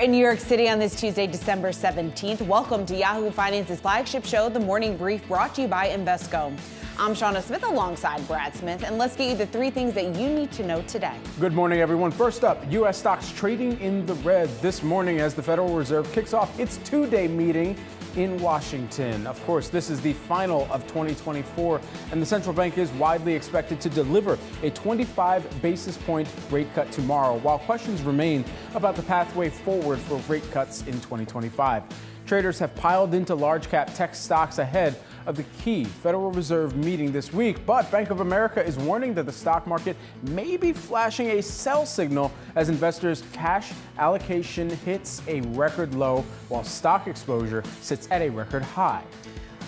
in New York City on this Tuesday, December 17th. Welcome to Yahoo Finance's flagship show, The Morning Brief, brought to you by Invesco. I'm Shauna Smith alongside Brad Smith, and let's get you the three things that you need to know today. Good morning, everyone. First up, U.S. stocks trading in the red this morning as the Federal Reserve kicks off its two-day meeting in Washington. Of course, this is the final of 2024, and the central bank is widely expected to deliver a 25 basis point rate cut tomorrow, while questions remain about the pathway forward for rate cuts in 2025. Traders have piled into large cap tech stocks ahead of the key Federal Reserve meeting this week, but Bank of America is warning that the stock market may be flashing a sell signal as investors' cash allocation hits a record low while stock exposure sits at a record high.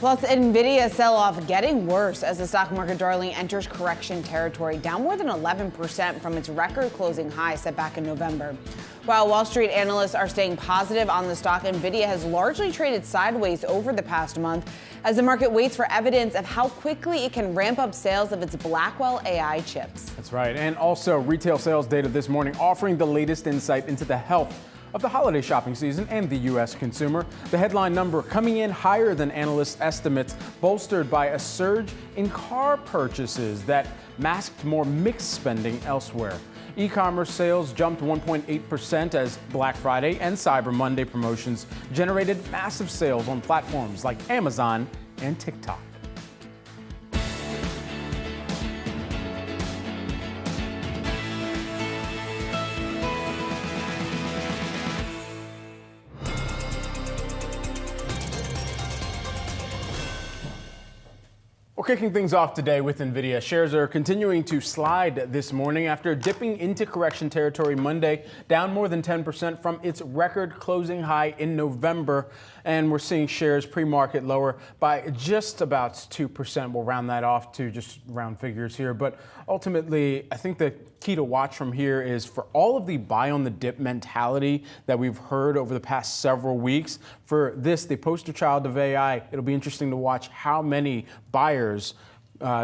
Plus, Nvidia sell-off getting worse as the stock market darling enters correction territory, down more than 11% from its record closing high set back in November. While Wall Street analysts are staying positive on the stock, Nvidia has largely traded sideways over the past month as the market waits for evidence of how quickly it can ramp up sales of its Blackwell AI chips. That's right. And also retail sales data this morning offering the latest insight into the health of the holiday shopping season and the U.S. consumer. The headline number coming in higher than analyst estimates, bolstered by a surge in car purchases that masked more mixed spending elsewhere. E-commerce sales jumped 1.8% as Black Friday and Cyber Monday promotions generated massive sales on platforms like Amazon and TikTok. We're kicking things off today with Nvidia. Shares are continuing to slide this morning after dipping into correction territory Monday, down more than 10% from its record closing high in November. And we're seeing shares pre-market lower by just about 2%. We'll round that off to just round figures here. But ultimately, I think the key to watch from here is for all of the buy on the dip mentality that we've heard over the past several weeks. For this, the poster child of AI, it'll be interesting to watch how many buyers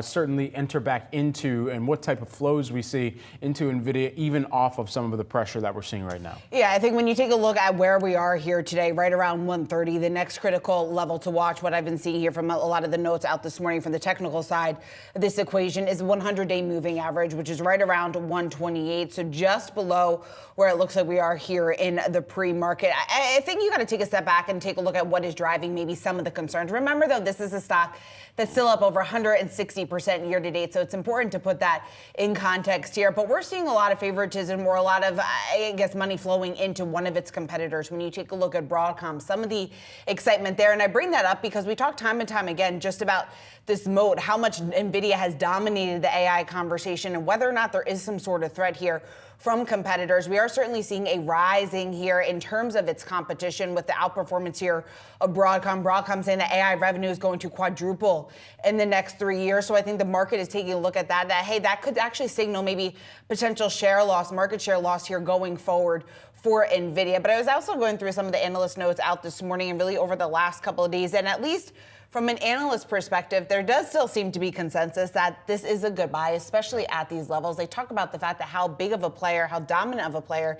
certainly enter back into and what type of flows we see into Nvidia, even off of some of the pressure that we're seeing right now. Yeah, I think when you take a look at where we are here today, right around 130, the next critical level to watch, what I've been seeing here from a lot of the notes out this morning from the technical side of this equation, is 100-day moving average, which is right around 128, so just below where it looks like we are here in the pre-market. I think you got to take a step back and take a look at what is driving maybe some of the concerns. Remember, though, this is a stock that's still up over 160% year to date. So it's important to put that in context here. But we're seeing a lot of favoritism or a lot of, I guess, money flowing into one of its competitors. When you take a look at Broadcom, some of the excitement there. And I bring that up because we talk time and time again just about this moat, how much Nvidia has dominated the AI conversation and whether or not there is some sort of threat here from competitors. We are certainly seeing a rising here in terms of its competition with the outperformance here of Broadcom. Broadcom saying that AI revenue is going to quadruple in the next 3 years. So I think the market is taking a look at that, hey, that could actually signal maybe potential share loss, market share loss here going forward for Nvidia. But I was also going through some of the analyst notes out this morning and really over the last couple of days, and at least from an analyst perspective, there does still seem to be consensus that this is a good buy, especially at these levels. They talk about the fact that how big of a player, how dominant of a player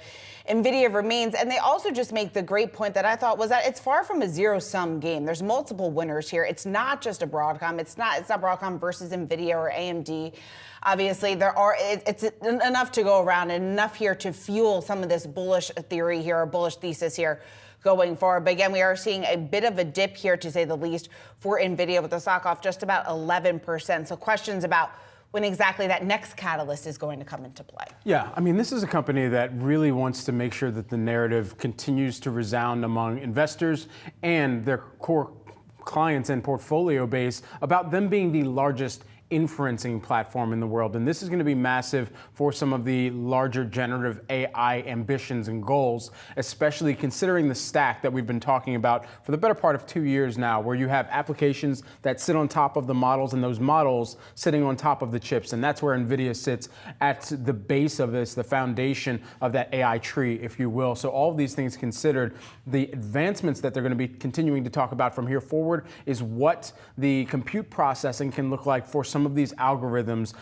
Nvidia remains. And they also just make the great point that I thought was that it's far from a zero-sum game. There's multiple winners here. It's not just a Broadcom. It's not Broadcom versus Nvidia or AMD. Obviously, it's enough to go around and enough here to fuel some of this bullish theory here, or bullish thesis here going forward. But again, we are seeing a bit of a dip here, to say the least, for Nvidia, with the stock off just about 11%. So questions about when exactly that next catalyst is going to come into play. Yeah, I mean, this is a company that really wants to make sure that the narrative continues to resound among investors and their core clients and portfolio base about them being the largest inferencing platform in the world. And this is going to be massive for some of the larger generative AI ambitions and goals, especially considering the stack that we've been talking about for the better part of 2 years now, where you have applications that sit on top of the models and those models sitting on top of the chips. And that's where Nvidia sits at the base of this, the foundation of that AI tree, if you will. So all of these things considered, the advancements that they're going to be continuing to talk about from here forward is what the compute processing can look like for some some of these algorithms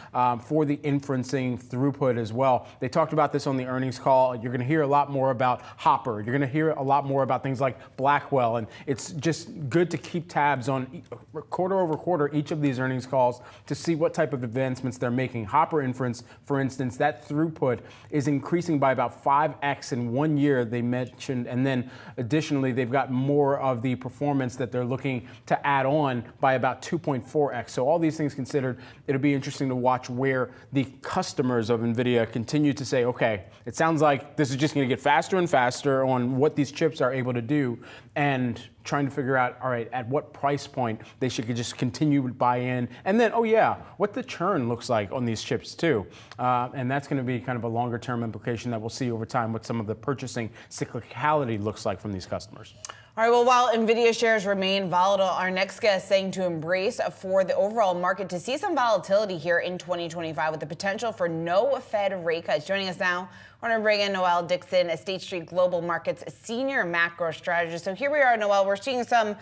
for the inferencing throughput as well. They talked about this on the earnings call. You're going to hear a lot more about Hopper. You're going to hear a lot more about things like Blackwell. And it's just good to keep tabs on quarter over quarter each of these earnings calls to see what type of advancements they're making. Hopper inference, for instance, that throughput is increasing by about 5x in 1 year, they mentioned. And then additionally, they've got more of the performance that they're looking to add on by about 2.4x. So all these things considered, it'll be interesting to watch where the customers of NVIDIA continue to say, okay, it sounds like this is just going to get faster and faster on what these chips are able to do, and trying to figure out, all right, at what price point they should just continue to buy in. And then, oh yeah, what the churn looks like on these chips too. And that's going to be kind of a longer term implication that we'll see over time what some of the purchasing cyclicality looks like from these customers. All right, well, while NVIDIA shares remain volatile, our next guest saying to embrace for the overall market to see some volatility here in 2025 with the potential for no Fed rate cuts. Joining us now, I want to bring in Noel Dixon, a State Street Global Markets senior macro strategist. So here we are, Noel. We're seeing some,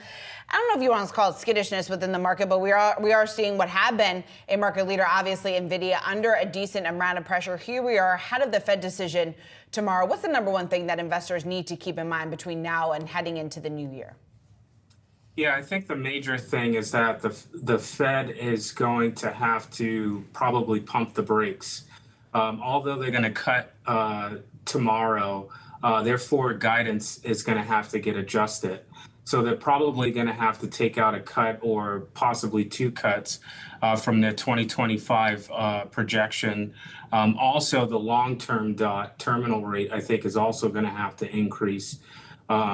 I don't know if you want to call it skittishness within the market, but we are seeing what had been a market leader, obviously NVIDIA, under a decent amount of pressure. Here we are ahead of the Fed decision tomorrow. What's the number one thing that investors need to keep in mind between now and heading into the new year? Yeah, I think the major thing is that the Fed is going to have to probably pump the brakes. Although they're going to cut tomorrow, their forward guidance is going to have to get adjusted. So they're probably going to have to take out a cut or possibly two cuts from their 2025 projection. Also, the long-term terminal rate, I think, is also going to have to increase.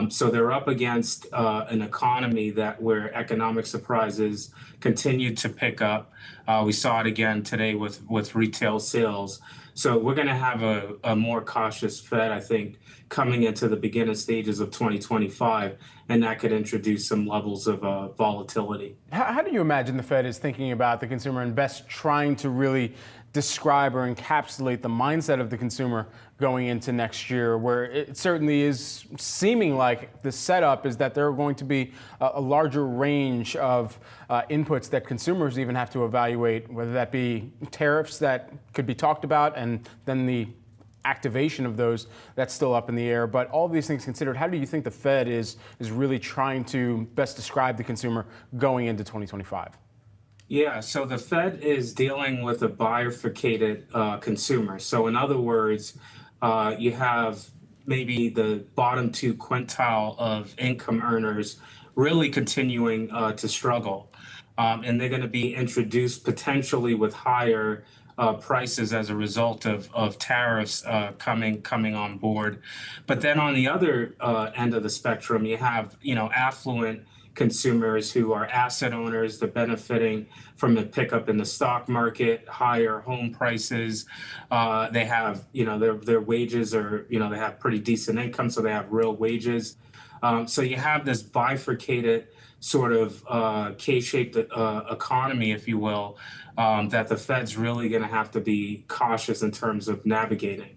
So they're up against an economy where economic surprises continue to pick up. We saw it again today with retail sales. So we're going to have a more cautious Fed, I think, coming into the beginning stages of 2025, and that could introduce some levels of volatility. How do you imagine the Fed is thinking about the consumer and best trying to really describe or encapsulate the mindset of the consumer going into next year, where it certainly is seeming like the setup is that there are going to be a larger range of inputs that consumers even have to evaluate, whether that be tariffs that could be talked about and then the activation of those that's still up in the air. But all of these things considered, how do you think the Fed is really trying to best describe the consumer going into 2025? Yeah, so the Fed is dealing with a bifurcated consumer. So in other words, you have maybe the bottom two quintile of income earners really continuing to struggle. And they're going to be introduced potentially with higher prices as a result of tariffs coming on board. But then on the other end of the spectrum, you have, affluent consumers who are asset owners. They're benefiting from the pickup in the stock market, higher home prices. They have, their wages are, they have pretty decent income, so they have real wages. So you have this bifurcated sort of K-shaped economy, if you will, that the Fed's really going to have to be cautious in terms of navigating.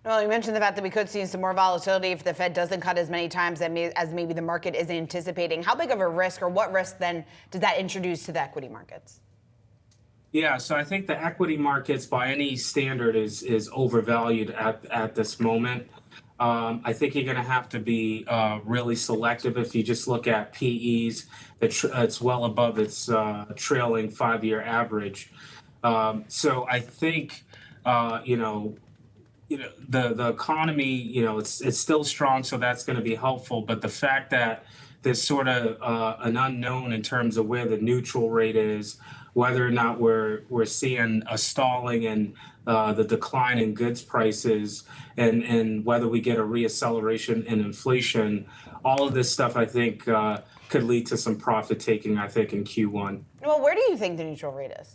Well, you mentioned the fact that we could see some more volatility if the Fed doesn't cut as many times as maybe the market is anticipating. How big of a risk, or what risk then does that introduce to the equity markets? Yeah, so I think the equity markets by any standard is overvalued at this moment. I think you're going to have to be really selective. If you just look at PEs, it's well above its trailing 5-year average. So I think, the economy, it's still strong, so that's going to be helpful. But the fact that there's sort of an unknown in terms of where the neutral rate is, whether or not we're seeing a stalling in the decline in goods prices, and whether we get a reacceleration in inflation, all of this stuff, I think, could lead to some profit taking, I think, in Q1. Well, where do you think the neutral rate is?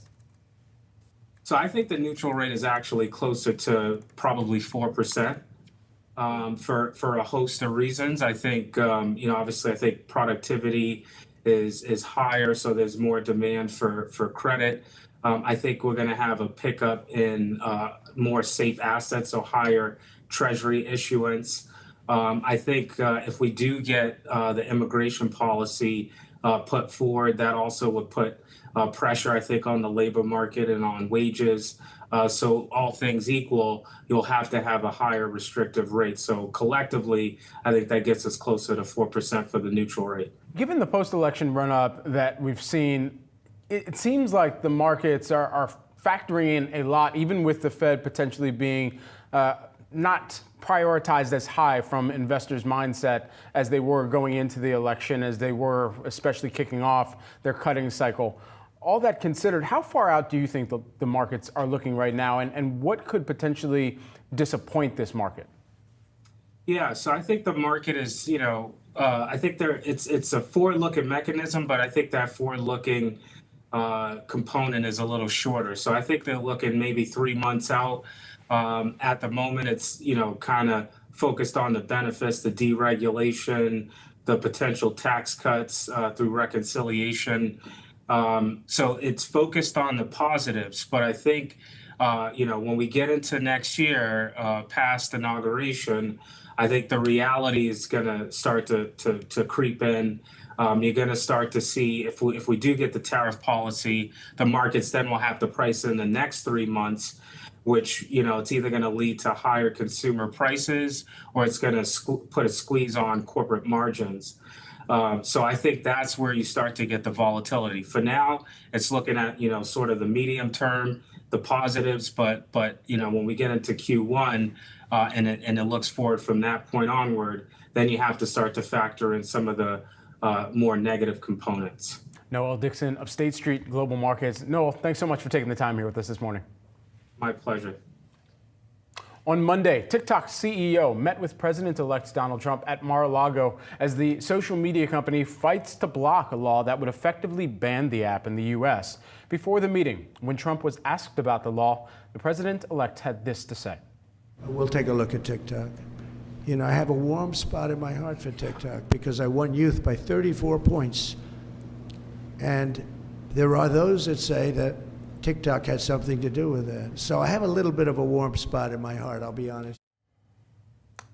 So I think the neutral rate is actually closer to probably 4%. For a host of reasons. I think, obviously, I think productivity is higher, so there's more demand for credit. I think we're going to have a pickup in more safe assets, so higher treasury issuance. I think if we do get the immigration policy put forward. That also would put pressure, I think, on the labor market and on wages. So all things equal, you'll have to have a higher restrictive rate. So collectively, I think that gets us closer to 4% for the neutral rate. Given the post-election run-up that we've seen, it seems like the markets are factoring in a lot, even with the Fed potentially being not prioritized as high from investors' mindset as they were going into the election, as they were especially kicking off their cutting cycle. All that considered, how far out do you think the markets are looking right now, and what could potentially disappoint this market? Yeah, so I think the market is, I think it's a forward-looking mechanism, but I think that forward-looking component is a little shorter. So I think they're looking maybe 3 months out. At the moment, it's, kind of focused on the benefits, the deregulation, the potential tax cuts through reconciliation. So it's focused on the positives. But I think, when we get into next year, past inauguration, I think the reality is going to start to creep in. You're going to start to see if we do get the tariff policy, the markets then will have to price in the next 3 months, which, it's either going to lead to higher consumer prices or it's going to put a squeeze on corporate margins. So I think that's where you start to get the volatility. For now, it's looking at, sort of the medium term, the positives, but when we get into Q1 and it looks forward from that point onward, then you have to start to factor in some of the more negative components. Noel Dixon of State Street Global Markets. Noel, thanks so much for taking the time here with us this morning. My pleasure. On Monday, TikTok's CEO met with President-elect Donald Trump at Mar-a-Lago as the social media company fights to block a law that would effectively ban the app in the U.S. Before the meeting, when Trump was asked about the law, the president-elect had this to say. We'll take a look at TikTok. I have a warm spot in my heart for TikTok because I won youth by 34 points. And there are those that say that TikTok had something to do with it. So I have a little bit of a warm spot in my heart, I'll be honest.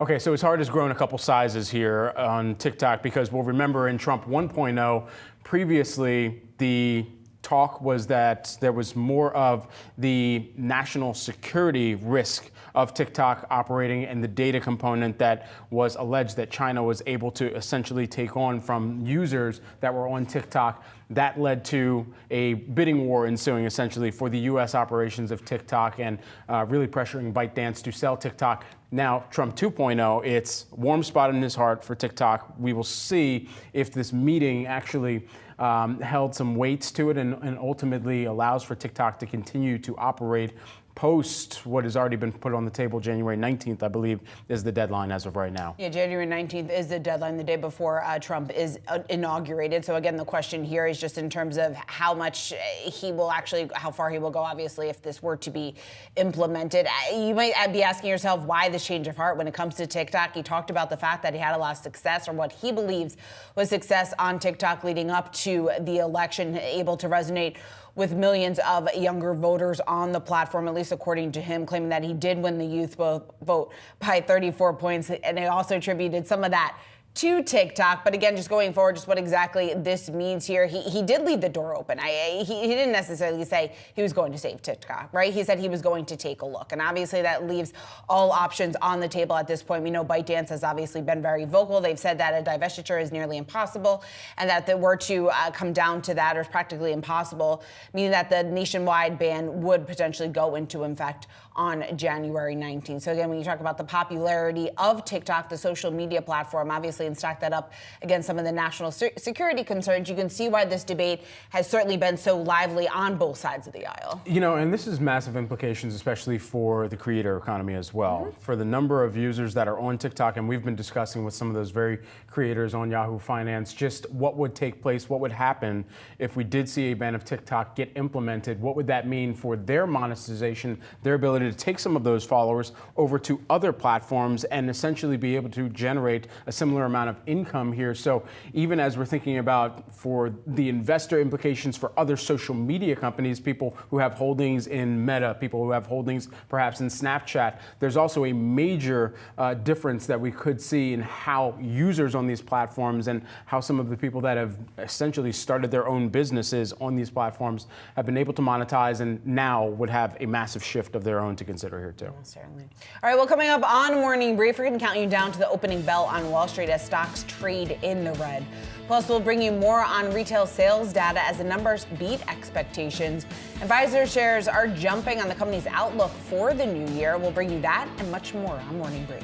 Okay, so his heart has grown a couple sizes here on TikTok because we'll remember in Trump 1.0, previously the talk was that there was more of the national security risk of TikTok operating and the data component that was alleged that China was able to essentially take on from users that were on TikTok. That led to a bidding war ensuing essentially for the U.S. operations of TikTok and really pressuring ByteDance to sell TikTok. Now, Trump 2.0, it's a warm spot in his heart for TikTok. We will see if this meeting actually held some weights to it and ultimately allows for TikTok to continue to operate post what has already been put on the table. January 19th, I believe, is the deadline as of right now. Yeah, January 19th is the deadline, the day before Trump is inaugurated. So again, the question here is just in terms of how much he will actually, how far he will go, obviously, if this were to be implemented. You might be asking yourself why this change of heart when it comes to TikTok. He talked about the fact that he had a lot of success, or what he believes was success on TikTok leading up to the election, able to resonate with millions of younger voters on the platform, at least according to him, claiming that he did win the youth vote by 34 points. And he also attributed some of that to TikTok. But again, just going forward, just what exactly this means here. He did leave the door open. He didn't necessarily say he was going to save TikTok, right? He said he was going to take a look. And obviously that leaves all options on the table at this point. We know ByteDance has obviously been very vocal. They've said that a divestiture is nearly impossible, and that they were to come down to that, or practically impossible, meaning that the nationwide ban would potentially go into effect on January 19th. So again, when you talk about the popularity of TikTok, the social media platform, obviously, and stack that up against some of the national security concerns, you can see why this debate has certainly been so lively on both sides of the aisle. And this is massive implications, especially for the creator economy as well. Mm-hmm. For the number of users that are on TikTok, and we've been discussing with some of those very creators on Yahoo Finance, just what would take place, what would happen if we did see a ban of TikTok get implemented. What would that mean for their monetization, their ability to take some of those followers over to other platforms and essentially be able to generate a similar amount of income here. So even as we're thinking about for the investor implications for other social media companies, people who have holdings in Meta, people who have holdings perhaps in Snapchat, there's also a major difference that we could see in how users on these platforms and how some of the people that have essentially started their own businesses on these platforms have been able to monetize and now would have a massive shift of their own to consider here too. Certainly. All right, well, coming up on Morning Brief, we're going to count you down to the opening bell on Wall Street as stocks trade in the red. Plus, we'll bring you more on retail sales data as the numbers beat expectations. And Pfizer shares are jumping on the company's outlook for the new year. We'll bring you that and much more on Morning Brief.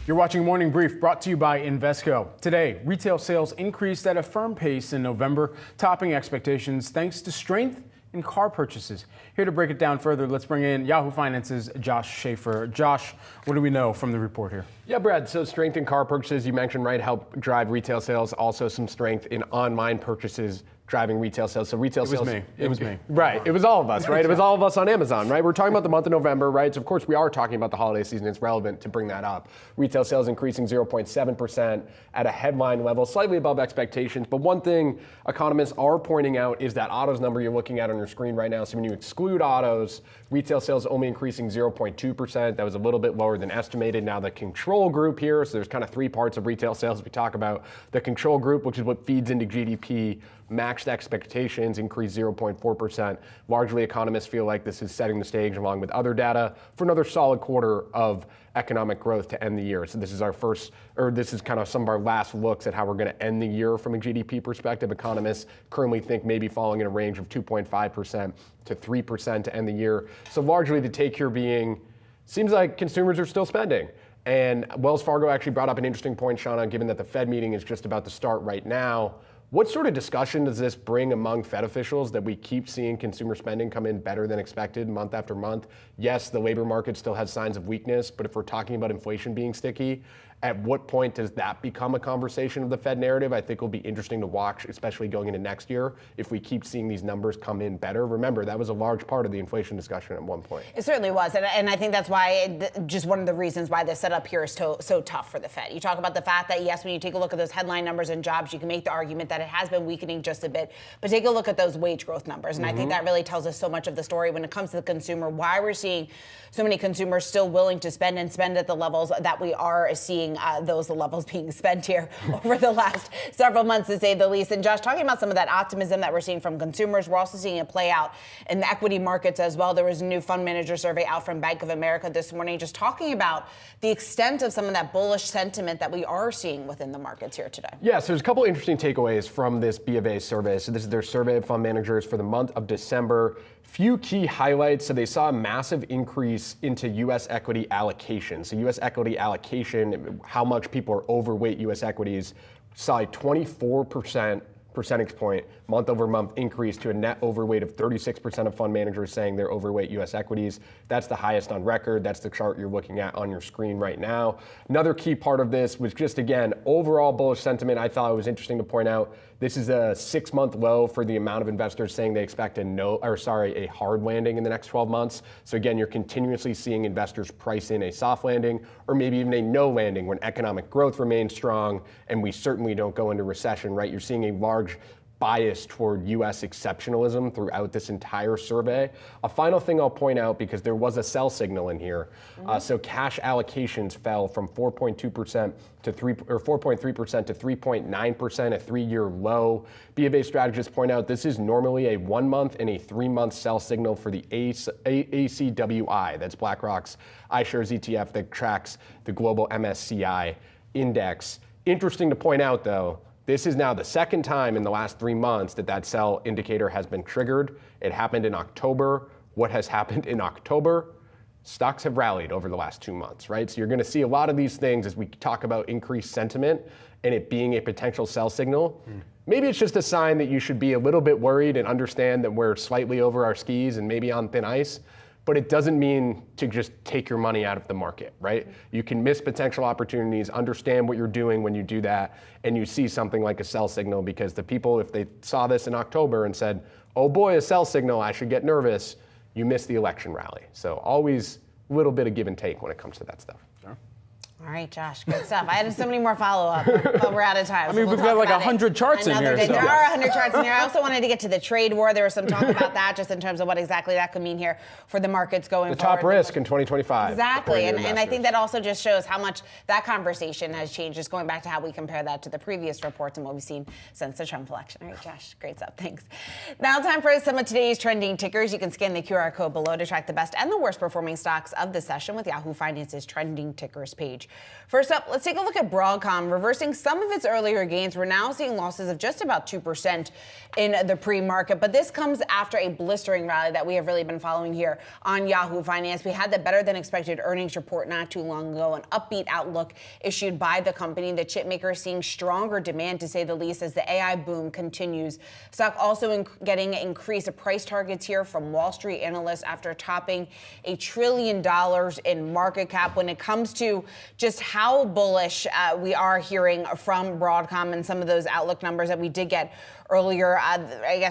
You're watching Morning Brief, brought to you by Invesco. Today, retail sales increased at a firm pace in November, topping expectations thanks to strength in car purchases. Here to break it down further, let's bring in Yahoo Finance's Josh Schaefer. Josh, what do we know from the report here? Yeah, Brad, so strength in car purchases, you mentioned, right, help drive retail sales. Also some strength in online purchases driving retail sales. So retail sales. It was me. Right. It was all of us, right? It was all of us on Amazon, right? We're talking about the month of November, right? So of course we are talking about the holiday season. It's relevant to bring that up. Retail sales increasing 0.7% at a headline level, slightly above expectations. But one thing economists are pointing out is that autos number you're looking at on your screen right now. So when you exclude autos, retail sales only increasing 0.2%. That was a little bit lower than estimated. Now the control group here, so there's kind of three parts of retail sales we talk about. The control group, which is what feeds into GDP, max watched expectations increase 0.4%. Largely, economists feel like this is setting the stage, along with other data, for another solid quarter of economic growth to end the year. So this is our first, or this is kind of some of our last looks at how we're going to end the year from a GDP perspective. Economists currently think maybe falling in a range of 2.5% to 3% to end the year. So largely the take here being, seems like consumers are still spending. And Wells Fargo actually brought up an interesting point, Shauna, given that the Fed meeting is just about to start right now. What sort of discussion does this bring among Fed officials that we keep seeing consumer spending come in better than expected month after month? Yes, the labor market still has signs of weakness, but if we're talking about inflation being sticky, at what point does that become a conversation of the Fed narrative? I think will be interesting to watch, especially going into next year, if we keep seeing these numbers come in better. Remember, that was a large part of the inflation discussion at one point. It certainly was, and I think that's why, just one of the reasons why this setup here is so tough for the Fed. You talk about the fact that, yes, when you take a look at those headline numbers and jobs, you can make the argument that it has been weakening just a bit, but take a look at those wage growth numbers, and I think that really tells us so much of the story when it comes to the consumer, why we're seeing so many consumers still willing to spend at the levels that we are seeing those levels being spent here over the last several months, to say the least. And Josh, talking about some of that optimism that we're seeing from consumers, we're also seeing it play out in the equity markets as well. There was a new fund manager survey out from Bank of America this morning, just talking about the extent of some of that bullish sentiment that we are seeing within the markets here today. Yes, there's a couple interesting takeaways from this B of A survey. So this is their survey of fund managers for the month of December. Few key highlights. So they saw a massive increase into U.S. equity allocation. So U.S. equity allocation, how much people are overweight U.S. equities, saw a 24% percentage point month over month increase to a net overweight of 36% of fund managers saying they're overweight U.S. equities. That's the highest on record. That's the chart you're looking at on your screen right now. Another key part of this was just, again, overall bullish sentiment. I thought it was interesting to point out this is a 6-month low for the amount of investors saying they expect a hard landing in the next 12 months. So again, you're continuously seeing investors price in a soft landing or maybe even a no landing when economic growth remains strong and we certainly don't go into recession, right? You're seeing a large bias toward U.S. exceptionalism throughout this entire survey. A final thing I'll point out, because there was a sell signal in here. So cash allocations fell from 4.2% to 4.3% to 3.9%, a 3-year low. B of A strategists point out this is normally a 1-month and a 3-month sell signal for the ACWI. That's BlackRock's iShares ETF that tracks the global MSCI index. Interesting to point out, though, this is now the second time in the last 3 months that sell indicator has been triggered. It happened in October. What has happened in October? Stocks have rallied over the last 2 months, right? So you're going to see a lot of these things as we talk about increased sentiment and it being a potential sell signal. Maybe it's just a sign that you should be a little bit worried and understand that we're slightly over our skis and maybe on thin ice. But it doesn't mean to just take your money out of the market, right? You can miss potential opportunities, understand what you're doing when you do that, and you see something like a sell signal, because the people, if they saw this in October and said, oh boy, a sell signal, I should get nervous, you miss the election rally. So always a little bit of give and take when it comes to that stuff. All right, Josh, good stuff. I had so many more follow-up, but we're out of time. I mean, we've got like 100 charts in here. There are 100 charts in here. I also wanted to get to the trade war. There was some talk about that, just in terms of what exactly that could mean here for the markets going forward. The top risk in 2025. Exactly, and I think that also just shows how much that conversation has changed, just going back to how we compare that to the previous reports and what we've seen since the Trump election. All right, Josh, great stuff. Thanks. Now time for some of today's trending tickers. You can scan the QR code below to track the best and the worst performing stocks of the session with Yahoo Finance's trending tickers page. First up, let's take a look at Broadcom. Reversing some of its earlier gains, we're now seeing losses of just about 2% in the pre-market. But this comes after a blistering rally that we have really been following here on Yahoo Finance. We had the better than expected earnings report not too long ago, an upbeat outlook issued by the company. The chip maker is seeing stronger demand, to say the least, as the AI boom continues. Stock also getting increased price targets here from Wall Street analysts after topping $1 trillion in market cap. When it comes to just how bullish we are hearing from Broadcom and some of those outlook numbers that we did get earlier,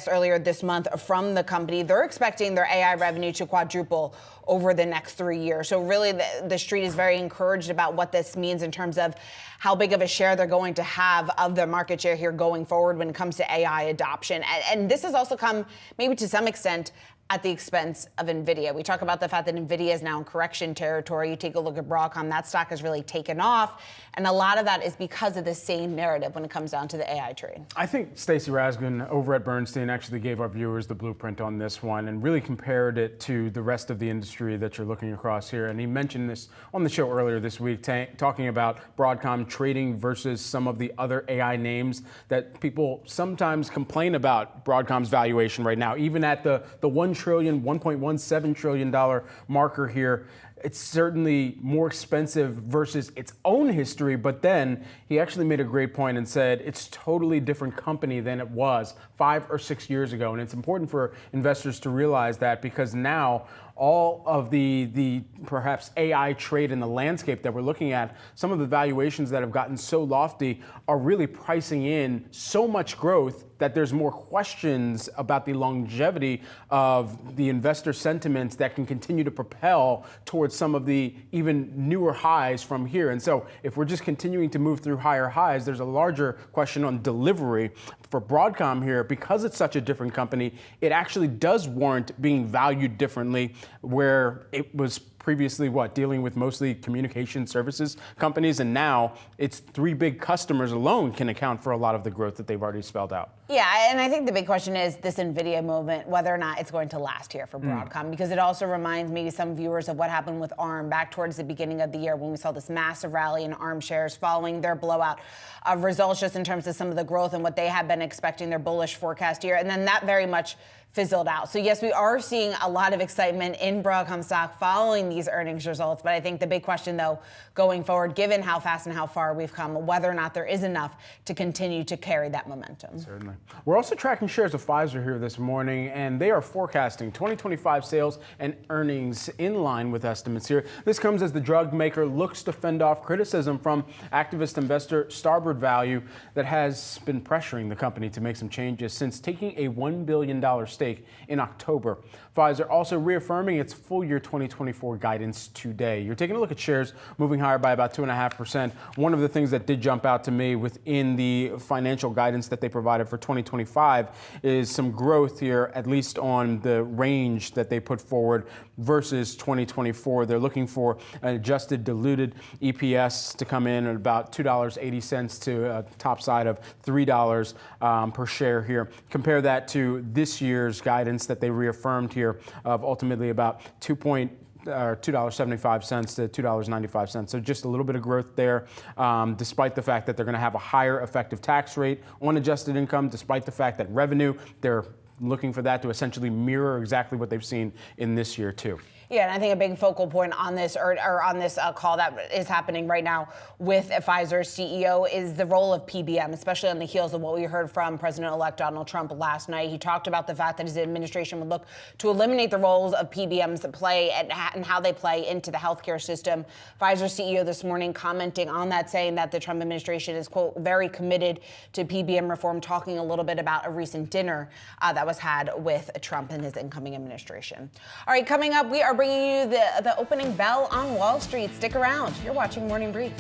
earlier this month from the company, they're expecting their AI revenue to quadruple over the next 3 years. So really the street is very encouraged about what this means in terms of how big of a share they're going to have of the market share here going forward when it comes to AI adoption. And this has also come maybe to some extent at the expense of Nvidia. We talk about the fact that Nvidia is now in correction territory. You take a look at Broadcom, that stock has really taken off. And a lot of that is because of the same narrative when it comes down to the AI trade. I think Stacey Raskin over at Bernstein actually gave our viewers the blueprint on this one and really compared it to the rest of the industry that you're looking across here. And he mentioned this on the show earlier this week, talking about Broadcom trading versus some of the other AI names that people sometimes complain about Broadcom's valuation right now, even at the $1.17 trillion marker here. It's certainly more expensive versus its own history, but then he actually made a great point and said it's totally different company than it was 5 or 6 years ago. And it's important for investors to realize that, because now all of the perhaps AI trade in the landscape that we're looking at, some of the valuations that have gotten so lofty are really pricing in so much growth that there's more questions about the longevity of the investor sentiments that can continue to propel towards some of the even newer highs from here. And so if we're just continuing to move through higher highs, there's a larger question on delivery for Broadcom here. Because it's such a different company, it actually does warrant being valued differently, where it was previously dealing with mostly communication services companies, and now its 3 big customers alone can account for a lot of the growth that they've already spelled out. Yeah, and I think the big question is this Nvidia movement, whether or not it's going to last here for Broadcom, because it also reminds maybe some viewers of what happened with ARM back towards the beginning of the year when we saw this massive rally in ARM shares following their blowout of results, just in terms of some of the growth and what they had been expecting, their bullish forecast here, and then that very much fizzled out. So yes, we are seeing a lot of excitement in Broadcom stock following these earnings results. But I think the big question, though, going forward, given how fast and how far we've come, whether or not there is enough to continue to carry that momentum. Certainly. We're also tracking shares of Pfizer here this morning, and they are forecasting 2025 sales and earnings in line with estimates here. This comes as the drug maker looks to fend off criticism from activist investor Starboard Value that has been pressuring the company to make some changes since taking a $1 billion stake in October. Pfizer also reaffirming its full year 2024 guidance today. You're taking a look at shares moving higher by about 2.5%. One of the things that did jump out to me within the financial guidance that they provided for 2025 is some growth here, at least on the range that they put forward versus 2024. They're looking for an adjusted diluted EPS to come in at about $2.80 to a top side of $3 per share here. Compare that to this year's guidance that they reaffirmed here of ultimately about $2.75 to $2.95. So just a little bit of growth there, despite the fact that they're going to have a higher effective tax rate on adjusted income, despite the fact that revenue, they're looking for that to essentially mirror exactly what they've seen in this year too. Yeah, and I think a big focal point on this or on this call that is happening right now with Pfizer's CEO is the role of PBM, especially on the heels of what we heard from President-elect Donald Trump last night. He talked about the fact that his administration would look to eliminate the roles of PBMs that play and how they play into the healthcare system. Pfizer's CEO this morning commenting on that, saying that the Trump administration is, quote, very committed to PBM reform, talking a little bit about a recent dinner that was had with Trump and his incoming administration. All right, coming up, we are bringing you the opening bell on Wall Street. Stick around. You're watching Morning Brief.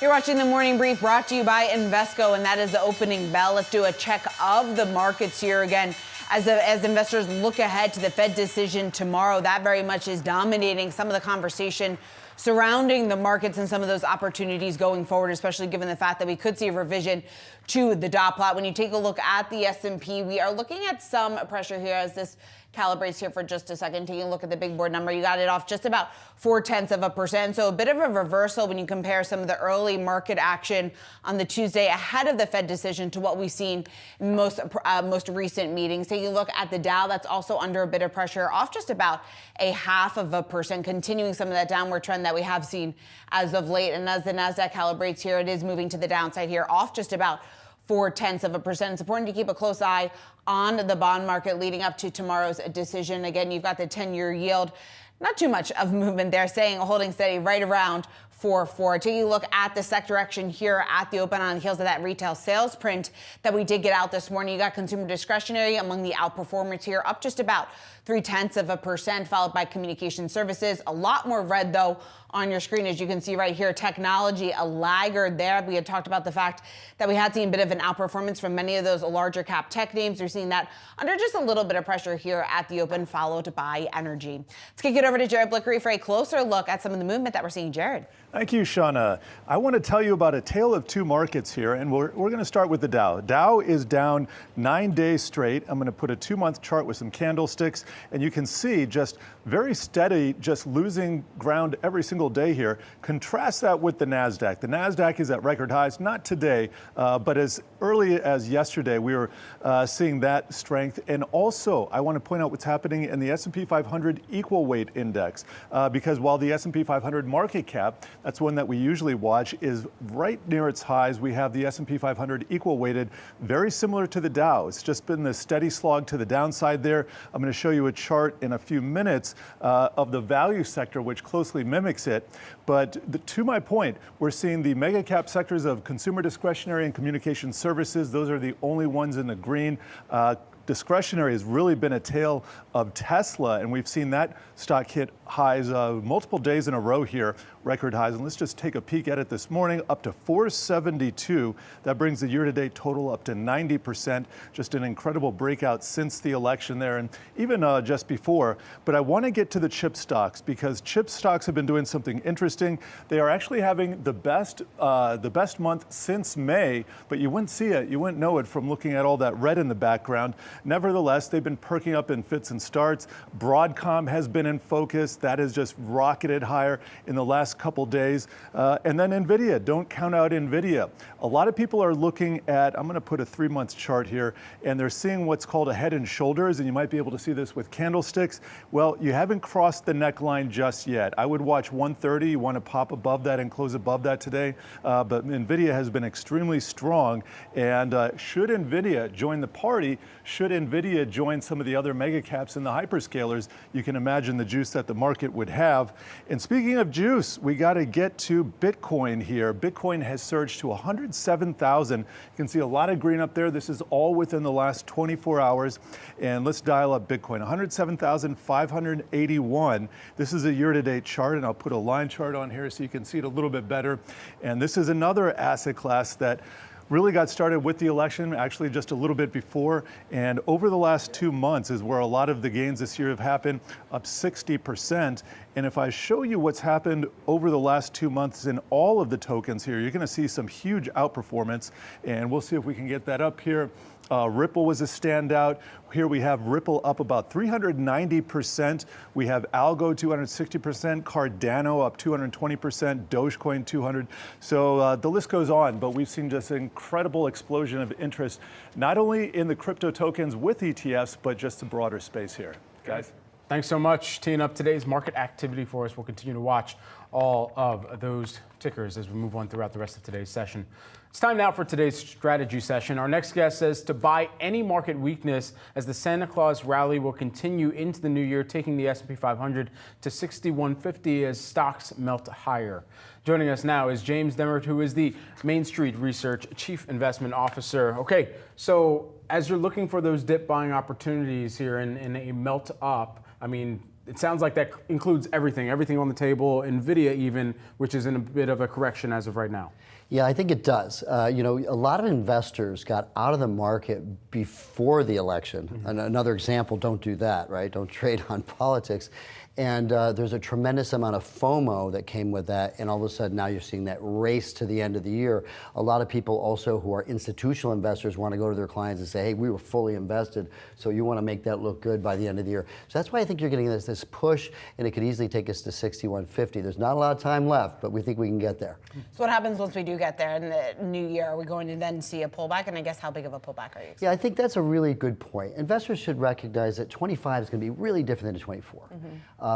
You're watching the Morning Brief brought to you by Invesco, and that is the opening bell. Let's do a check of the markets here again. As investors look ahead to the Fed decision tomorrow, that very much is dominating some of the conversation surrounding the markets and some of those opportunities going forward, especially given the fact that we could see a revision to the dot plot. When you take a look at the S&P, we are looking at some pressure here as this calibrates here for just a second. Taking a look at the big board number, you got it off just about 0.4%. So a bit of a reversal when you compare some of the early market action on the Tuesday ahead of the Fed decision to what we've seen in most recent meetings. Taking a look at the Dow, that's also under a bit of pressure, off just about 0.5%, continuing some of that downward trend that we have seen as of late. And as the Nasdaq calibrates here, it is moving to the downside here, off just about 0.4%. It's important to keep a close eye on the bond market leading up to tomorrow's decision. Again, you've got the 10-year yield. Not too much of movement there, holding steady right around 4.4. Taking a look at the sector action here at the open on the heels of that retail sales print that we did get out this morning. You got consumer discretionary among the outperformers here, up just about 0.3%, followed by communication services. A lot more red, though, on your screen, as you can see right here. Technology, a laggard there. We had talked about the fact that we had seen a bit of an outperformance from many of those larger cap tech names. We're seeing that under just a little bit of pressure here at the open, followed by energy. Let's kick it over to Jared Blickery for a closer look at some of the movement that we're seeing. Jared. Thank you, Shauna. I want to tell you about a tale of two markets here, and we're going to start with the Dow. Dow is down 9 days straight. I'm going to put a 2-month chart with some candlesticks, and you can see just very steady, just losing ground every single day here. Contrast that with the Nasdaq. The Nasdaq is at record highs, not today, but as early as yesterday, we were seeing that strength. And also, I want to point out what's happening in the S&P 500 equal weight index, because while the S&P 500 market cap, that's one that we usually watch, is right near its highs, we have the S&P 500 equal weighted, very similar to the Dow. It's just been the steady slog to the downside there. I'm going to show you a chart in a few minutes of the value sector, which closely mimics it. But to my point, we're seeing the mega cap sectors of consumer discretionary and communication services. Those are the only ones in the green. Discretionary has really been a tale of Tesla, and we've seen that stock hit highs multiple days in a row here, record highs. And let's just take a peek at it this morning, up to 472. That brings the year-to-date total up to 90%. Just an incredible breakout since the election there, and even just before. But I want to get to the chip stocks, because chip stocks have been doing something interesting. They are actually having the best month since May, but you wouldn't see it, you wouldn't know it from looking at all that red in the background. Nevertheless, they've been perking up in fits and starts. Broadcom has been in focus. That has just rocketed higher in the last couple days. And then Nvidia, don't count out Nvidia. A lot of people are looking at, I'm going to put a 3-month chart here, and they're seeing what's called a head and shoulders, and you might be able to see this with candlesticks. Well, you haven't crossed the neckline just yet. I would watch 130. You want to pop above that and close above that today. But Nvidia has been extremely strong, and should Nvidia join the party, should Nvidia join some of the other mega caps and the hyperscalers, you can imagine the juice that the market would have. And speaking of juice, we got to get to Bitcoin here. Bitcoin has surged to 107,000. You can see a lot of green up there. This is all within the last 24 hours. And let's dial up Bitcoin, 107,581. This is a year-to-date chart, and I'll put a line chart on here so you can see it a little bit better. And this is another asset class that really got started with the election, actually just a little bit before. And over the last 2 months is where a lot of the gains this year have happened, up 60%. And if I show you what's happened over the last 2 months in all of the tokens here, you're going to see some huge outperformance. And we'll see if we can get that up here. Ripple was a standout. Here we have Ripple up about 390%. We have Algo 260%, Cardano up 220%, Dogecoin 200. So the list goes on, but we've seen just an incredible explosion of interest, not only in the crypto tokens with ETFs, but just the broader space here. Guys? Thanks so much. Teeing up today's market activity for us. We'll continue to watch all of those tickers as we move on throughout the rest of today's session. It's time now for today's strategy session. Our next guest says to buy any market weakness as the Santa Claus rally will continue into the new year, taking the S&P 500 to 6150 as stocks melt higher. Joining us now is James Demmert, who is the Main Street Research Chief Investment Officer. Okay, so as you're looking for those dip buying opportunities here in a melt up, I mean, it sounds like that includes everything on the table, Nvidia even, which is in a bit of a correction as of right now. Yeah, I think it does. A lot of investors got out of the market before the election. Mm-hmm. And another example, don't do that, right? Don't trade on politics. And there's a tremendous amount of FOMO that came with that, and all of a sudden now you're seeing that race to the end of the year. A lot of people also who are institutional investors want to go to their clients and say, hey, we were fully invested, so you want to make that look good by the end of the year. So that's why I think you're getting this push, and it could easily take us to 6150. There's not a lot of time left, but we think we can get there. So what happens once we do get there in the new year? Are we going to then see a pullback? And I guess how big of a pullback are you expecting? Yeah, I think that's a really good point. Investors should recognize that 25 is going to be really different than 24. Mm-hmm.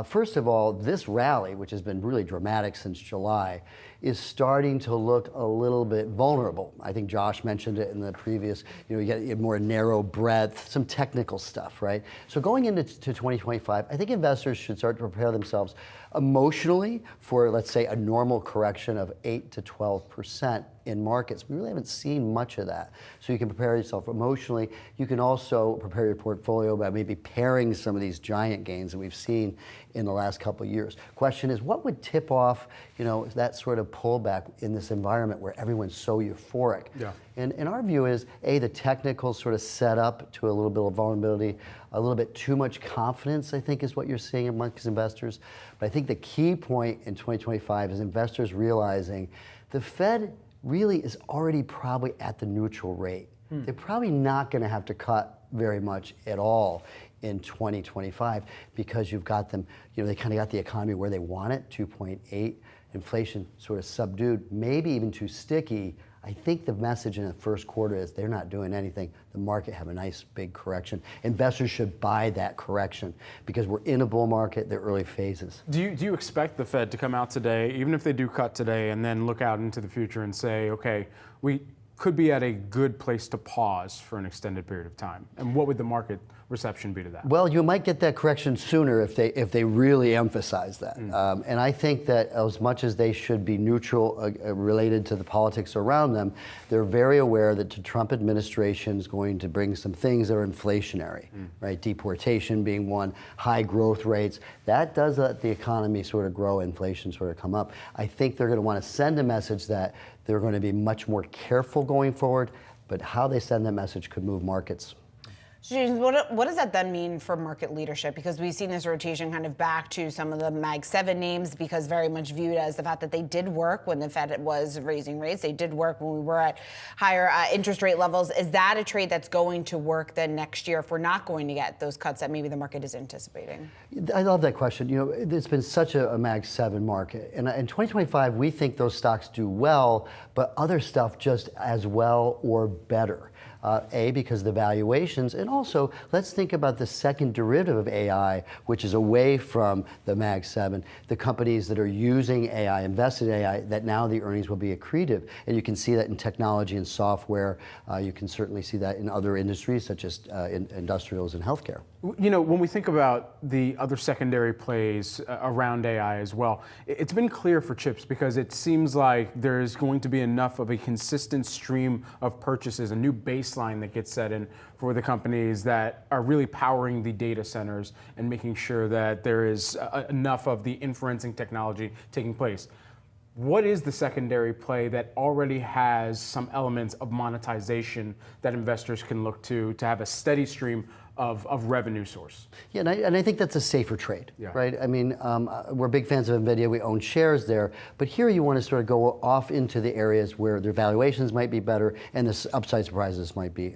First of all, this rally, which has been really dramatic since July, is starting to look a little bit vulnerable. I think Josh mentioned it in the previous, you get more narrow breadth, some technical stuff, right? So going into 2025, I think investors should start to prepare themselves emotionally for, let's say, a normal correction of 8 to 12% in markets. We really haven't seen much of that. So you can prepare yourself emotionally. You can also prepare your portfolio by maybe pairing some of these giant gains that we've seen in the last couple of years. Question is, what would tip off, that sort of pullback in this environment where everyone's so euphoric? Yeah. And our view is, A, the technical sort of set up to a little bit of vulnerability, a little bit too much confidence, I think, is what you're seeing amongst investors. But I think the key point in 2025 is investors realizing the Fed really is already probably at the neutral rate. They're probably not going to have to cut very much at all in 2025 because you've got them, they kind of got the economy where they want it, 2.8, inflation sort of subdued, maybe even too sticky. I think the message in the first quarter is they're not doing anything. The market have a nice big correction. Investors should buy that correction because we're in a bull market, the early phases. Do you expect the Fed to come out today, even if they do cut today, and then look out into the future and say, okay, we could be at a good place to pause for an extended period of time? And what would the market reception be to that? Well, you might get that correction sooner if they really emphasize that. And I think that as much as they should be neutral related to the politics around them, they're very aware that the Trump administration is going to bring some things that are inflationary, right? Deportation being one, high growth rates. That does let the economy sort of grow, inflation sort of come up. I think they're going to want to send a message that they're going to be much more careful going forward, but how they send that message could move markets. James, what does that then mean for market leadership? Because we've seen this rotation kind of back to some of the Mag 7 names, because very much viewed as the fact that they did work when the Fed was raising rates. They did work when we were at higher interest rate levels. Is that a trade that's going to work then next year if we're not going to get those cuts that maybe the market is anticipating? I love that question. It's been such a Mag 7 market. And in 2025, we think those stocks do well, but other stuff just as well or better. Because the valuations, and also let's think about the second derivative of AI, which is away from the Mag 7, the companies that are using AI, invested in AI, that now the earnings will be accretive. And you can see that in technology and software. You can certainly see that in other industries, such as industrials and healthcare. When we think about the other secondary plays around AI as well, it's been clear for chips because it seems like there's going to be enough of a consistent stream of purchases, a new baseline that gets set in for the companies that are really powering the data centers and making sure that there is enough of the inferencing technology taking place. What is the secondary play that already has some elements of monetization that investors can look to have a steady stream of revenue source? Yeah, and I think that's a safer trade, right? I mean, we're big fans of Nvidia. We own shares there. But here you want to sort of go off into the areas where their valuations might be better and the upside surprises might be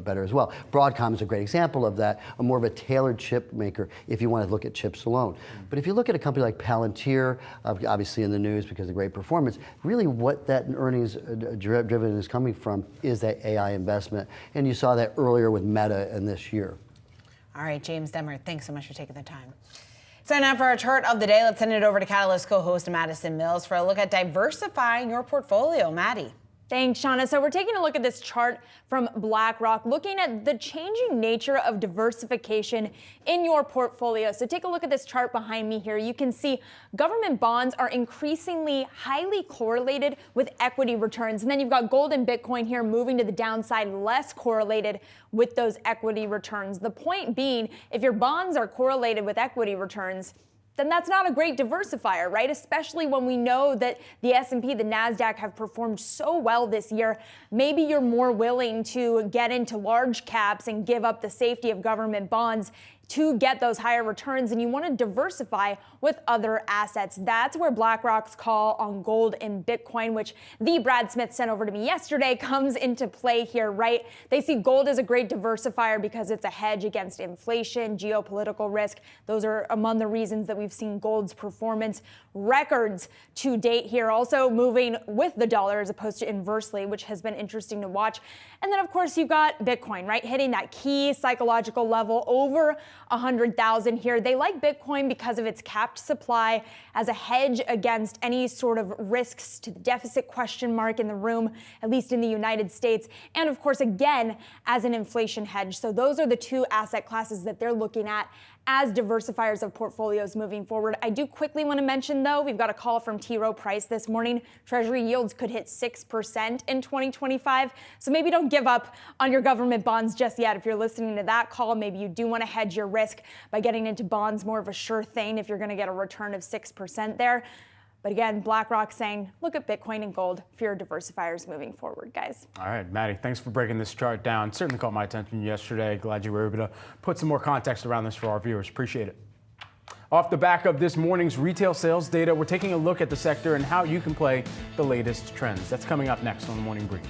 better as well. Broadcom is a great example of that, more of a tailored chip maker if you want to look at chips alone. But if you look at a company like Palantir, obviously in the news because of the great performance, really what that earnings driven is coming from is that AI investment. And you saw that earlier with Meta in this year. All right, James Demmert, thanks so much for taking the time. So now for our chart of the day, let's send it over to Catalyst co-host Madison Mills for a look at diversifying your portfolio. Maddie. Thanks, Shauna. So we're taking a look at this chart from BlackRock, looking at the changing nature of diversification in your portfolio. So take a look at this chart behind me here. You can see government bonds are increasingly highly correlated with equity returns. And then you've got gold and Bitcoin here moving to the downside, less correlated with those equity returns. The point being, if your bonds are correlated with equity returns, then that's not a great diversifier, right? Especially when we know that the S&P, the NASDAQ have performed so well this year. Maybe you're more willing to get into large caps and give up the safety of government bonds to get those higher returns, and you want to diversify with other assets. That's where BlackRock's call on gold and Bitcoin, which the Brad Smith sent over to me yesterday, comes into play here, right? They see gold as a great diversifier because it's a hedge against inflation, geopolitical risk. Those are among the reasons that we've seen gold's performance records to date here, also moving with the dollar as opposed to inversely, which has been interesting to watch. And then, of course, you've got Bitcoin, right? Hitting that key psychological level over 100,000 here. They like Bitcoin because of its capped supply as a hedge against any sort of risks to the deficit question mark in the room, at least in the United States. And of course, again, as an inflation hedge. So those are the two asset classes that they're looking at as diversifiers of portfolios moving forward. I do quickly want to mention, though, we've got a call from T. Rowe Price this morning. Treasury yields could hit 6% in 2025. So maybe don't give up on your government bonds just yet. If you're listening to that call, maybe you do want to hedge your risk by getting into bonds, more of a sure thing if you're going to get a return of 6% there. But again, BlackRock saying, look at Bitcoin and gold for your diversifiers moving forward, guys. All right, Maddie, thanks for breaking this chart down. Certainly caught my attention yesterday. Glad you were able to put some more context around this for our viewers. Appreciate it. Off the back of this morning's retail sales data, we're taking a look at the sector and how you can play the latest trends. That's coming up next on the Morning Brief.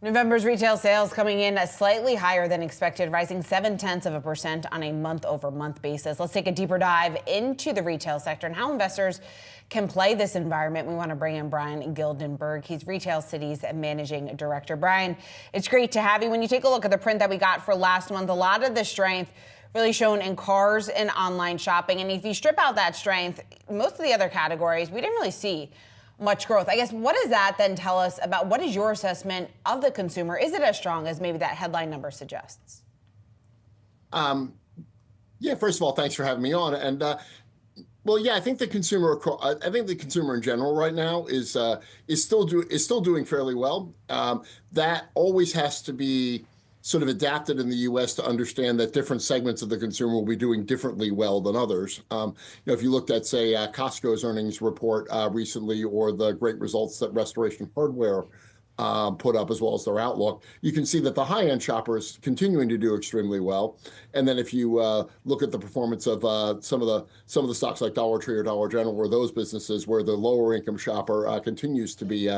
November's retail sales coming in slightly higher than expected, rising 0.7% on a month-over-month basis. Let's take a deeper dive into the retail sector and how investors can play this environment. We want to bring in Brian Gildenberg. He's Retail Cities Managing Director. Brian, it's great to have you. When you take a look at the print that we got for last month, a lot of the strength really shown in cars and online shopping. And if you strip out that strength, most of the other categories, we didn't really see much growth. I guess, what does that then tell us about what is your assessment of the consumer? Is it as strong as maybe that headline number suggests? Yeah, first of all, thanks for having me on. And well, yeah, I think the consumer in general right now is still doing fairly well. That always has to be sort of adapted in the U.S. to understand that different segments of the consumer will be doing differently well than others. If you looked at, say, Costco's earnings report recently, or the great results that Restoration Hardware put up, as well as their outlook, you can see that the high-end shoppers continuing to do extremely well. And then if you look at the performance of some of the stocks like Dollar Tree or Dollar General, or those businesses where the lower income shopper continues to be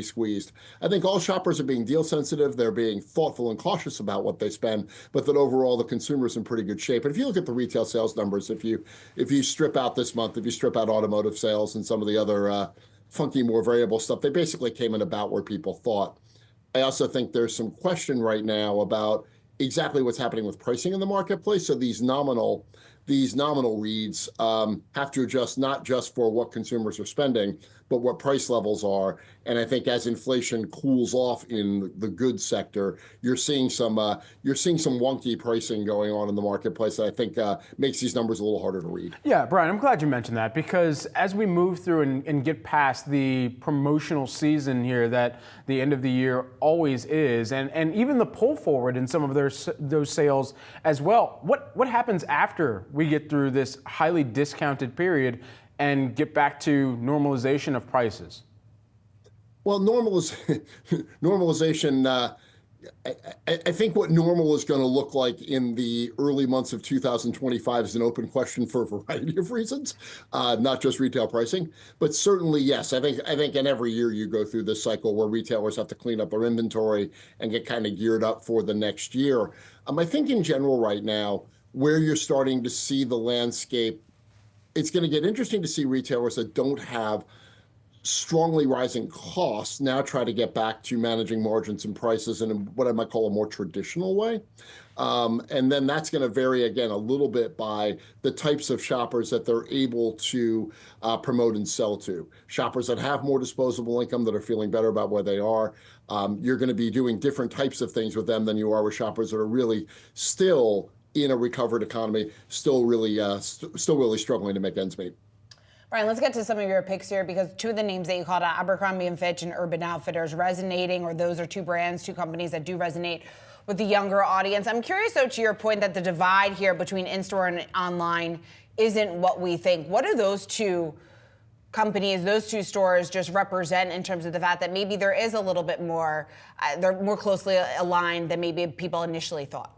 squeezed. I think all shoppers are being deal sensitive. They're being thoughtful and cautious about what they spend, but that overall the consumer's in pretty good shape. And if you look at the retail sales numbers, if you strip out this month, if you strip out automotive sales and some of the other funky, more variable stuff, they basically came in about where people thought. I also think there's some question right now about exactly what's happening with pricing in the marketplace. So these nominal reads have to adjust not just for what consumers are spending, but what price levels are. And I think as inflation cools off in the goods sector, you're seeing some wonky pricing going on in the marketplace that I think makes these numbers a little harder to read. Yeah, Brian, I'm glad you mentioned that, because as we move through and get past the promotional season here that the end of the year always is, and even the pull forward in some of those sales as well, what happens after we get through this highly discounted period and get back to normalization of prices? Well, normalization, I think what normal is going to look like in the early months of 2025 is an open question for a variety of reasons, not just retail pricing, but certainly, yes. I think in every year you go through this cycle where retailers have to clean up their inventory and get kind of geared up for the next year. I think in general right now, where you're starting to see the landscape, it's going to get interesting to see retailers that don't have strongly rising costs now try to get back to managing margins and prices in what I might call a more traditional way. And then that's going to vary, again, a little bit by the types of shoppers that they're able to promote and sell to. Shoppers that have more disposable income, that are feeling better about where they are, you're going to be doing different types of things with them than you are with shoppers that are really still in a recovered economy, still really struggling to make ends meet. Brian, let's get to some of your picks here, because two of the names that you called out, Abercrombie & Fitch and Urban Outfitters, resonating, or those are two brands, two companies that do resonate with the younger audience. I'm curious, though, to your point that the divide here between in-store and online isn't what we think. What do those two companies, those two stores just represent in terms of the fact that maybe there is a little bit more, they're more closely aligned than maybe people initially thought?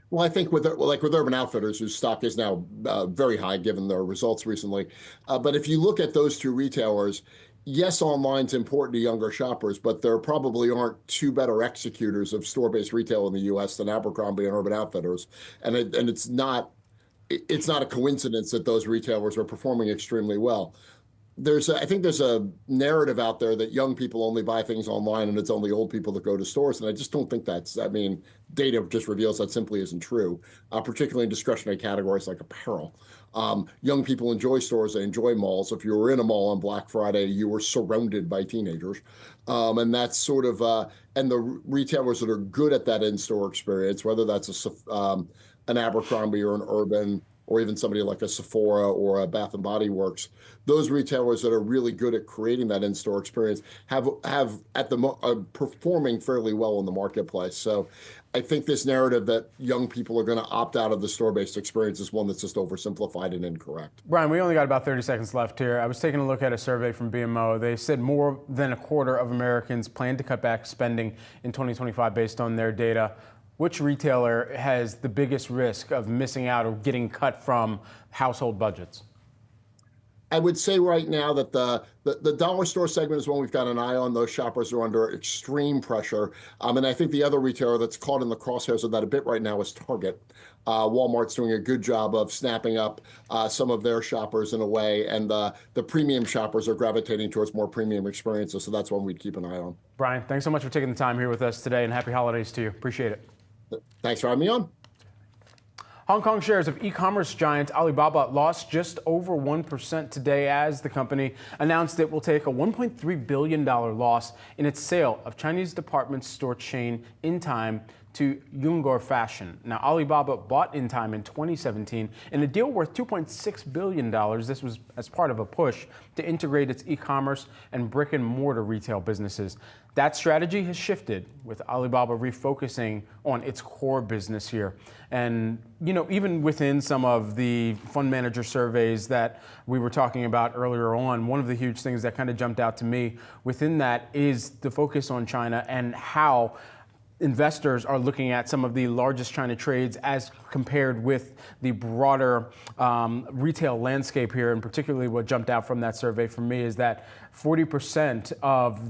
Well, I think with Urban Outfitters, whose stock is now very high given their results recently. But if you look at those two retailers, yes, online's important to younger shoppers, but there probably aren't two better executors of store-based retail in the U.S. than Abercrombie and Urban Outfitters. And it's not a coincidence that those retailers are performing extremely well. I think there's a narrative out there that young people only buy things online and it's only old people that go to stores. And I just don't think data just reveals that simply isn't true, particularly in discretionary categories like apparel. Young people enjoy stores, they enjoy malls. If you were in a mall on Black Friday, you were surrounded by teenagers. And that's sort of, and the retailers that are good at that in-store experience, whether that's an Abercrombie or an Urban, or even somebody like a Sephora or a Bath & Body Works, those retailers that are really good at creating that in-store experience are performing fairly well in the marketplace. So I think this narrative that young people are going to opt out of the store-based experience is one that's just oversimplified and incorrect. Brian, we only got about 30 seconds left here. I was taking a look at a survey from BMO. They said more than a quarter of Americans plan to cut back spending in 2025 based on their data. Which retailer has the biggest risk of missing out or getting cut from household budgets? I would say right now that the dollar store segment is one we've got an eye on. Those shoppers are under extreme pressure. And I think the other retailer that's caught in the crosshairs of that a bit right now is Target. Walmart's doing a good job of snapping up some of their shoppers in a way, and the premium shoppers are gravitating towards more premium experiences. So that's one we'd keep an eye on. Brian, thanks so much for taking the time here with us today, and happy holidays to you. Appreciate it. Thanks for having me on. Hong Kong shares of e-commerce giant Alibaba lost just over 1% today as the company announced it will take a $1.3 billion loss in its sale of Chinese department store chain In Time to Yungur Fashion. Now, Alibaba bought In Time in 2017 in a deal worth $2.6 billion. This was as part of a push to integrate its e-commerce and brick and mortar retail businesses. That strategy has shifted, with Alibaba refocusing on its core business here. And, even within some of the fund manager surveys that we were talking about earlier on, one of the huge things that kind of jumped out to me within that is the focus on China and how investors are looking at some of the largest China trades as compared with the broader retail landscape here. And particularly what jumped out from that survey for me is that 40% of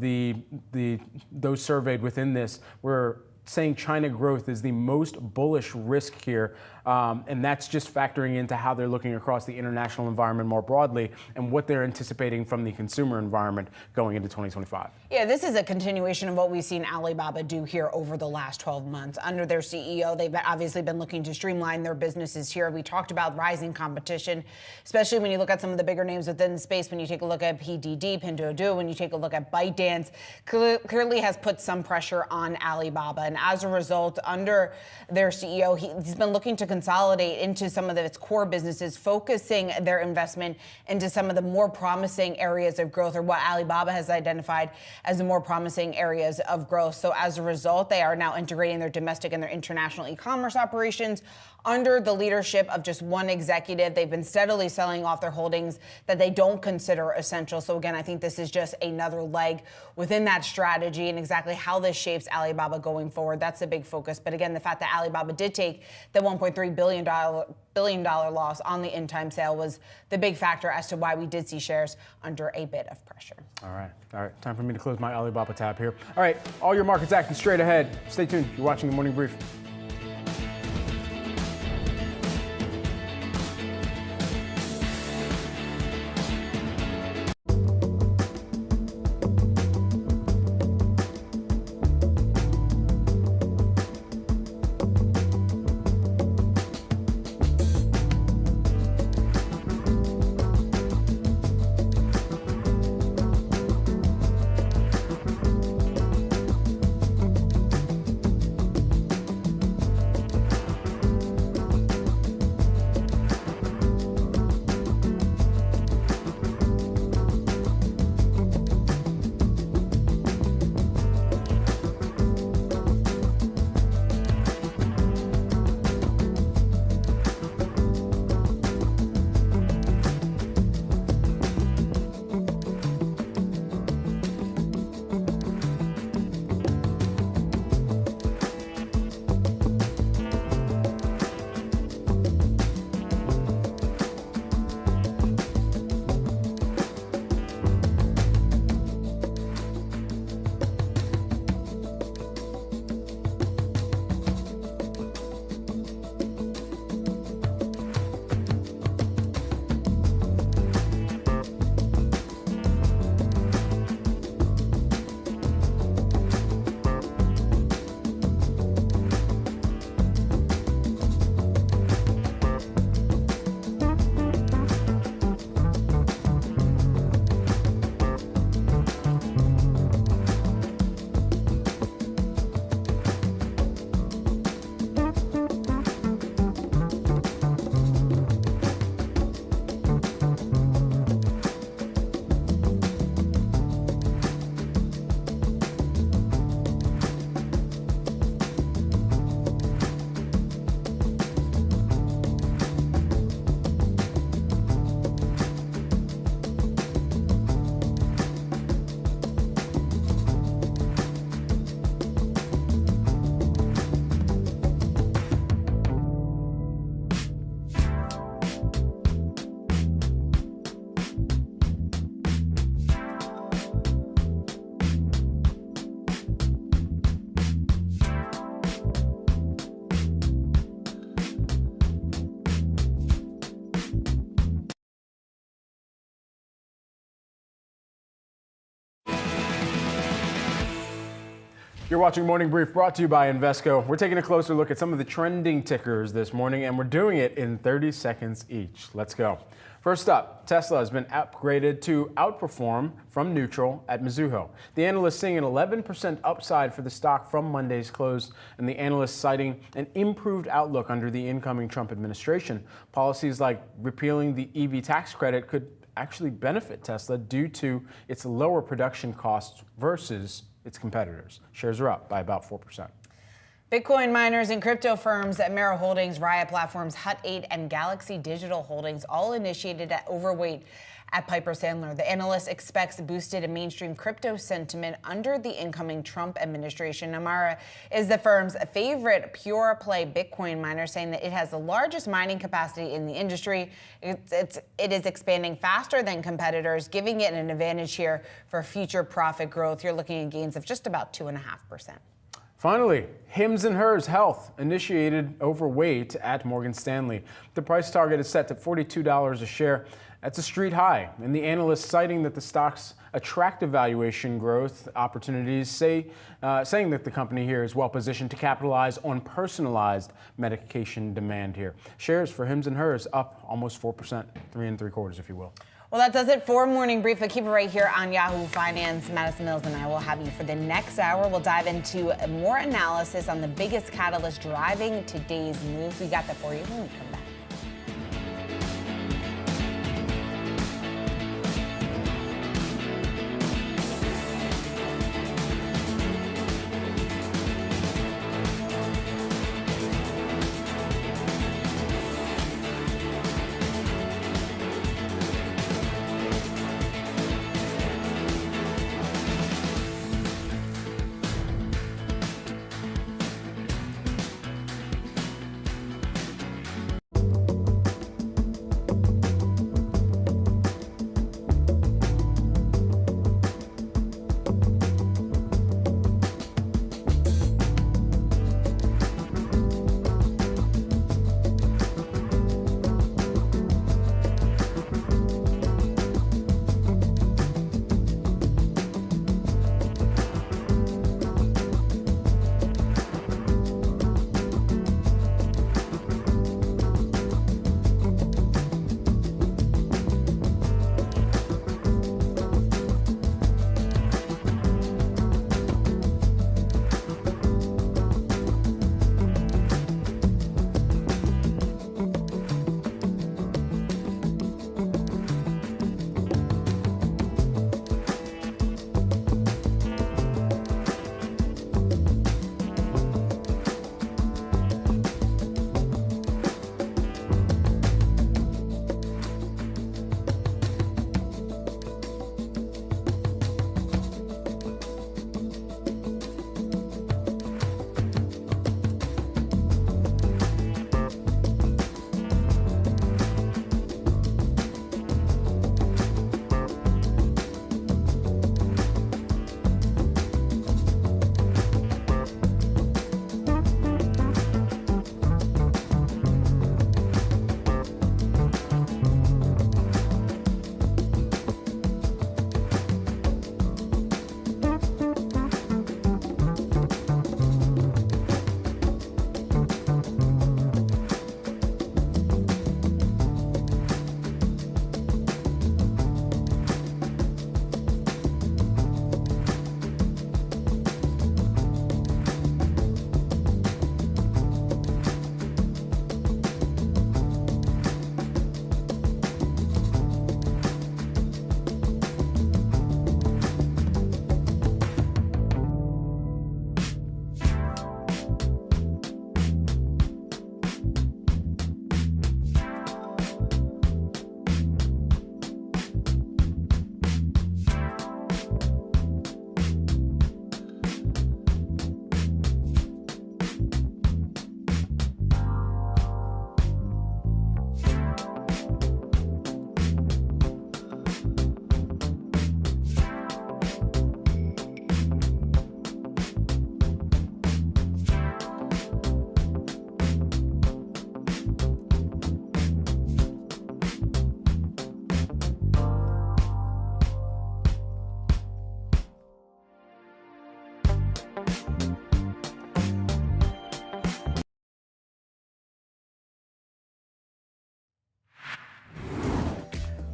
those surveyed within this were saying China growth is the most bullish risk here. And that's just factoring into how they're looking across the international environment more broadly and what they're anticipating from the consumer environment going into 2025. Yeah, this is a continuation of what we've seen Alibaba do here over the last 12 months. Under their CEO, they've obviously been looking to streamline their businesses here. We talked about rising competition, especially when you look at some of the bigger names within the space. When you take a look at PDD, Pinduoduo, when you take a look at ByteDance, clearly has put some pressure on Alibaba. And as a result, under their CEO, he's been looking to consolidate into some of its core businesses, focusing their investment into some of the more promising areas of growth, or what Alibaba has identified as the more promising areas of growth. So as a result, they are now integrating their domestic and their international e-commerce operations under the leadership of just one executive. They've been steadily selling off their holdings that they don't consider essential. So again, I think this is just another leg within that strategy, and exactly how this shapes Alibaba going forward. That's a big focus. But again, the fact that Alibaba did take the $1.3 billion loss on the In Time sale was the big factor as to why we did see shares under a bit of pressure. All right. Time for me to close my Alibaba tab here. All right. All your markets acting straight ahead. Stay tuned. You're watching the Morning Brief. You're watching Morning Brief, brought to you by Invesco. We're taking a closer look at some of the trending tickers this morning, and we're doing it in 30 seconds each. Let's go. First up, Tesla has been upgraded to outperform from neutral at Mizuho. The analyst seeing an 11% upside for the stock from Monday's close, and the analyst citing an improved outlook under the incoming Trump administration. Policies like repealing the EV tax credit could actually benefit Tesla due to its lower production costs versus its competitors. Shares are up by about 4%. Bitcoin miners and crypto firms at Mara Holdings, Riot Platforms, Hut 8, and Galaxy Digital Holdings all initiated at overweight at Piper Sandler. The analyst expects boosted mainstream crypto sentiment under the incoming Trump administration. Mara is the firm's favorite pure play Bitcoin miner, saying that it has the largest mining capacity in the industry. It is expanding faster than competitors, giving it an advantage here for future profit growth. You're looking at gains of just about 2.5%. Finally, Hims & Hers Health initiated overweight at Morgan Stanley. The price target is set to $42 a share. That's a street high, and the analysts citing that the stock's attractive valuation growth opportunities, saying that the company here is well positioned to capitalize on personalized medication demand here. Shares for Hims & Hers up almost 4%, 3.75 if you will. Well, that does it for Morning Brief. Keep it right here on Yahoo Finance. Madison Mills and I will have you for the next hour. We'll dive into more analysis on the biggest catalyst driving today's moves. We got that for you when we come back.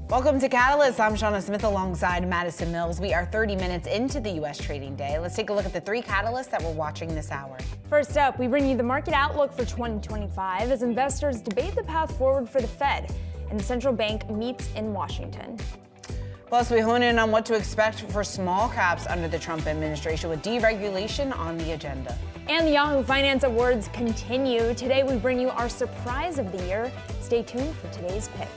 Welcome to Catalyst. I'm Shauna Smith alongside Madison Mills. We are 30 minutes into the U.S. trading day. Let's take a look at the three catalysts that we're watching this hour. First up, we bring you the market outlook for 2025 as investors debate the path forward for the Fed and the central bank meets in Washington. Plus, we hone in on what to expect for small caps under the Trump administration with deregulation on the agenda. And the Yahoo Finance Awards continue. Today, we bring you our surprise of the year. Stay tuned for today's pick.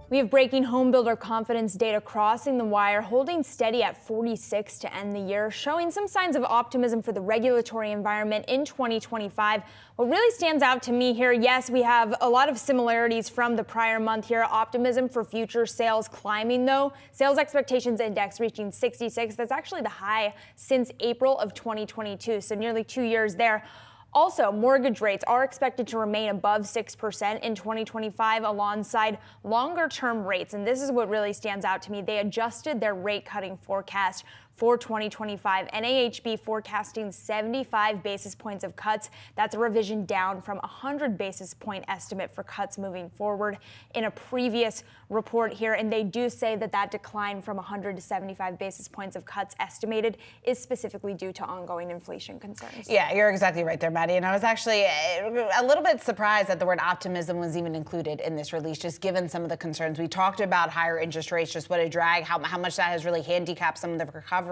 We have breaking home builder confidence data crossing the wire, holding steady at 46 to end the year, showing some signs of optimism for the regulatory environment in 2025. What really stands out to me here, yes, we have a lot of similarities from the prior month here. Optimism for future sales climbing, though. Sales expectations index reaching 66. That's actually the high since April of 2022, so nearly 2 years there. Also, mortgage rates are expected to remain above 6% in 2025 alongside longer-term rates. And this is what really stands out to me. They adjusted their rate-cutting forecast for 2025. NAHB forecasting 75 basis points of cuts. That's a revision down from a 100 basis point estimate for cuts moving forward in a previous report here. And they do say that that decline from 100 to 75 basis points of cuts estimated is specifically due to ongoing inflation concerns. Yeah, you're exactly right there, Maddie. And I was actually a little bit surprised that the word optimism was even included in this release, just given some of the concerns. We talked about higher interest rates, just what a drag, how much that has really handicapped some of the recovery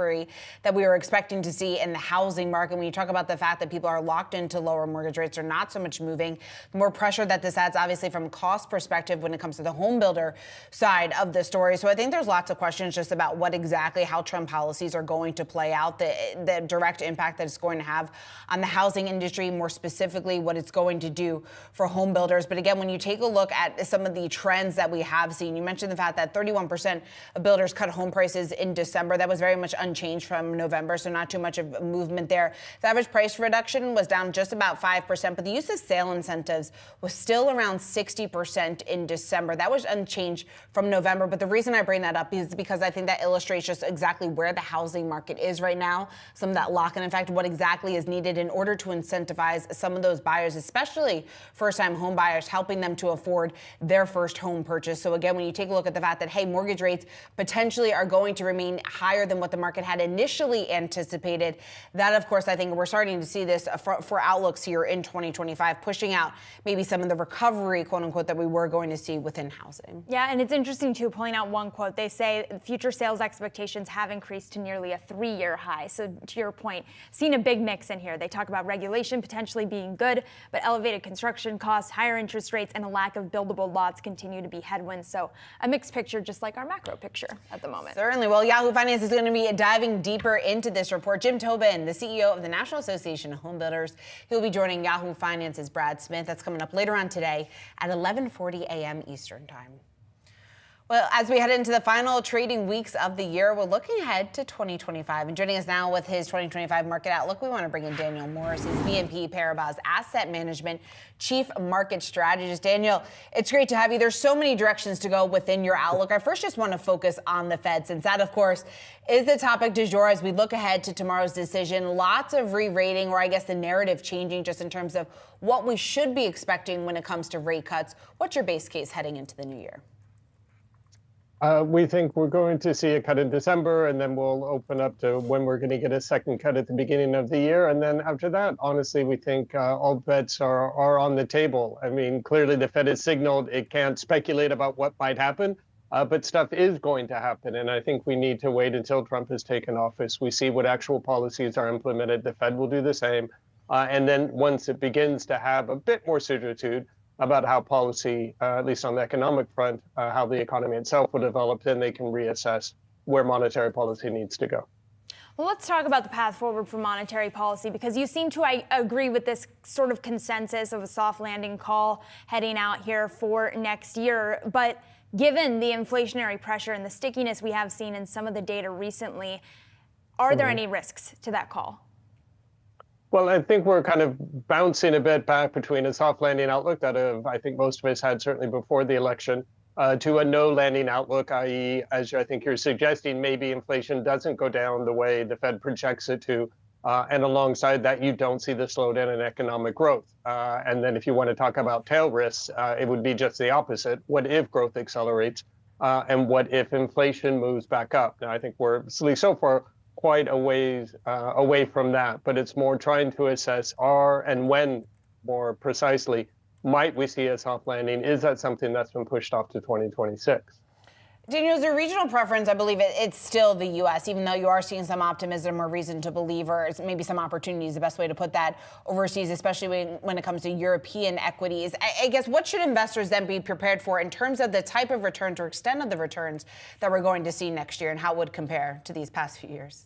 that we were expecting to see in the housing market. When you talk about the fact that people are locked into lower mortgage rates or not so much moving, the more pressure that this adds, obviously, from a cost perspective when it comes to the home builder side of the story. So I think there's lots of questions just about what exactly how Trump policies are going to play out, the direct impact that it's going to have on the housing industry, more specifically what it's going to do for home builders. But again, when you take a look at some of the trends that we have seen, you mentioned the fact that 31% of builders cut home prices in December. That was very much unchanged from November, so not too much of movement there. The average price reduction was down just about 5%, but the use of sale incentives was still around 60% in December. That was unchanged from November, but the reason I bring that up is because I think that illustrates just exactly where the housing market is right now, some of that lock-in, in fact, what exactly is needed in order to incentivize some of those buyers, especially first-time home buyers, helping them to afford their first home purchase. So again, when you take a look at the fact that, hey, mortgage rates potentially are going to remain higher than what the market had initially anticipated, that, of course, I think we're starting to see this for outlooks here in 2025, pushing out maybe some of the recovery, quote unquote, that we were going to see within housing. Yeah, and it's interesting, too, pulling out one quote. They say future sales expectations have increased to nearly a 3-year high. So to your point, seeing a big mix in here. They talk about regulation potentially being good, but elevated construction costs, higher interest rates, and a lack of buildable lots continue to be headwinds. So a mixed picture, just like our macro picture at the moment. Certainly. Well, Yahoo Finance is going to be diving deeper into this report. Jim Tobin, the CEO of the National Association of Home Builders, he'll be joining Yahoo Finance's Brad Smith. That's coming up later on today at 11:40 a.m. Eastern Time. Well, as we head into the final trading weeks of the year, we're looking ahead to 2025. And joining us now with his 2025 market outlook, we want to bring in Daniel Morris. He's BNP Paribas Asset Management Chief Market Strategist. Daniel, it's great to have you. There's so many directions to go within your outlook. I first just want to focus on the Fed, since that, of course, is the topic du jour as we look ahead to tomorrow's decision. Lots of re-rating, or I guess the narrative changing just in terms of what we should be expecting when it comes to rate cuts. What's your base case heading into the new year? We think we're going to see a cut in December, and then we'll open up to when we're going to get a second cut at the beginning of the year. And then after that, honestly, we think all bets are on the table. I mean, clearly the Fed has signaled it can't speculate about what might happen, but stuff is going to happen. And I think we need to wait until Trump has taken office. We see what actual policies are implemented. The Fed will do the same. And then once it begins to have a bit more certitude about how policy, at least on the economic front, how the economy itself will develop, then they can reassess where monetary policy needs to go. Well, let's talk about the path forward for monetary policy, because you seem to agree with this sort of consensus of a soft landing call heading out here for next year. But given the inflationary pressure and the stickiness we have seen in some of the data recently, are there any risks to that call? Well, I think we're kind of bouncing a bit back between a soft landing outlook that I think most of us had certainly before the election, to a no landing outlook, i.e., as I think you're suggesting, maybe inflation doesn't go down the way the Fed projects it to. And alongside that, you don't see the slowdown in economic growth. And then if you want to talk about tail risks, it would be just the opposite. What if growth accelerates? And what if inflation moves back up? Now, I think we're, at least so far, quite a ways away from that. But it's more trying to assess are and when, more precisely, might we see a soft landing? Is that something that's been pushed off to 2026? Daniel, is there regional preference? I believe it's still the U.S., even though you are seeing some optimism or reason to believe, or maybe some opportunities, the best way to put that, overseas, especially when it comes to European equities. I guess what should investors then be prepared for in terms of the type of returns or extent of the returns that we're going to see next year, and how it would compare to these past few years?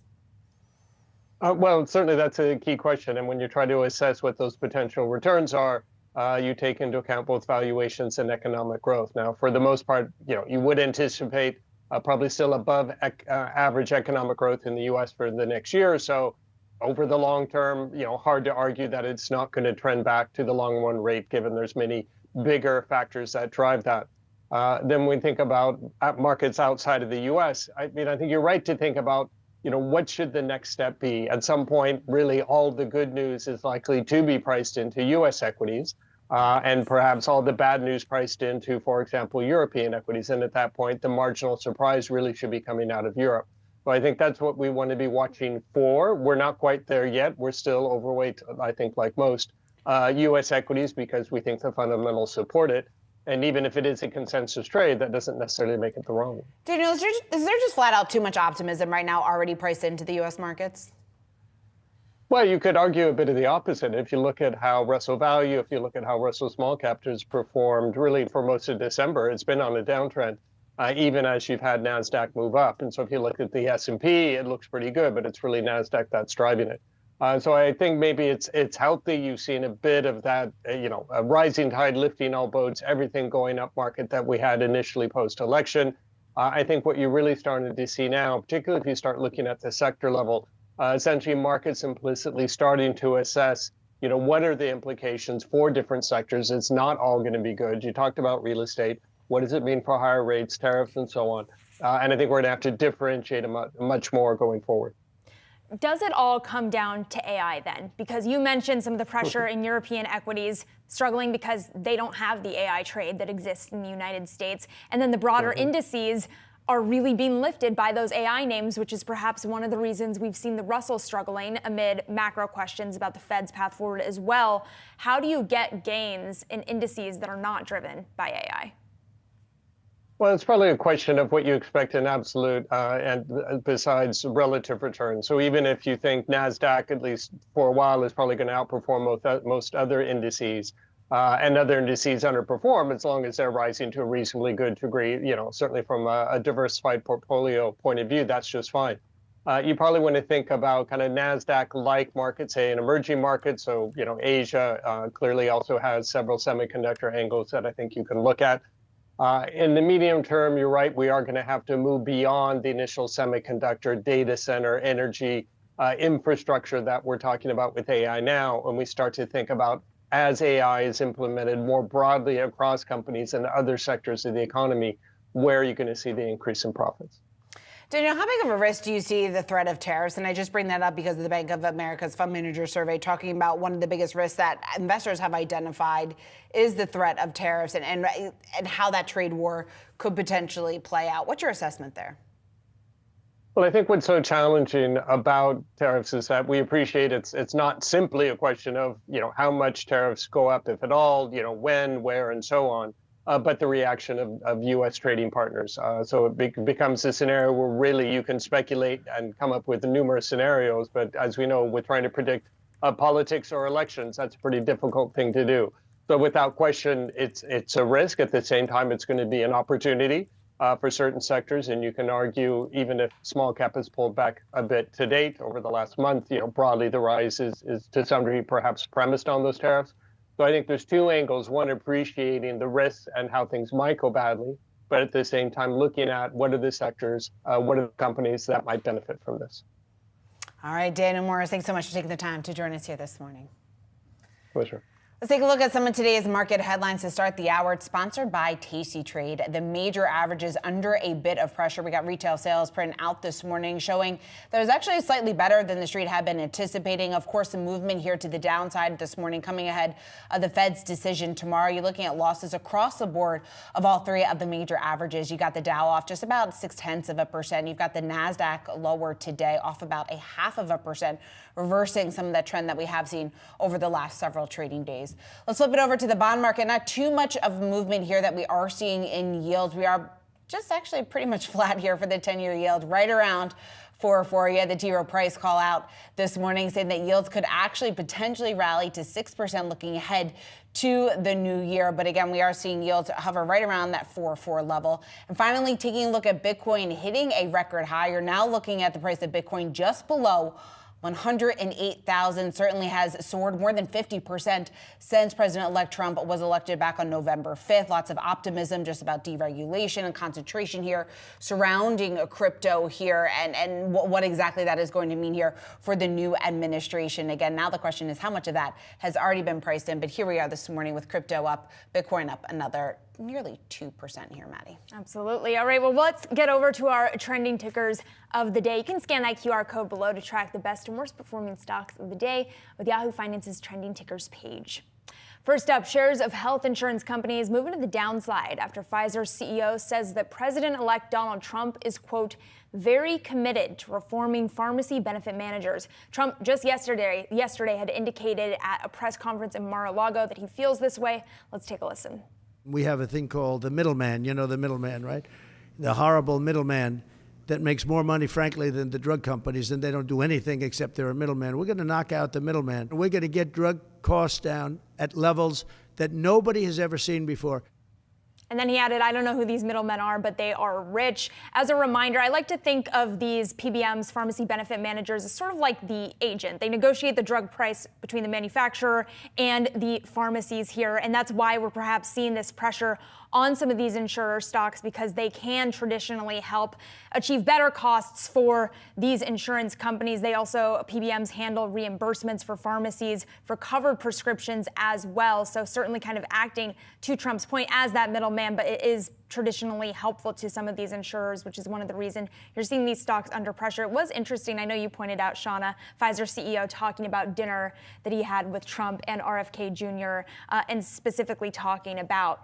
Well, certainly that's a key question. And when you try to assess what those potential returns are, you take into account both valuations and economic growth. Now, for the most part, you would anticipate probably still above average economic growth in the U.S. for the next year or so. Over the long term, hard to argue that it's not going to trend back to the long run rate, given there's many bigger factors that drive that. Then when we think about markets outside of the U.S., I think you're right to think about what should the next step be? At some point, really, all the good news is likely to be priced into U.S. equities, and perhaps all the bad news priced into, for example, European equities. And at that point, the marginal surprise really should be coming out of Europe. So I think that's what we want to be watching for. We're not quite there yet. We're still overweight, I think, like most U.S. equities, because we think the fundamentals support it. And even if it is a consensus trade, that doesn't necessarily make it the wrong one. Daniel, is there just flat out too much optimism right now already priced into the U.S. markets? Well, you could argue a bit of the opposite. If you look at how Russell Value, if you look at how Russell Small Cap has performed really for most of December, it's been on a downtrend, even as you've had NASDAQ move up. And so if you look at the S&P, it looks pretty good, but it's really NASDAQ that's driving it. So I think maybe it's healthy. You've seen a bit of that, a rising tide lifting all boats, everything going up market that we had initially post-election. I think what you're really starting to see now, particularly if you start looking at the sector level, essentially markets implicitly starting to assess, what are the implications for different sectors? It's not all going to be good. You talked about real estate. What does it mean for higher rates, tariffs, and so on? And I think we're going to have to differentiate much more going forward. Does it all come down to AI then? Because you mentioned some of the pressure in European equities struggling because they don't have the AI trade that exists in the United States. And then the broader indices are really being lifted by those AI names, which is perhaps one of the reasons we've seen the Russell struggling amid macro questions about the Fed's path forward as well. How do you get gains in indices that are not driven by AI? Well, it's probably a question of what you expect in absolute and besides relative return. So even if you think NASDAQ, at least for a while, is probably going to outperform most other indices, and other indices underperform as long as they're rising to a reasonably good degree, certainly from a diversified portfolio point of view, that's just fine. You probably want to think about kind of NASDAQ-like markets, say an emerging market. So, Asia clearly also has several semiconductor angles that I think you can look at. In the medium term, you're right, we are going to have to move beyond the initial semiconductor data center energy infrastructure that we're talking about with AI now, when we start to think about as AI is implemented more broadly across companies and other sectors of the economy, where are you going to see the increase in profits? Daniel, how big of a risk do you see the threat of tariffs? And I just bring that up because of the Bank of America's Fund Manager Survey talking about one of the biggest risks that investors have identified is the threat of tariffs and how that trade war could potentially play out. What's your assessment there? Well, I think what's so challenging about tariffs is that we appreciate it's not simply a question of, how much tariffs go up, if at all, when, where, and so on. But the reaction of U.S. trading partners. So it becomes a scenario where really you can speculate and come up with numerous scenarios. But as we know, with trying to predict politics or elections, that's a pretty difficult thing to do. So without question, it's a risk. At the same time, it's going to be an opportunity for certain sectors. And you can argue, even if small cap has pulled back a bit to date over the last month, broadly the rise is to some degree perhaps premised on those tariffs. So I think there's two angles, one appreciating the risks and how things might go badly, but at the same time looking at what are the sectors, what are the companies that might benefit from this. All right, Daniel Morris, thanks so much for taking the time to join us here this morning. Pleasure. Let's take a look at some of today's market headlines to start the hour. It's sponsored by Tasty Trade. The major averages under a bit of pressure. We got retail sales printed out this morning showing that it was actually slightly better than the street had been anticipating. Of course, the movement here to the downside this morning coming ahead of the Fed's decision tomorrow. You're looking at losses across the board of all three of the major averages. You got the Dow off just about 0.6%. You've got the NASDAQ lower today, off about 0.5%, reversing some of that trend that we have seen over the last several trading days. Let's flip it over to the bond market. Not too much of movement here that we are seeing in yields. We are just actually pretty much flat here for the 10-year yield, right around 4.4. You had the T. Rowe Price call out this morning saying that yields could actually potentially rally to 6% looking ahead to the new year. But again, we are seeing yields hover right around that 4.4 level. And finally, taking a look at Bitcoin hitting a record high. You're now looking at the price of Bitcoin just below 108,000, certainly has soared more than 50% since President-elect Trump was elected back on November 5th. Lots of optimism just about deregulation and concentration here surrounding crypto here and what exactly that is going to mean here for the new administration. Again, now the question is how much of that has already been priced in. But here we are this morning with crypto up, Bitcoin up another nearly 2% here, Maddie. Absolutely. All right, well, let's get over to our trending tickers of the day. You can scan that QR code below to track the best and worst performing stocks of the day with Yahoo Finance's trending tickers page. First up, shares of health insurance companies moving to the downside after Pfizer's CEO says that President-elect Donald Trump is, quote, very committed to reforming pharmacy benefit managers. Trump just yesterday had indicated at a press conference in Mar-a-Lago that he feels this way. Let's take a listen. We have a thing called the middleman. You know the middleman, right? The horrible middleman that makes more money, frankly, than the drug companies, and they don't do anything except they're a middleman. We're going to knock out the middleman. We're going to get drug costs down at levels that nobody has ever seen before. And then he added, I don't know who these middlemen are, but they are rich. As a reminder, I like to think of these PBMs, pharmacy benefit managers, as sort of like the agent. They negotiate the drug price between the manufacturer and the pharmacies here. And that's why we're perhaps seeing this pressure on some of these insurer stocks, because they can traditionally help achieve better costs for these insurance companies. They also, PBMs handle reimbursements for pharmacies for covered prescriptions as well. So certainly kind of acting to Trump's point as that middleman, but it is traditionally helpful to some of these insurers, which is one of the reasons you're seeing these stocks under pressure. It was interesting. I know you pointed out, Shauna, Pfizer CEO talking about dinner that he had with Trump and RFK Jr., and specifically talking about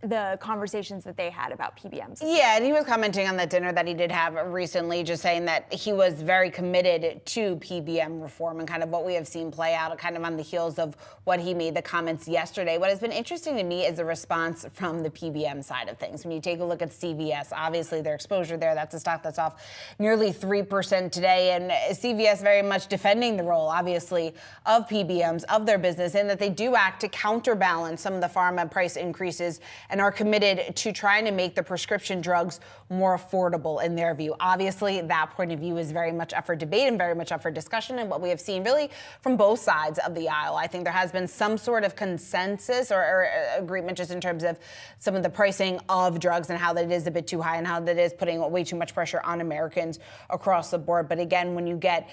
the conversations that they had about PBMs. Yeah, and he was commenting on that dinner that he did have recently, just saying that he was very committed to PBM reform and kind of what we have seen play out kind of on the heels of what he made the comments yesterday. What has been interesting to me is the response from the PBM side of things. When you take a look at CVS, obviously their exposure there, that's a stock that's off nearly 3% today, and CVS very much defending the role, obviously, of PBMs, of their business, and that they do act to counterbalance some of the pharma price increases and are committed to trying to make the prescription drugs more affordable in their view. Obviously, that point of view is very much up for debate and very much up for discussion, and what we have seen really from both sides of the aisle. I think there has been some sort of consensus or agreement just in terms of some of the pricing of drugs and how that is a bit too high and how that is putting way too much pressure on Americans across the board. But again, when you get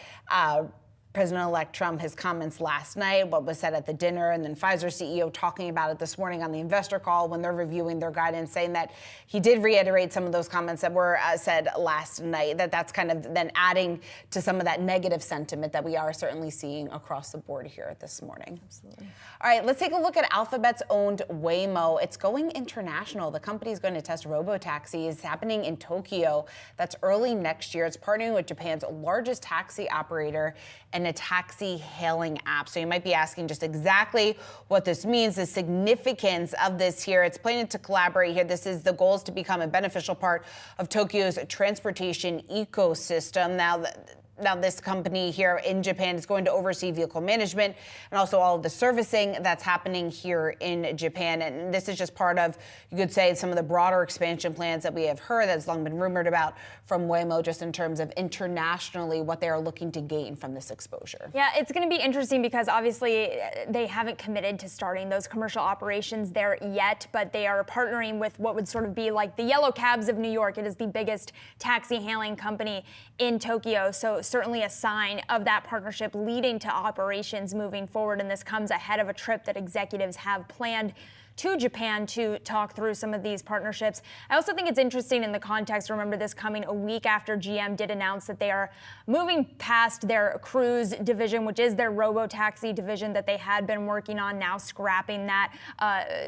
President-elect Trump, his comments last night, what was said at the dinner, and then Pfizer CEO talking about it this morning on the investor call when they're reviewing their guidance, saying that he did reiterate some of those comments that were said last night, that's kind of then adding to some of that negative sentiment that we are certainly seeing across the board here this morning. Absolutely. All right, let's take a look at Alphabet's owned Waymo. It's going international. The company is going to test robo-taxis happening in Tokyo. That's early next year. It's partnering with Japan's largest taxi operator and a taxi hailing app. So you might be asking just exactly what this means, the significance of this here. It's planning to collaborate here. This is the goal is to become a beneficial part of Tokyo's transportation ecosystem. Now, this company here in Japan is going to oversee vehicle management and also all of the servicing that's happening here in Japan. And this is just part of, you could say, some of the broader expansion plans that we have heard that's long been rumored about from Waymo, just in terms of internationally what they are looking to gain from this exposure. Yeah, it's going to be interesting because obviously they haven't committed to starting those commercial operations there yet, but they are partnering with what would sort of be like the Yellow Cabs of New York. It is the biggest taxi hailing company in Tokyo. So certainly a sign of that partnership leading to operations moving forward. And this comes ahead of a trip that executives have planned to Japan to talk through some of these partnerships. I also think it's interesting in the context, remember this coming a week after GM did announce that they are moving past their cruise division, which is their robo-taxi division that they had been working on, now scrapping that.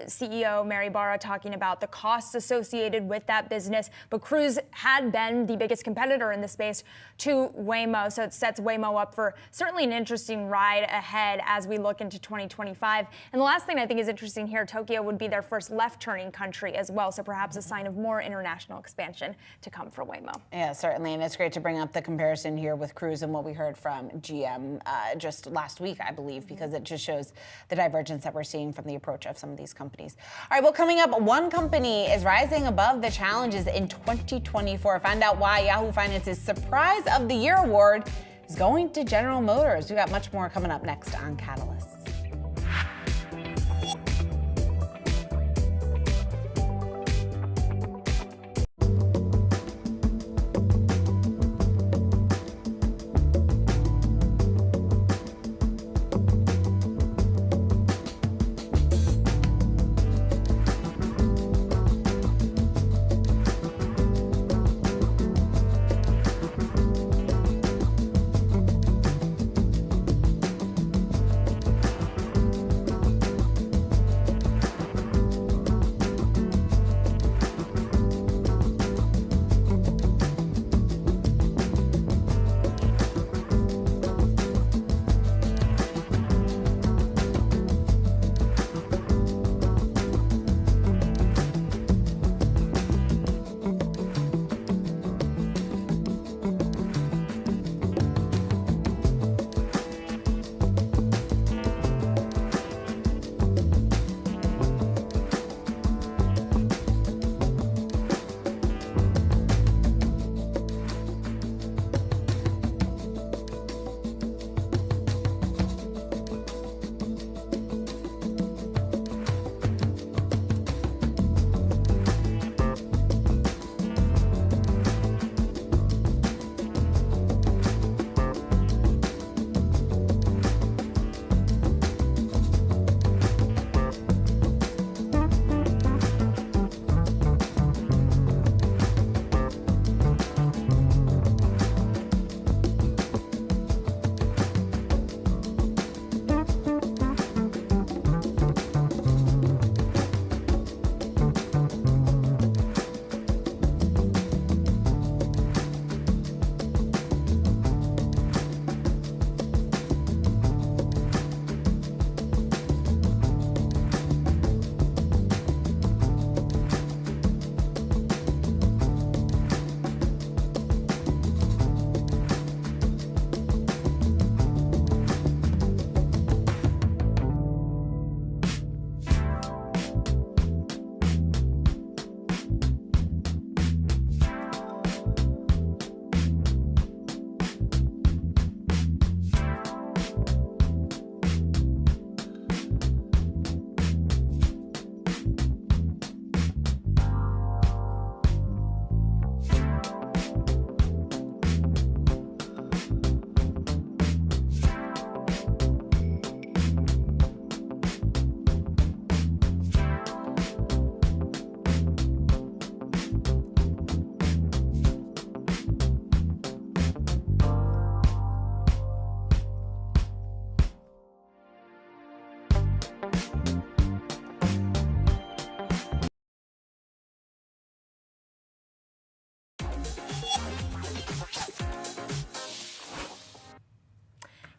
CEO Mary Barra talking about the costs associated with that business. But cruise had been the biggest competitor in the space to Waymo, so it sets Waymo up for certainly an interesting ride ahead as we look into 2025. And the last thing I think is interesting here, Tokyo would be their first left-turning country as well, so perhaps a sign of more international expansion to come for Waymo. Yeah, certainly, and it's great to bring up the comparison here with Cruise and what we heard from GM just last week, I believe, because it just shows the divergence that we're seeing from the approach of some of these companies. All right, well, coming up, one company is rising above the challenges in 2024. Find out why Yahoo Finance's Surprise of the Year award is going to General Motors. We got much more coming up next on Catalyst.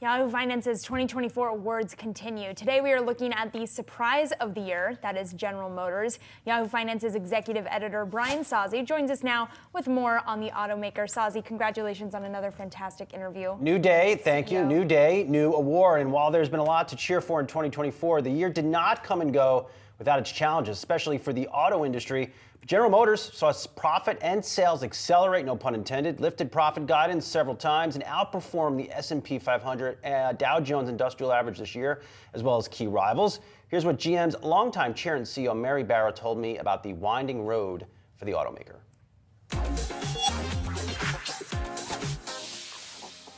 Yahoo Finance's 2024 awards continue. Today we are looking at the surprise of the year, that is General Motors. Yahoo Finance's executive editor Brian Sozzi joins us now with more on the automaker. Sozzi, congratulations on another fantastic interview. New day, thank you. New day, new award. And while there's been a lot to cheer for in 2024, the year did not come and go without its challenges, especially for the auto industry. General Motors saw its profit and sales accelerate, no pun intended, lifted profit guidance several times, and outperformed the S&P 500 Dow Jones Industrial Average this year, as well as key rivals. Here's what GM's longtime chair and CEO Mary Barra told me about the winding road for the automaker.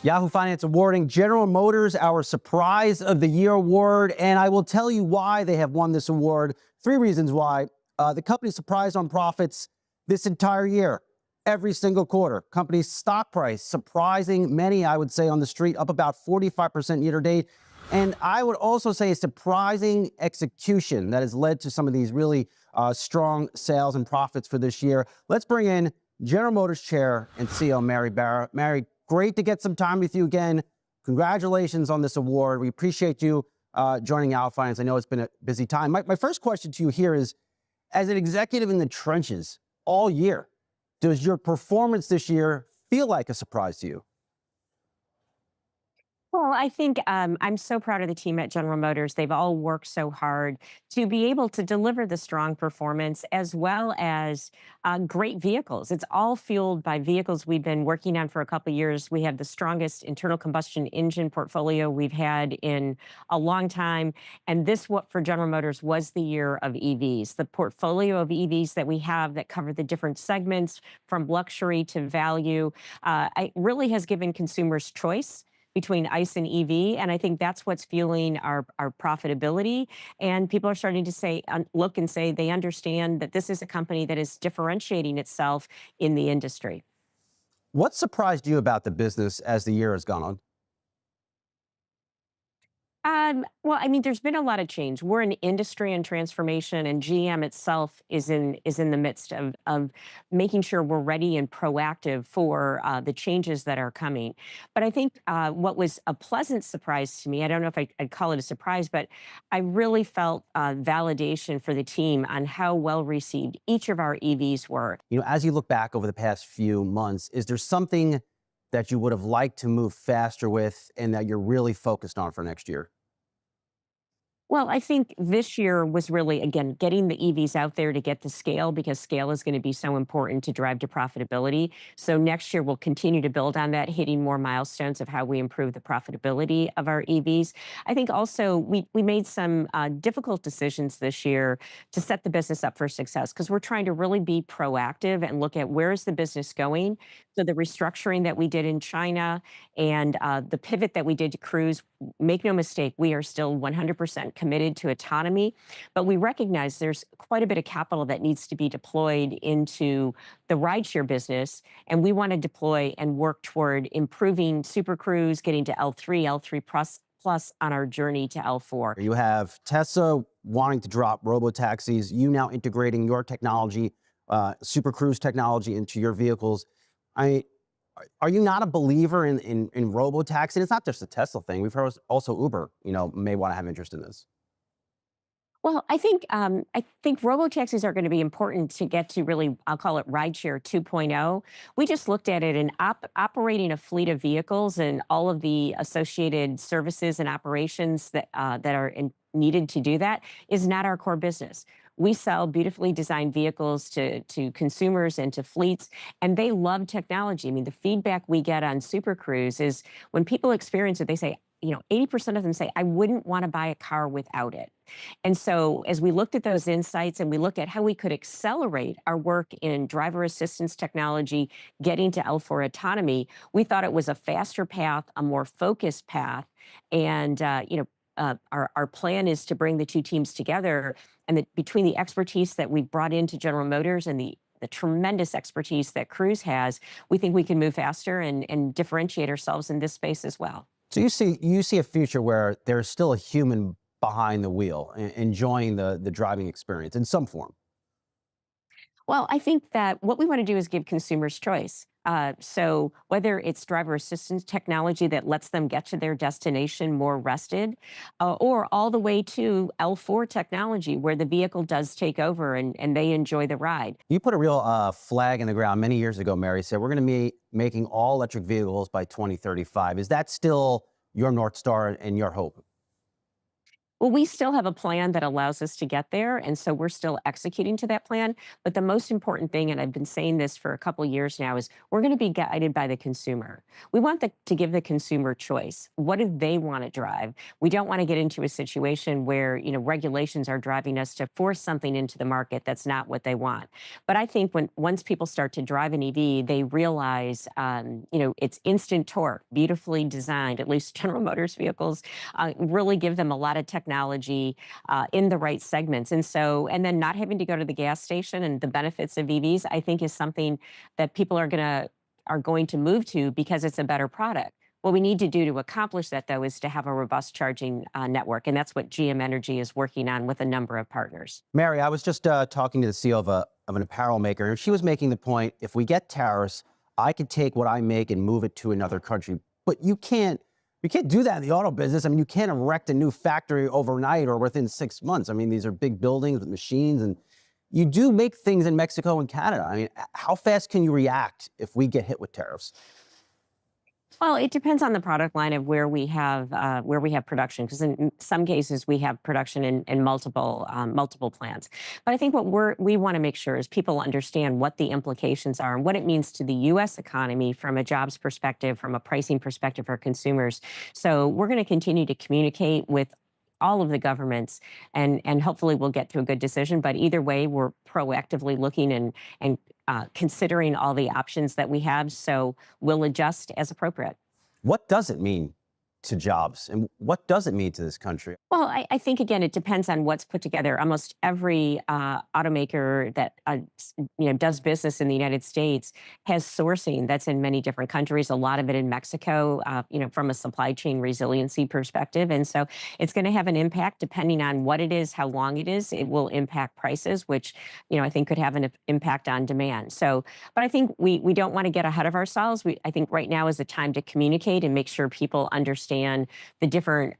Yahoo Finance awarding General Motors our Surprise of the Year award, and I will tell you why they have won this award. 3 reasons why. The company surprised on profits this entire year, every single quarter. Company's stock price surprising many, I would say, on the street, up about 45% year to date. And I would also say a surprising execution that has led to some of these really strong sales and profits for this year. Let's bring in General Motors Chair and CEO Mary Barra. Mary, great to get some time with you again. Congratulations on this award. We appreciate you joining Yahoo Finance. I know it's been a busy time. My first question to you here is, as an executive in the trenches all year, does your performance this year feel like a surprise to you? Well, I think I'm so proud of the team at General Motors. They've all worked so hard to be able to deliver the strong performance as well as great vehicles. It's all fueled by vehicles we've been working on for a couple of years. We have the strongest internal combustion engine portfolio we've had in a long time. And this, what for General Motors, was the year of EVs. The portfolio of EVs that we have that cover the different segments from luxury to value, it really has given consumers choice between ICE and EV. And I think that's what's fueling our profitability. And people are starting to say, look and say they understand that this is a company that is differentiating itself in the industry. What surprised you about the business as the year has gone on? Well, I mean, there's been a lot of change. We're an industry in transformation, and GM itself is in the midst of making sure we're ready and proactive for the changes that are coming. But I think what was a pleasant surprise to me, I don't know if I'd call it a surprise, but I really felt validation for the team on how well received each of our EVs were. You know, as you look back over the past few months, is there something that you would have liked to move faster with and that you're really focused on for next year? Well, I think this year was really, again, getting the EVs out there to get the scale, because scale is going to be so important to drive to profitability. So next year, we'll continue to build on that, hitting more milestones of how we improve the profitability of our EVs. I think also we made some difficult decisions this year to set the business up for success, because we're trying to really be proactive and look at where is the business going. So the restructuring that we did in China and the pivot that we did to Cruise, make no mistake, we are still 100% committed to autonomy, but we recognize there's quite a bit of capital that needs to be deployed into the rideshare business, and we want to deploy and work toward improving Super Cruise, getting to L3, L3+ on our journey to L4. You have Tesla wanting to drop robo-taxis, you now integrating your technology, Super Cruise technology into your vehicles. Are you not a believer in robo-taxi? And it's not just a Tesla thing. We've heard also Uber, may want to have interest in this. Well, I think robo-taxis are going to be important to get to really, I'll call it rideshare 2.0. We just looked at it, and operating a fleet of vehicles and all of the associated services and operations that are needed to do that is not our core business. We sell beautifully designed vehicles to consumers and to fleets, and they love technology. I mean, the feedback we get on Super Cruise is when people experience it, they say, 80% of them say, I wouldn't want to buy a car without it. And so as we looked at those insights and we looked at how we could accelerate our work in driver assistance technology, getting to L4 autonomy, we thought it was a faster path, a more focused path. And, our plan is to bring the two teams together, and between the expertise that we've brought into General Motors and the tremendous expertise that Cruise has, we think we can move faster and differentiate ourselves in this space as well. So you see a future where there's still a human behind the wheel, enjoying the driving experience in some form? Well, I think that what we want to do is give consumers choice. So whether it's driver assistance technology that lets them get to their destination more rested, or all the way to L4 technology where the vehicle does take over and they enjoy the ride. You put a real flag in the ground many years ago, Mary, said we're going to be making all electric vehicles by 2035. Is that still your North Star and your hope? Well, we still have a plan that allows us to get there. And so we're still executing to that plan. But the most important thing, and I've been saying this for a couple years now, is we're going to be guided by the consumer. We want to give the consumer choice. What do they want to drive? We don't want to get into a situation where, regulations are driving us to force something into the market that's not what they want. But I think once people start to drive an EV, they realize, it's instant torque, beautifully designed. At least General Motors vehicles really give them a lot of technology in the right segments. And then not having to go to the gas station and the benefits of EVs, I think is something that people are going to move to because it's a better product. What we need to do to accomplish that, though, is to have a robust charging network. And that's what GM Energy is working on with a number of partners. Mary, I was just talking to the CEO of an apparel maker, and she was making the point, if we get tariffs, I could take what I make and move it to another country. But you can't do that in the auto business. I mean, you can't erect a new factory overnight or within 6 months. I mean, these are big buildings with machines, and you do make things in Mexico and Canada. I mean, how fast can you react if we get hit with tariffs? Well, it depends on the product line of where we have production, because in some cases we have production in multiple plants. But I think what we want to make sure is people understand what the implications are and what it means to the U.S. economy from a jobs perspective, from a pricing perspective for consumers. So we're going to continue to communicate with all of the governments, and hopefully we'll get to a good decision. But either way, we're proactively looking and considering all the options that we have. So we'll adjust as appropriate. What does it mean to jobs, and what does it mean to this country? Well, I think, again, it depends on what's put together. Almost every automaker that does business in the United States has sourcing that's in many different countries, a lot of it in Mexico, from a supply chain resiliency perspective. And so it's going to have an impact depending on what it is, how long it is. It will impact prices, which, I think could have an impact on demand. So, but I think we don't want to get ahead of ourselves. I think right now is the time to communicate and make sure people understand the different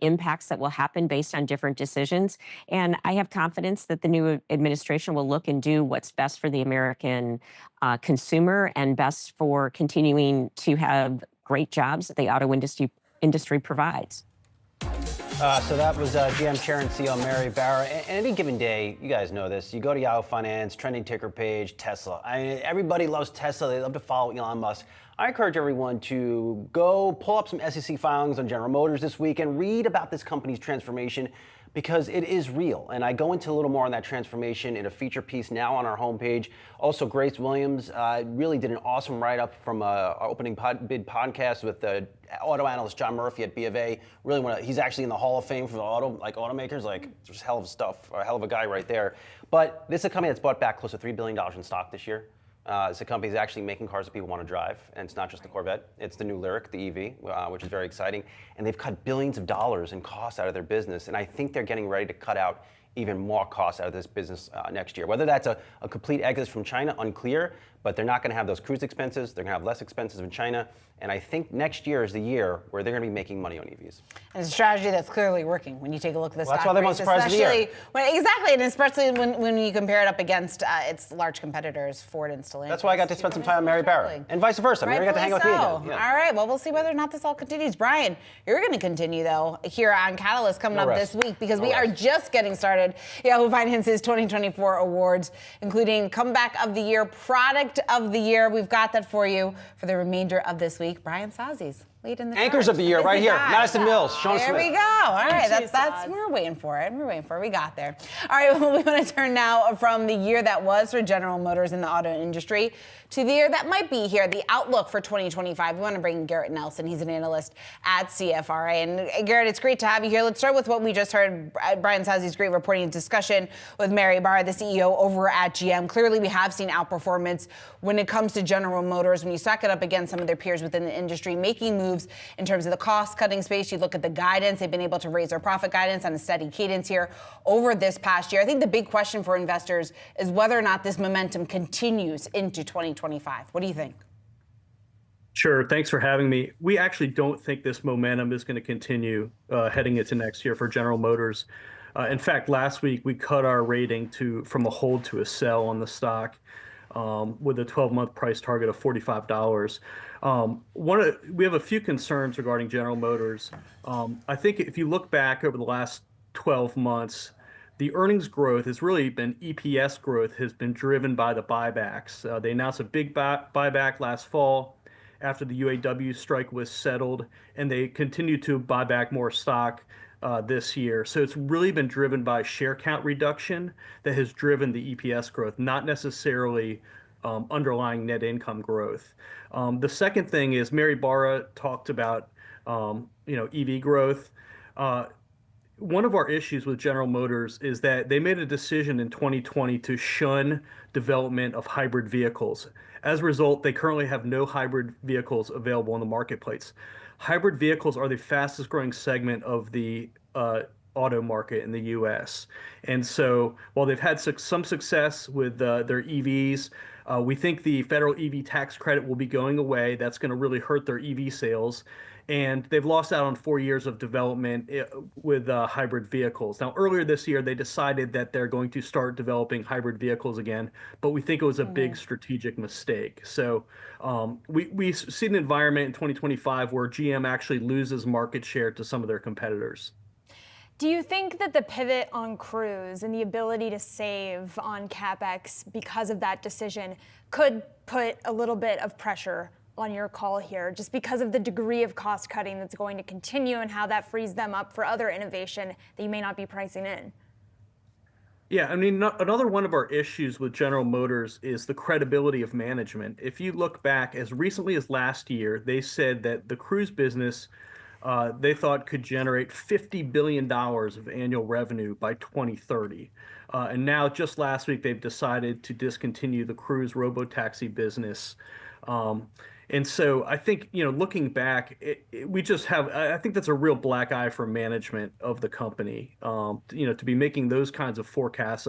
impacts that will happen based on different decisions. And I have confidence that the new administration will look and do what's best for the American consumer and best for continuing to have great jobs that the auto industry provides. So that was GM Chair and CEO Mary Barra. And any given day, you guys know this, you go to Yahoo Finance, trending ticker page, Tesla. Everybody loves Tesla. They love to follow Elon Musk. I encourage everyone to go pull up some SEC filings on General Motors this week and read about this company's transformation, because it is real. And I go into a little more on that transformation in a feature piece now on our homepage. Also, Grace Williams really did an awesome write-up from our opening bid podcast with the auto analyst John Murphy at B of A. Really, he's actually in the Hall of Fame for the automakers. Just hell of stuff, a hell of a guy right there. But this is a company that's bought back close to $3 billion in stock this year. It's a company that's actually making cars that people want to drive, and it's not just the Corvette. It's the new Lyriq, the EV, which is very exciting. And they've cut billions of dollars in costs out of their business, and I think they're getting ready to cut out even more costs out of this business next year. Whether that's a complete exit from China, unclear, but they're not going to have those cruise expenses. They're going to have less expenses in China. And I think next year is the year where they're going to be making money on EVs. And it's a strategy that's clearly working when you take a look at the stock. That's why they're most surprised of the year. Exactly, and especially when you compare it up against its large competitors, Ford and Stellantis. That's why I got to spend some time on Mary Barra, and vice versa. Mary got to hang out with me again. Yeah. All right, well, we'll see whether or not this all continues. Brian, you're going to continue, though, here on Catalyst coming up this week, because we are just getting started. Yahoo Finance's 2024 awards, including Comeback of the Year, Product of the Year. We've got that for you for the remainder of this week. Brian Sazzi's leading the Anchors of the Year right here. Madison Mills, Sean Smith. There we go. All right, that's we're waiting for it. We got there. All right, well, we want to turn now from the year that was for General Motors in the auto industry to the year that might be here, the outlook for 2025. We want to bring Garrett Nelson. He's an analyst at CFRA. And Garrett, it's great to have you here. Let's start with what we just heard, Brian Sazzi's great reporting and discussion with Mary Barra, the CEO over at GM. Clearly, we have seen outperformance when it comes to General Motors. When you stack it up against some of their peers within the industry, making moves in terms of the cost-cutting space, you look at the guidance. They've been able to raise their profit guidance on a steady cadence here over this past year. I think the big question for investors is whether or not this momentum continues into 2025. What do you think? Sure. Thanks for having me. We actually don't think this momentum is going to continue heading into next year for General Motors. In fact, last week we cut our rating from a hold to a sell on the stock. with a 12-month price target of $45. We have a few concerns regarding General Motors. I think if you look back over the last 12 months, the earnings growth has really been EPS growth has been driven by the buybacks. They announced a big buyback last fall after the UAW strike was settled, and they continued to buy back more stock this year. So it's really been driven by share count reduction that has driven the EPS growth, not necessarily underlying net income growth. The second thing is Mary Barra talked about EV growth. One of our issues with General Motors is that they made a decision in 2020 to shun development of hybrid vehicles. As a result, they currently have no hybrid vehicles available in the marketplace. Hybrid vehicles are the fastest growing segment of the auto market in the US. And so while they've had some success with their EVs, we think the federal EV tax credit will be going away. That's going to really hurt their EV sales. And they've lost out on 4 years of development with hybrid vehicles. Now, earlier this year, they decided that they're going to start developing hybrid vehicles again, but we think it was a big strategic mistake. So we see an environment in 2025 where GM actually loses market share to some of their competitors. Do you think that the pivot on Cruise and the ability to save on CapEx because of that decision could put a little bit of pressure on your call here, just because of the degree of cost cutting that's going to continue and how that frees them up for other innovation that you may not be pricing in? Yeah, I mean, another one of our issues with General Motors is the credibility of management. If you look back as recently as last year, they said that the Cruise business they thought could generate $50 billion of annual revenue by 2030. And now, just last week, they've decided to discontinue the Cruise robotaxi business. And so I think, looking back, we just have, I think that's a real black eye for management of the company, to be making those kinds of forecasts.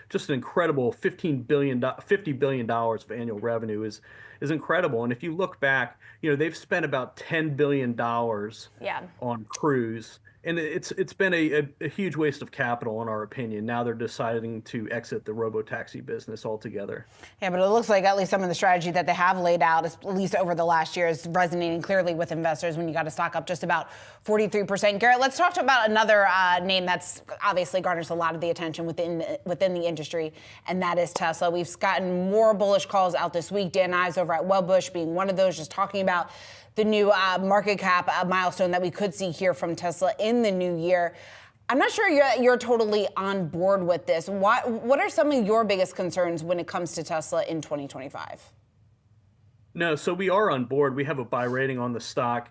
Just an incredible $50 billion of annual revenue is incredible. And if you look back, they've spent about $10 billion on Cruise. And it's been a huge waste of capital, in our opinion. Now they're deciding to exit the robotaxi business altogether. Yeah, but it looks like at least some of the strategy that they have laid out, at least over the last year, is resonating clearly with investors when you got a stock up just about 43%. Garrett, let's talk about another name that's obviously garners a lot of the attention within the industry, and that is Tesla. We've gotten more bullish calls out this week. Dan Ives over at Wedbush being one of those, just talking about the new market cap milestone that we could see here from Tesla in the new year. I'm not sure you're totally on board with this. What are some of your biggest concerns when it comes to Tesla in 2025? No, so we are on board. We have a buy rating on the stock.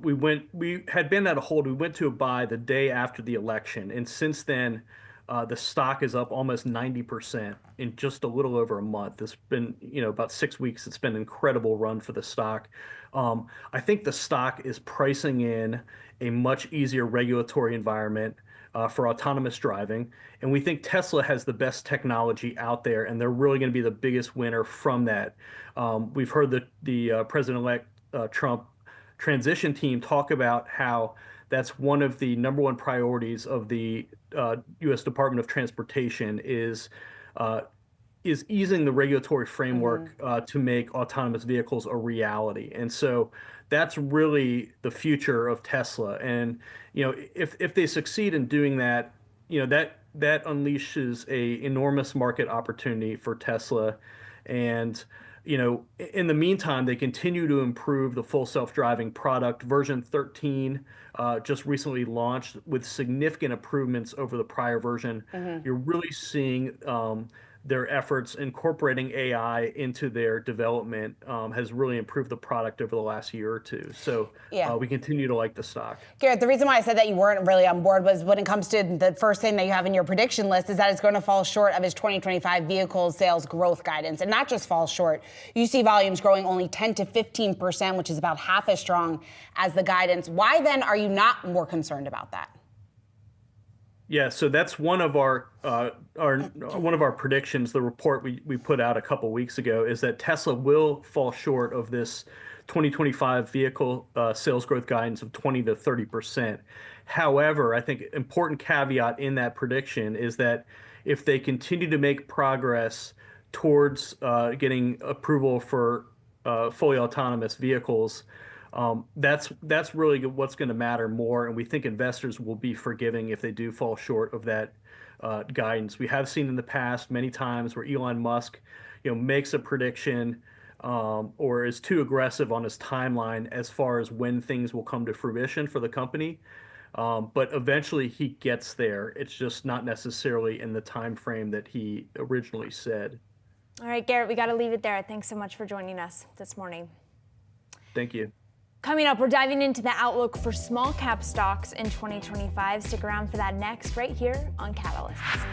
We had been at a hold. We went to a buy the day after the election, and since then, the stock is up almost 90% in just a little over a month. It's been, about 6 weeks. It's been an incredible run for the stock. I think the stock is pricing in a much easier regulatory environment for autonomous driving. And we think Tesla has the best technology out there, and they're really going to be the biggest winner from that. We've heard the President-elect Trump transition team talk about how that's one of the number one priorities of the U.S. Department of Transportation is easing the regulatory framework to make autonomous vehicles a reality. And so that's really the future of Tesla. And if they succeed in doing that, that unleashes a enormous market opportunity for Tesla. And in the meantime, they continue to improve the full self-driving product. Version 13 just recently launched with significant improvements over the prior version. You're really seeing their efforts incorporating AI into their development has really improved the product over the last year or two. So we continue to like the stock. Garrett, the reason why I said that you weren't really on board was when it comes to the first thing that you have in your prediction list is that it's going to fall short of its 2025 vehicle sales growth guidance. And not just fall short. You see volumes growing only 10 to 15%, which is about half as strong as the guidance. Why then are you not more concerned about that? Yeah, so that's one of our predictions. The report we put out a couple weeks ago is that Tesla will fall short of this 2025 vehicle sales growth guidance of 20 to 30%. However, I think important caveat in that prediction is that if they continue to make progress towards getting approval for fully autonomous vehicles, that's really what's going to matter more. And we think investors will be forgiving if they do fall short of that guidance. We have seen in the past many times where Elon Musk, makes a prediction or is too aggressive on his timeline as far as when things will come to fruition for the company. But eventually he gets there. It's just not necessarily in the time frame that he originally said. All right, Garrett, we got to leave it there. Thanks so much for joining us this morning. Thank you. Coming up, we're diving into the outlook for small cap stocks in 2025. Stick around for that next, right here on Catalysts.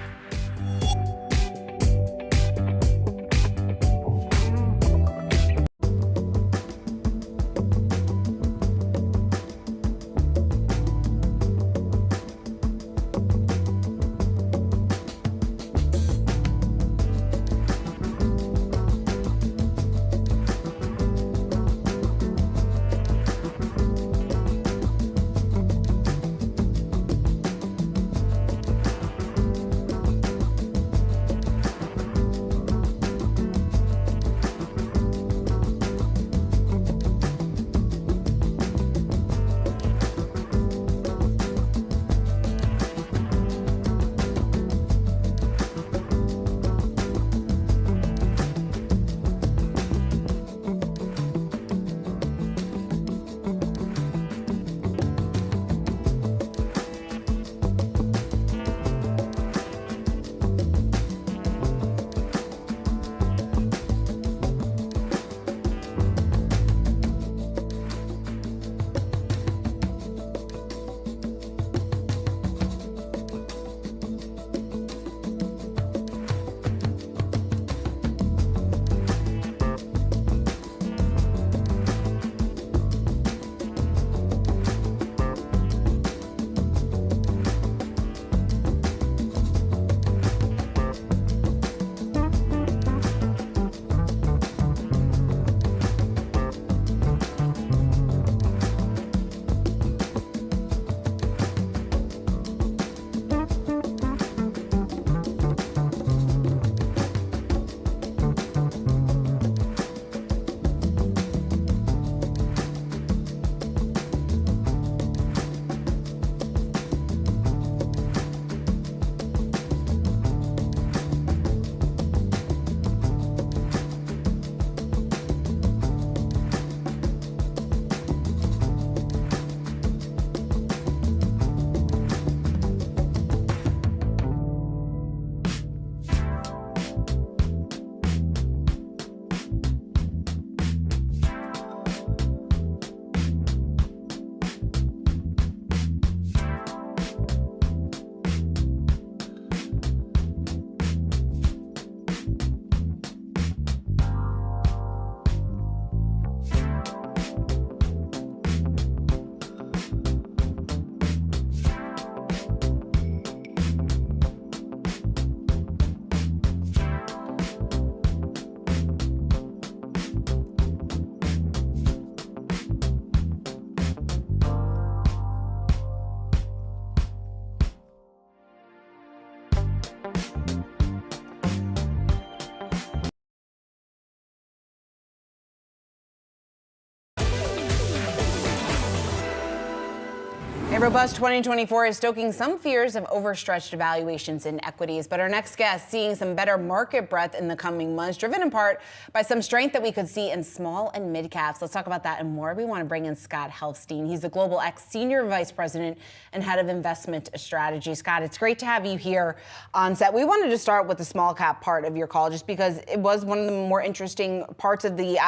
A robust 2024 is stoking some fears of overstretched valuations in equities. But our next guest seeing some better market breadth in the coming months, driven in part by some strength that we could see in small and mid caps. Let's talk about that and more. We want to bring in Scott Helfstein. He's the Global X Senior Vice President and Head of Investment Strategy. Scott, it's great to have you here on set. We wanted to start with the small cap part of your call just because it was one of the more interesting parts of the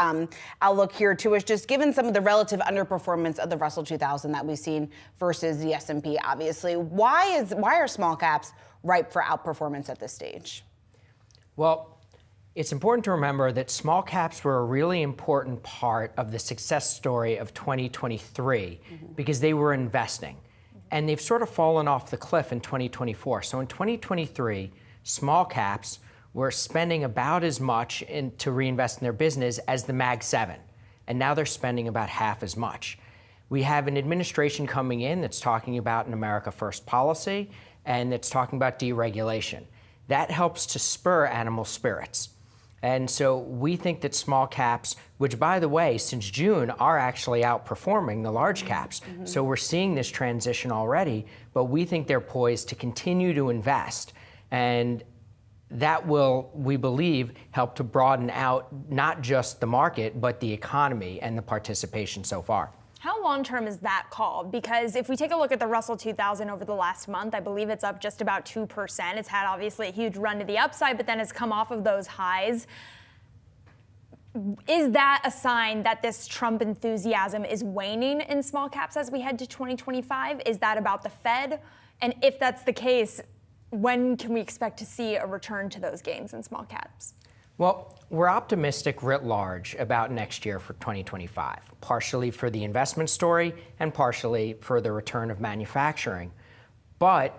outlook here to us, just given some of the relative underperformance of the Russell 2000 that we've seen versus the S&P, obviously. Why are small caps ripe for outperformance at this stage? Well, it's important to remember that small caps were a really important part of the success story of 2023 because they were investing. And they've sort of fallen off the cliff in 2024. So in 2023, small caps were spending about as much to reinvest in their business as the Mag 7. And now they're spending about half as much. We have an administration coming in that's talking about an America First policy and that's talking about deregulation. That helps to spur animal spirits. And so we think that small caps, which by the way, since June, are actually outperforming the large caps. So we're seeing this transition already, but we think they're poised to continue to invest. And that will, we believe, help to broaden out not just the market, but the economy and the participation so far. How long-term is that call? Because if we take a look at the Russell 2000 over the last month, I believe it's up just about 2%. It's had obviously a huge run to the upside, but then has come off of those highs. Is that a sign that this Trump enthusiasm is waning in small caps as we head to 2025? Is that about the Fed? And if that's the case, when can we expect to see a return to those gains in small caps? Well, we're optimistic writ large about next year for 2025, partially for the investment story and partially for the return of manufacturing. But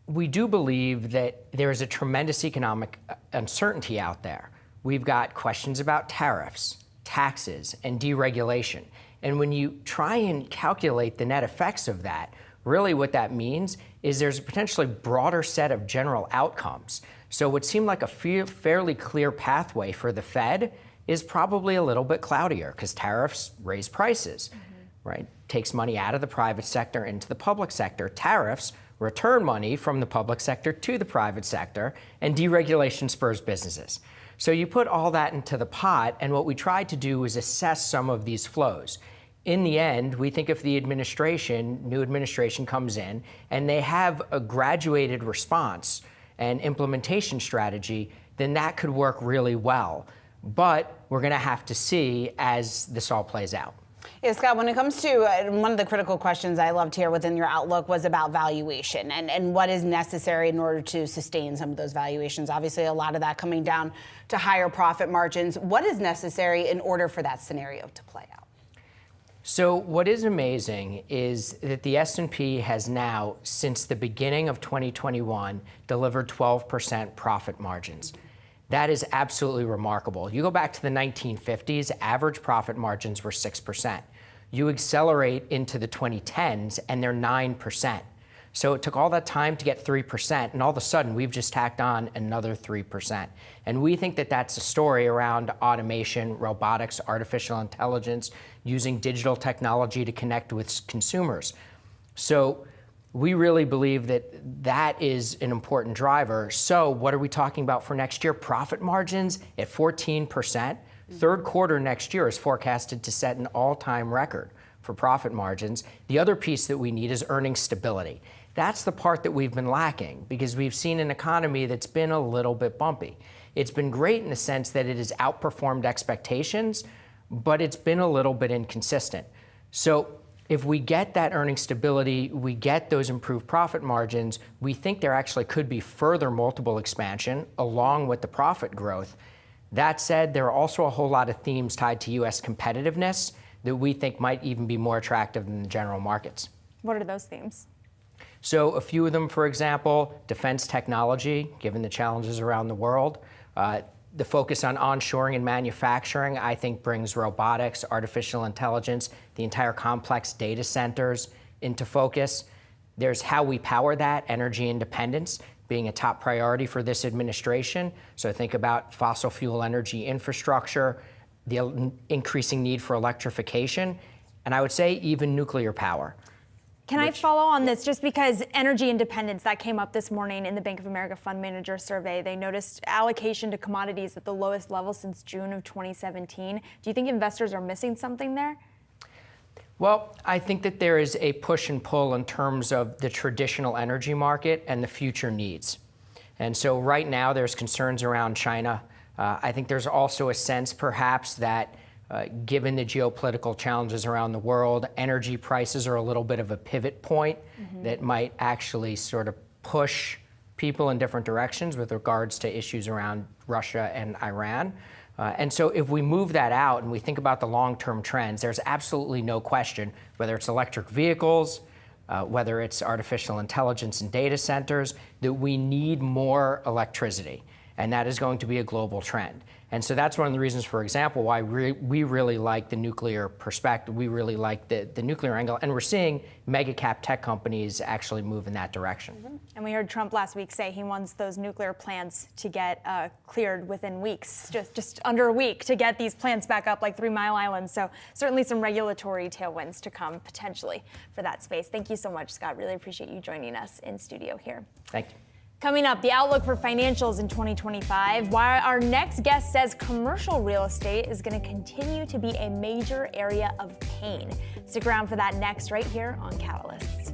we do believe that there is a tremendous economic uncertainty out there. We've got questions about tariffs, taxes, and deregulation. And when you try and calculate the net effects of that, really what that means is there's a potentially broader set of general outcomes. So what seemed like a fairly clear pathway for the Fed is probably a little bit cloudier because tariffs raise prices, right? Takes money out of the private sector into the public sector. Tariffs return money from the public sector to the private sector, and deregulation spurs businesses. So you put all that into the pot, and what we tried to do is assess some of these flows. In the end, we think if the new administration comes in and they have a graduated response and implementation strategy, then that could work really well. But we're going to have to see as this all plays out. Yeah, Scott, when it comes to one of the critical questions I loved here within your outlook was about valuation and what is necessary in order to sustain some of those valuations. Obviously, a lot of that coming down to higher profit margins. What is necessary in order for that scenario to play out? So what is amazing is that the S&P has now, since the beginning of 2021, delivered 12% profit margins. That is absolutely remarkable. You go back to the 1950s, average profit margins were 6%. You accelerate into the 2010s, and they're 9%. So it took all that time to get 3%, and all of a sudden, we've just tacked on another 3%. And we think that that's a story around automation, robotics, artificial intelligence, using digital technology to connect with consumers. So we really believe that that is an important driver. So what are we talking about for next year? Profit margins at 14%. Third quarter next year is forecasted to set an all-time record for profit margins. The other piece that we need is earnings stability. That's the part that we've been lacking because we've seen an economy that's been a little bit bumpy. It's been great in the sense that it has outperformed expectations, but it's been a little bit inconsistent. So if we get that earnings stability, we get those improved profit margins, we think there actually could be further multiple expansion along with the profit growth. That said, there are also a whole lot of themes tied to U.S. competitiveness that we think might even be more attractive than the general markets. What are those themes? So a few of them, for example, defense technology, given the challenges around the world. The focus on onshoring and manufacturing, I think, brings robotics, artificial intelligence, the entire complex data centers into focus. There's how we power that, energy independence being a top priority for this administration. So think about fossil fuel energy infrastructure, the increasing need for electrification, and I would say even nuclear power. Can I follow on this just because energy independence, that came up this morning in the Bank of America Fund Manager Survey. They noticed allocation to commodities at the lowest level since June of 2017. Do you think investors are missing something there? Well, I think that there is a push and pull in terms of the traditional energy market and the future needs. And so right now there's concerns around China. I think there's also a sense perhaps that given the geopolitical challenges around the world, energy prices are a little bit of a pivot point that might actually sort of push people in different directions with regards to issues around Russia and Iran. And so if we move that out and we think about the long-term trends, there's absolutely no question, whether it's electric vehicles, whether it's artificial intelligence and data centers, that we need more electricity. and that is going to be a global trend. And so that's one of the reasons, for example, why we really like the nuclear perspective. We really like the nuclear angle, and we're seeing mega cap tech companies actually move in that direction. And we heard Trump last week say he wants those nuclear plants to get cleared within weeks, just under a week, to get these plants back up like 3 Mile Island. So certainly some regulatory tailwinds to come potentially for that space. Thank you so much, Scott. Really appreciate you joining us in studio here. Thank you. Coming up, the outlook for financials in 2025, why our next guest says commercial real estate is going to continue to be a major area of pain. Stick around for that next, right here on Catalysts.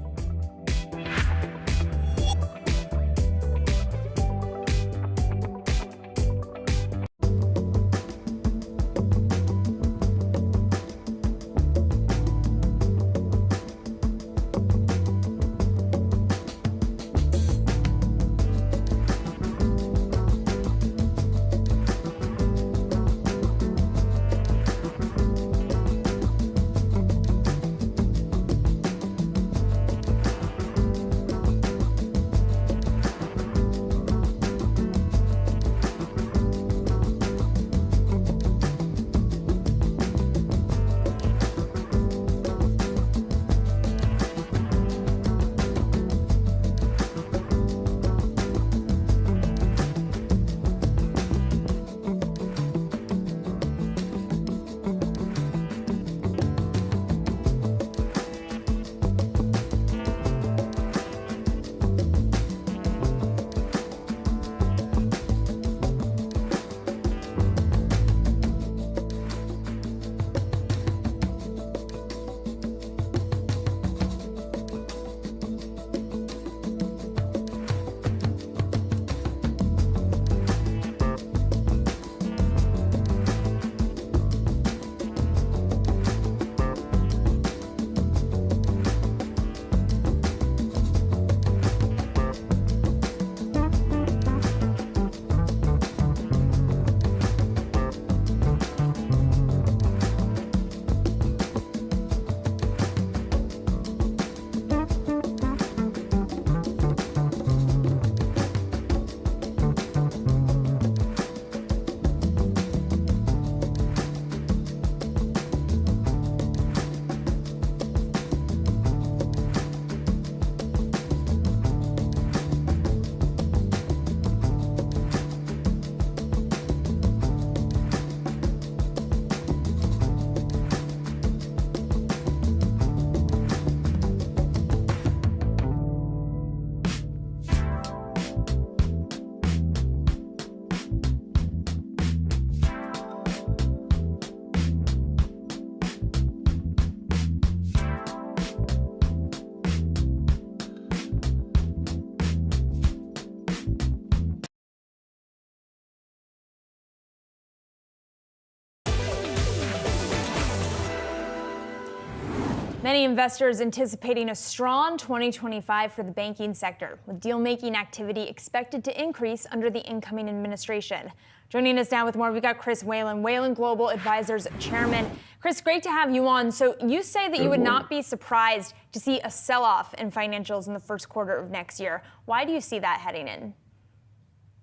Many investors anticipating a strong 2025 for the banking sector, with deal-making activity expected to increase under the incoming administration. Joining us now with more, we've got Chris Whalen, Whalen Global Advisors Chairman. Chris, great to have you on. So you say that you would not be surprised to see a sell-off in financials in the first quarter of next year. Why do you see that heading in?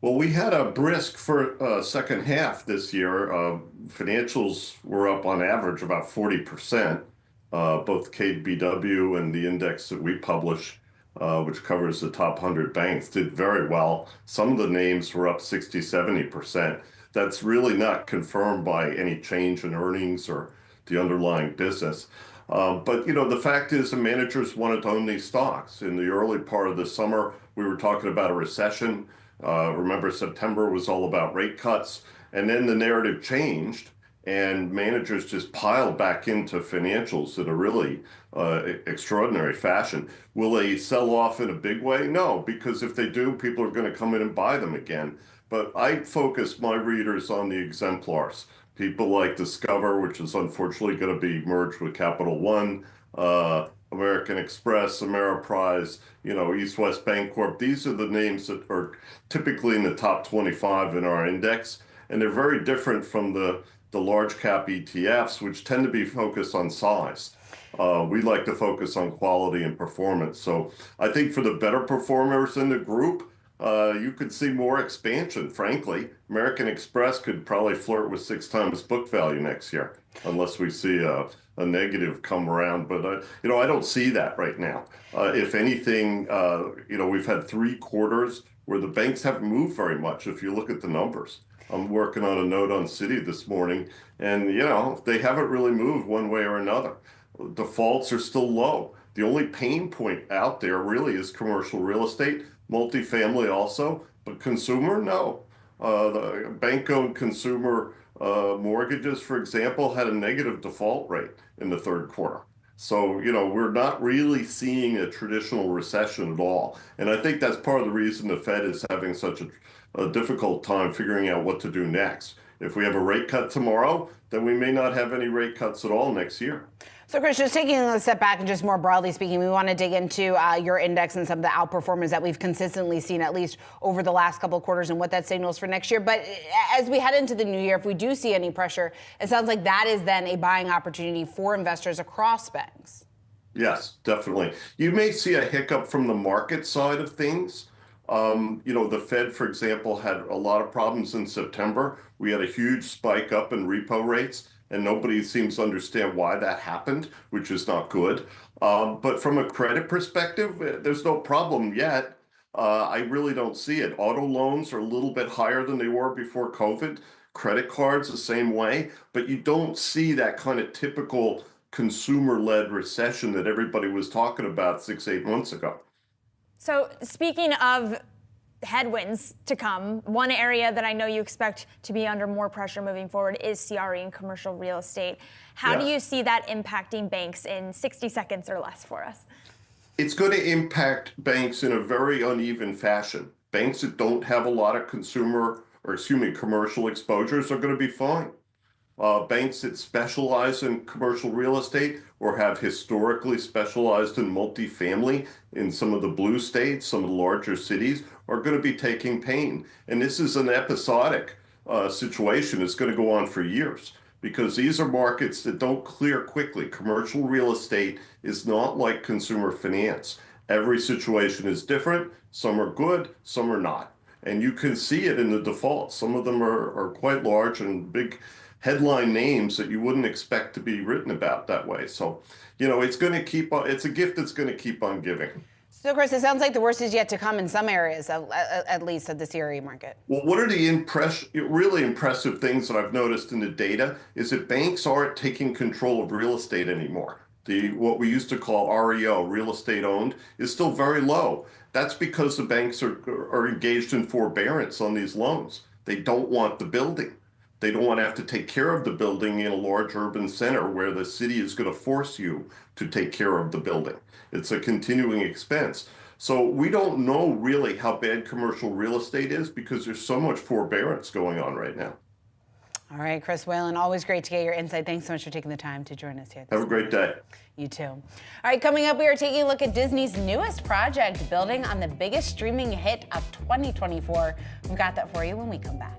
Well, we had a brisk second half this year. Financials were up on average about 40%. Both KBW and the index that we publish, which covers the top 100 banks, did very well. Some of the names were up 60, 70%. That's really not confirmed by any change in earnings or the underlying business. But, you know, the fact is the managers wanted to own these stocks. In the early part of the summer, we were talking about a recession. Remember, September was all about rate cuts. And then the narrative changed. And managers just piled back into financials in a really extraordinary fashion. Will they sell off in a big way? No, because if they do, people are going to come in and buy them again. But I focus my readers on the exemplars. People like Discover, which is unfortunately going to be merged with Capital One, American Express, Ameriprise, you know, East West Bancorp. These are the names that are typically in the top 25 in our index. And they're very different from the large cap ETFs, which tend to be focused on size. We like to focus on quality and performance. So I think for the better performers in the group, you could see more expansion, frankly. American Express could probably flirt with 6 times book value next year, unless we see a negative come around. But, I don't see that right now. If anything, we've had 3 quarters where the banks haven't moved very much if you look at the numbers. I'm working on a note on Citi this morning, and, they haven't really moved one way or another. Defaults are still low. The only pain point out there really is commercial real estate, multifamily also, but consumer, no. The bank-owned consumer mortgages, for example, had a negative default rate in the 3rd quarter. So, we're not really seeing a traditional recession at all. And I think that's part of the reason the Fed is having such a difficult time figuring out what to do next. If we have a rate cut tomorrow, then we may not have any rate cuts at all next year. So, Chris, just taking a step back and just more broadly speaking, we want to dig into your index and some of the outperformance that we've consistently seen, at least over the last couple of quarters, and what that signals for next year. But as we head into the new year, if we do see any pressure, it sounds like that is then a buying opportunity for investors across banks. Yes, definitely. You may see a hiccup from the market side of things. The Fed, for example, had a lot of problems in September. We had a huge spike up in repo rates, and nobody seems to understand why that happened, which is not good. But from a credit perspective, there's no problem yet. I really don't see it. Auto loans are a little bit higher than they were before COVID. Credit cards the same way, but you don't see that kind of typical consumer-led recession that everybody was talking about 6-8 months ago. So speaking of headwinds to come, one area that I know you expect to be under more pressure moving forward is CRE and commercial real estate. How do you see that impacting banks in 60 seconds or less for us? It's going to impact banks in a very uneven fashion. Banks that don't have a lot of commercial exposures are going to be fine. Banks that specialize in commercial real estate or have historically specialized in multifamily in some of the blue states, some of the larger cities, are going to be taking pain. And this is an episodic situation. It's going to go on for years because these are markets that don't clear quickly. Commercial real estate is not like consumer finance. Every situation is different. Some are good, some are not. And you can see it in the defaults. Some of them are quite large and big headline names that you wouldn't expect to be written about that way. So, it's going to keep on, it's a gift that's going to keep on giving. So, Chris, it sounds like the worst is yet to come in some areas, at least of the CRE market. Well, one of the really impressive things that I've noticed in the data is that banks aren't taking control of real estate anymore. What we used to call REO, real estate owned, is still very low. That's because the banks are engaged in forbearance on these loans. They don't want the building. They don't want to have to take care of the building in a large urban center where the city is going to force you to take care of the building. It's a continuing expense. So we don't know really how bad commercial real estate is because there's so much forbearance going on right now. All right, Chris Whalen, always great to get your insight. Thanks so much for taking the time to join us here. Have a great day. You too. All right, coming up, we are taking a look at Disney's newest project, building on the biggest streaming hit of 2024. We've got that for you when we come back.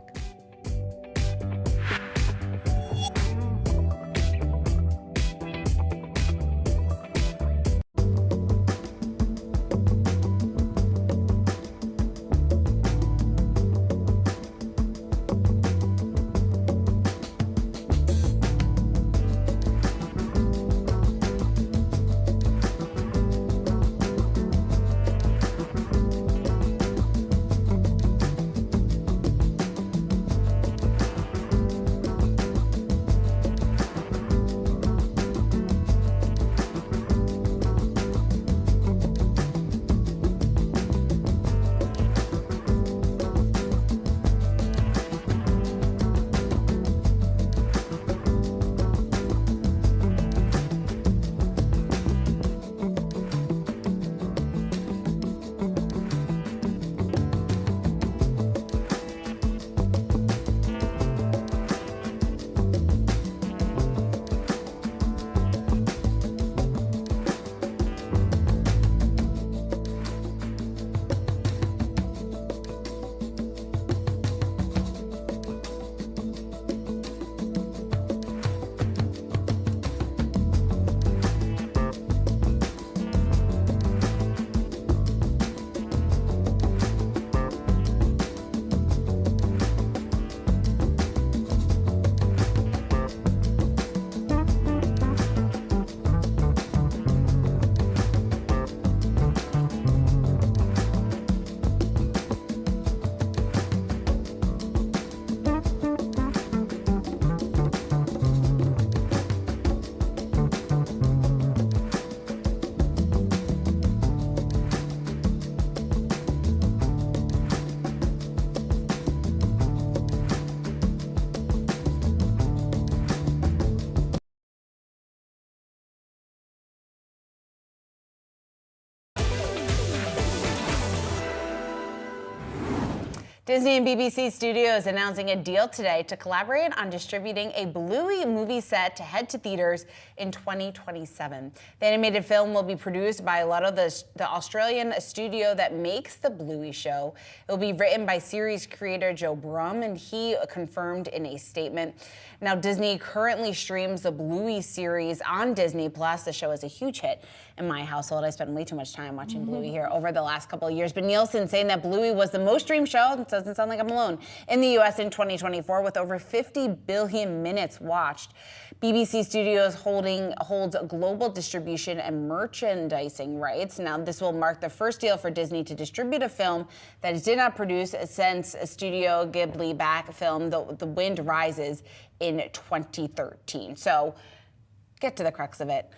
Disney and BBC Studios announcing a deal today to collaborate on distributing a Bluey movie set to head to theaters in 2027. The animated film will be produced by Lotto, the Australian studio that makes the Bluey show. It will be written by series creator Joe Brum, and he confirmed in a statement. Now, Disney currently streams the Bluey series on Disney+. The show is a huge hit in my household. I spent way too much time watching Bluey here over the last couple of years. But Nielsen saying that Bluey was the most streamed show, it doesn't sound like I'm alone, in the U.S. in 2024 with over 50 billion minutes watched. BBC Studios holds global distribution and merchandising rights. Now, this will mark the first deal for Disney to distribute a film that it did not produce since Studio Ghibli back film The Wind Rises in 2013. So, get to the crux of it.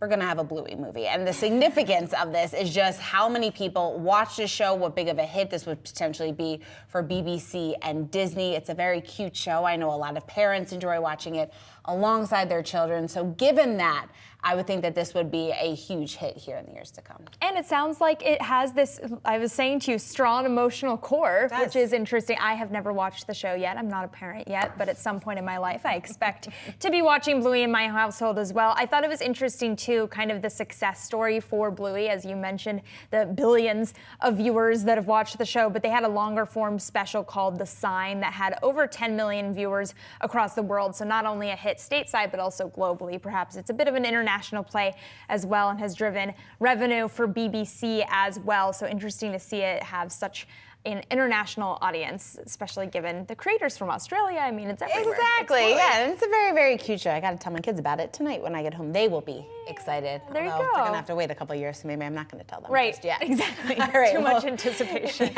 We're going to have a Bluey movie. And the significance of this is just how many people watch this show, what big of a hit this would potentially be for BBC and Disney. It's a very cute show. I know a lot of parents enjoy watching it alongside their children. So given that, I would think that this would be a huge hit here in the years to come. And it sounds like it has this, I was saying to you, strong emotional core, which is interesting. I have never watched the show yet. I'm not a parent yet, but at some point in my life, I expect to be watching Bluey in my household as well. I thought it was interesting, too, kind of the success story for Bluey. As you mentioned, the billions of viewers that have watched the show, but they had a longer form special called The Sign that had over 10 million viewers across the world. So not only a hit stateside, but also globally. Perhaps it's a bit of an international play as well and has driven revenue for BBC as well. So interesting to see it have such an international audience, especially given the creators from Australia. I mean, it's everywhere. Exactly, yeah, and it's a very, very cute show. I got to tell my kids about it tonight when I get home. They will be excited. There you Although go. They're going to have to wait a couple of years, so maybe I'm not going to tell them Right, just yet. exactly. All right, Too much anticipation.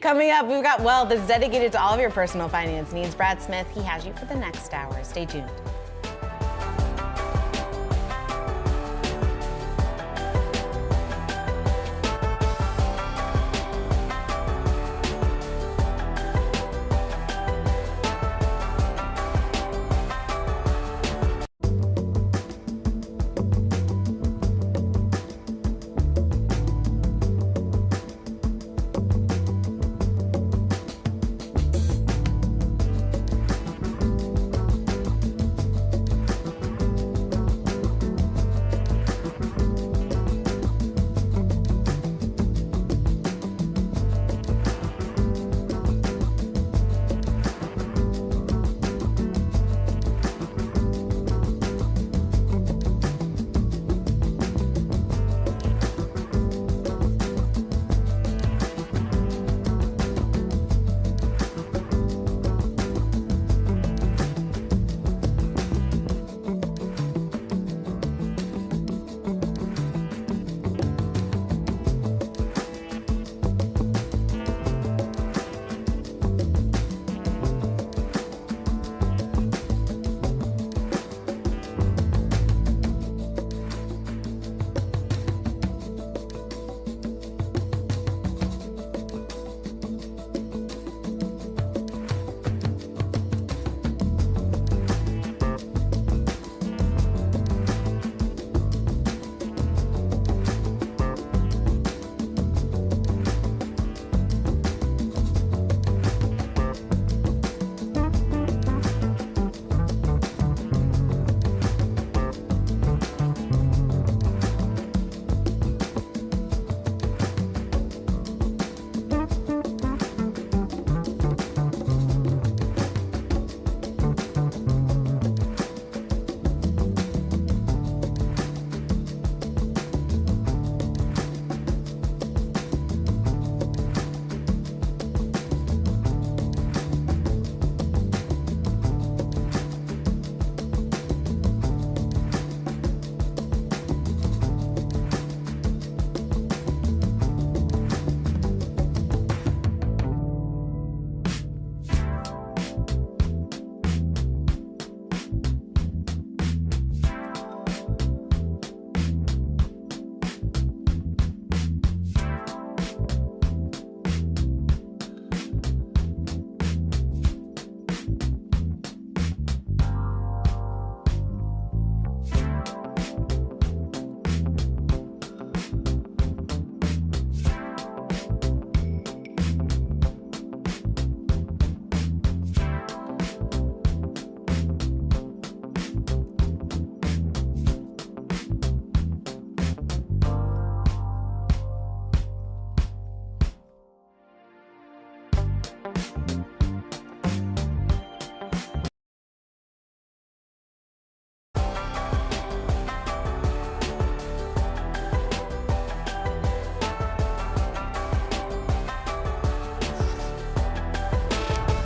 Coming up, we've got Wealth that's dedicated to all of your personal finance needs. Brad Smith, he has you for the next hour. Stay tuned.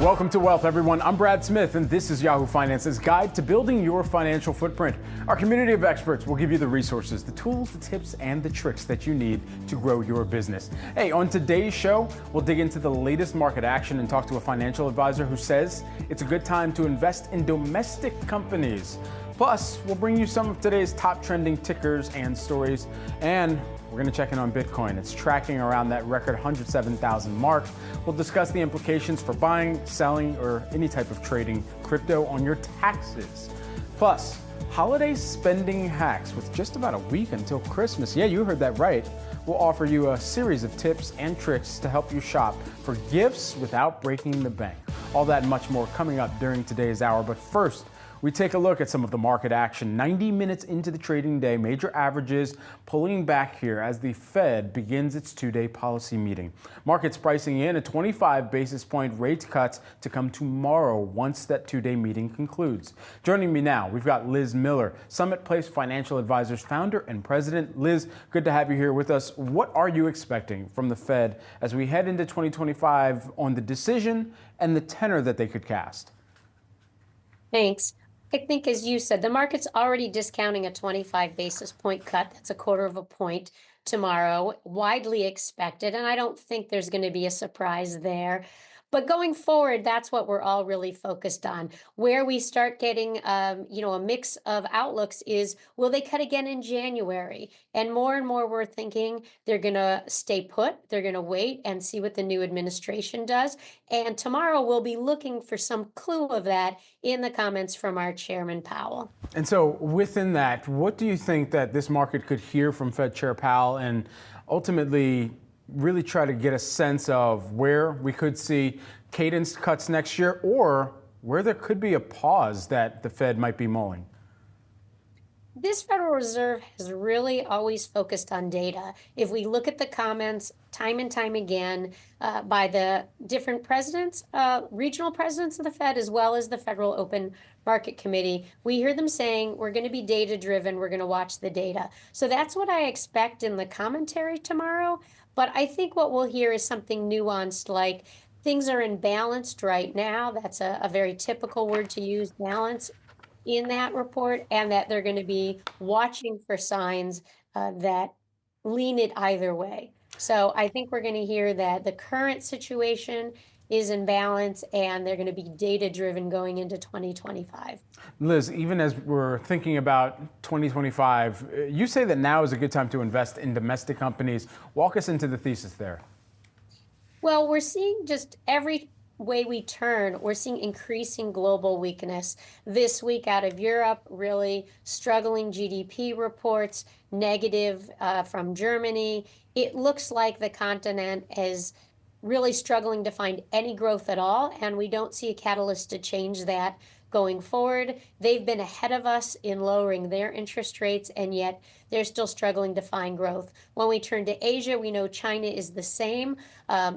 Welcome to Wealth, everyone. I'm Brad Smith, and this is Yahoo Finance's guide to building your financial footprint. Our community of experts will give you the resources, the tools, the tips, and the tricks that you need to grow your business. Hey, on today's show, we'll dig into the latest market action and talk to a financial advisor who says it's a good time to invest in domestic companies. Plus, we'll bring you some of today's top trending tickers and stories, and we're going to check in on Bitcoin. It's tracking around that record 107,000 mark. We'll discuss the implications for buying, selling, or any type of trading crypto on your taxes. Plus, holiday spending hacks with just about a week until Christmas. Yeah, you heard that right. We'll offer you a series of tips and tricks to help you shop for gifts without breaking the bank. All that and much more coming up during today's hour. But first, we take a look at some of the market action. 90 minutes into the trading day, major averages pulling back here as the Fed begins its two-day policy meeting. Markets pricing in a 25 basis point rate cuts to come tomorrow once that two-day meeting concludes. Joining me now, we've got Liz Miller, Summit Place Financial Advisors founder and president. Liz, good to have you here with us. What are you expecting from the Fed as we head into 2025 on the decision and the tenor that they could cast? Thanks. I think, as you said, the market's already discounting a 25 basis point cut. That's a quarter of a point tomorrow, widely expected. And I don't think there's going to be a surprise there. But going forward, that's what we're all really focused on. Where we start getting, a mix of outlooks is, will they cut again in January? And more we're thinking they're going to stay put. They're going to wait and see what the new administration does. And tomorrow we'll be looking for some clue of that in the comments from our Chairman Powell. And so within that, what do you think that this market could hear from Fed Chair Powell and ultimately really try to get a sense of where we could see cadence cuts next year or where there could be a pause that the Fed might be mulling? This Federal Reserve has really always focused on data. If we look at the comments time and time again by the different presidents, regional presidents of the Fed, as well as the Federal Open Market Committee, we hear them saying we're going to be data driven, we're going to watch the data. So that's what I expect in the commentary tomorrow. But I think what we'll hear is something nuanced, like things are imbalanced right now. That's a very typical word to use, balance, in that report, and that they're going to be watching for signs that lean it either way. So I think we're going to hear that the current situation is in balance and they're going to be data driven going into 2025. Liz, even as we're thinking about 2025, you say that now is a good time to invest in domestic companies. Walk us into the thesis there. Well, we're seeing just every way we turn, we're seeing increasing global weakness. This week out of Europe, really struggling GDP reports, negative from Germany. It looks like the continent is really struggling to find any growth at all, and we don't see a catalyst to change that going forward. They've been ahead of us in lowering their interest rates, and yet they're still struggling to find growth. When we turn to Asia, we know China is the same.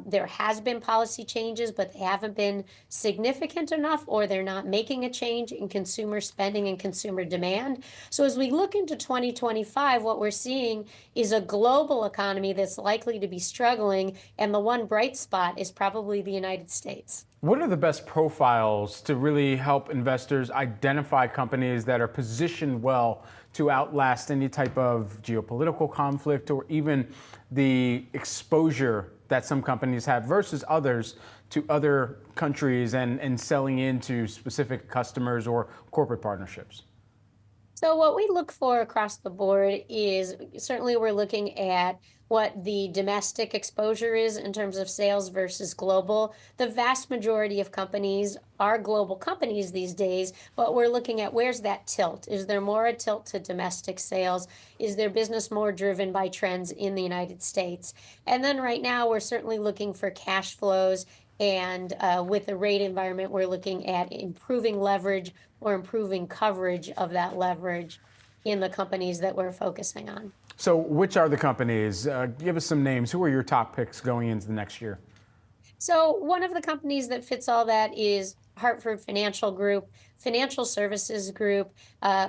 There has been policy changes, but they haven't been significant enough, or they're not making a change in consumer spending and consumer demand. So as we look into 2025, what we're seeing is a global economy that's likely to be struggling, and the one bright spot is probably the United States. What are the best profiles to really help investors identify companies that are positioned well to outlast any type of geopolitical conflict or even the exposure that some companies have versus others to other countries and selling into specific customers or corporate partnerships? So what we look for across the board is certainly we're looking at what the domestic exposure is in terms of sales versus global. The vast majority of companies are global companies these days, but we're looking at where's that tilt? Is there more a tilt to domestic sales? Is their business more driven by trends in the United States? And then right now we're certainly looking for cash flows, and with the rate environment, we're looking at improving leverage or improving coverage of that leverage in the companies that we're focusing on. So which are the companies? Give us some names. Who are your top picks going into the next year? So one of the companies that fits all that is Hartford Financial Group, Financial Services Group.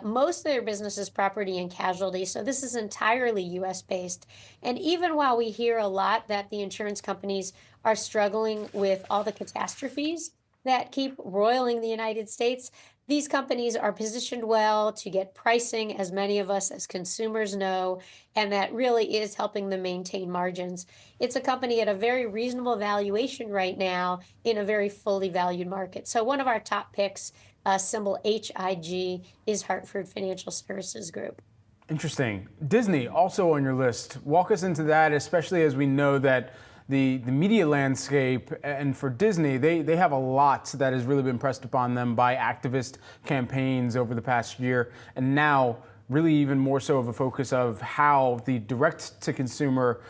Most of their business is property and casualty, so this is entirely U.S. based. And even while we hear a lot that the insurance companies are struggling with all the catastrophes that keep roiling the United States. These companies are positioned well to get pricing, as many of us as consumers know, and that really is helping them maintain margins. It's a company at a very reasonable valuation right now in a very fully valued market. So one of our top picks, symbol HIG, is Hartford Financial Services Group. Interesting. Disney also on your list. Walk us into that, especially as we know that the media landscape, and for Disney, they have a lot that has really been pressed upon them by activist campaigns over the past year, and now really even more so of a focus of how the direct-to-consumer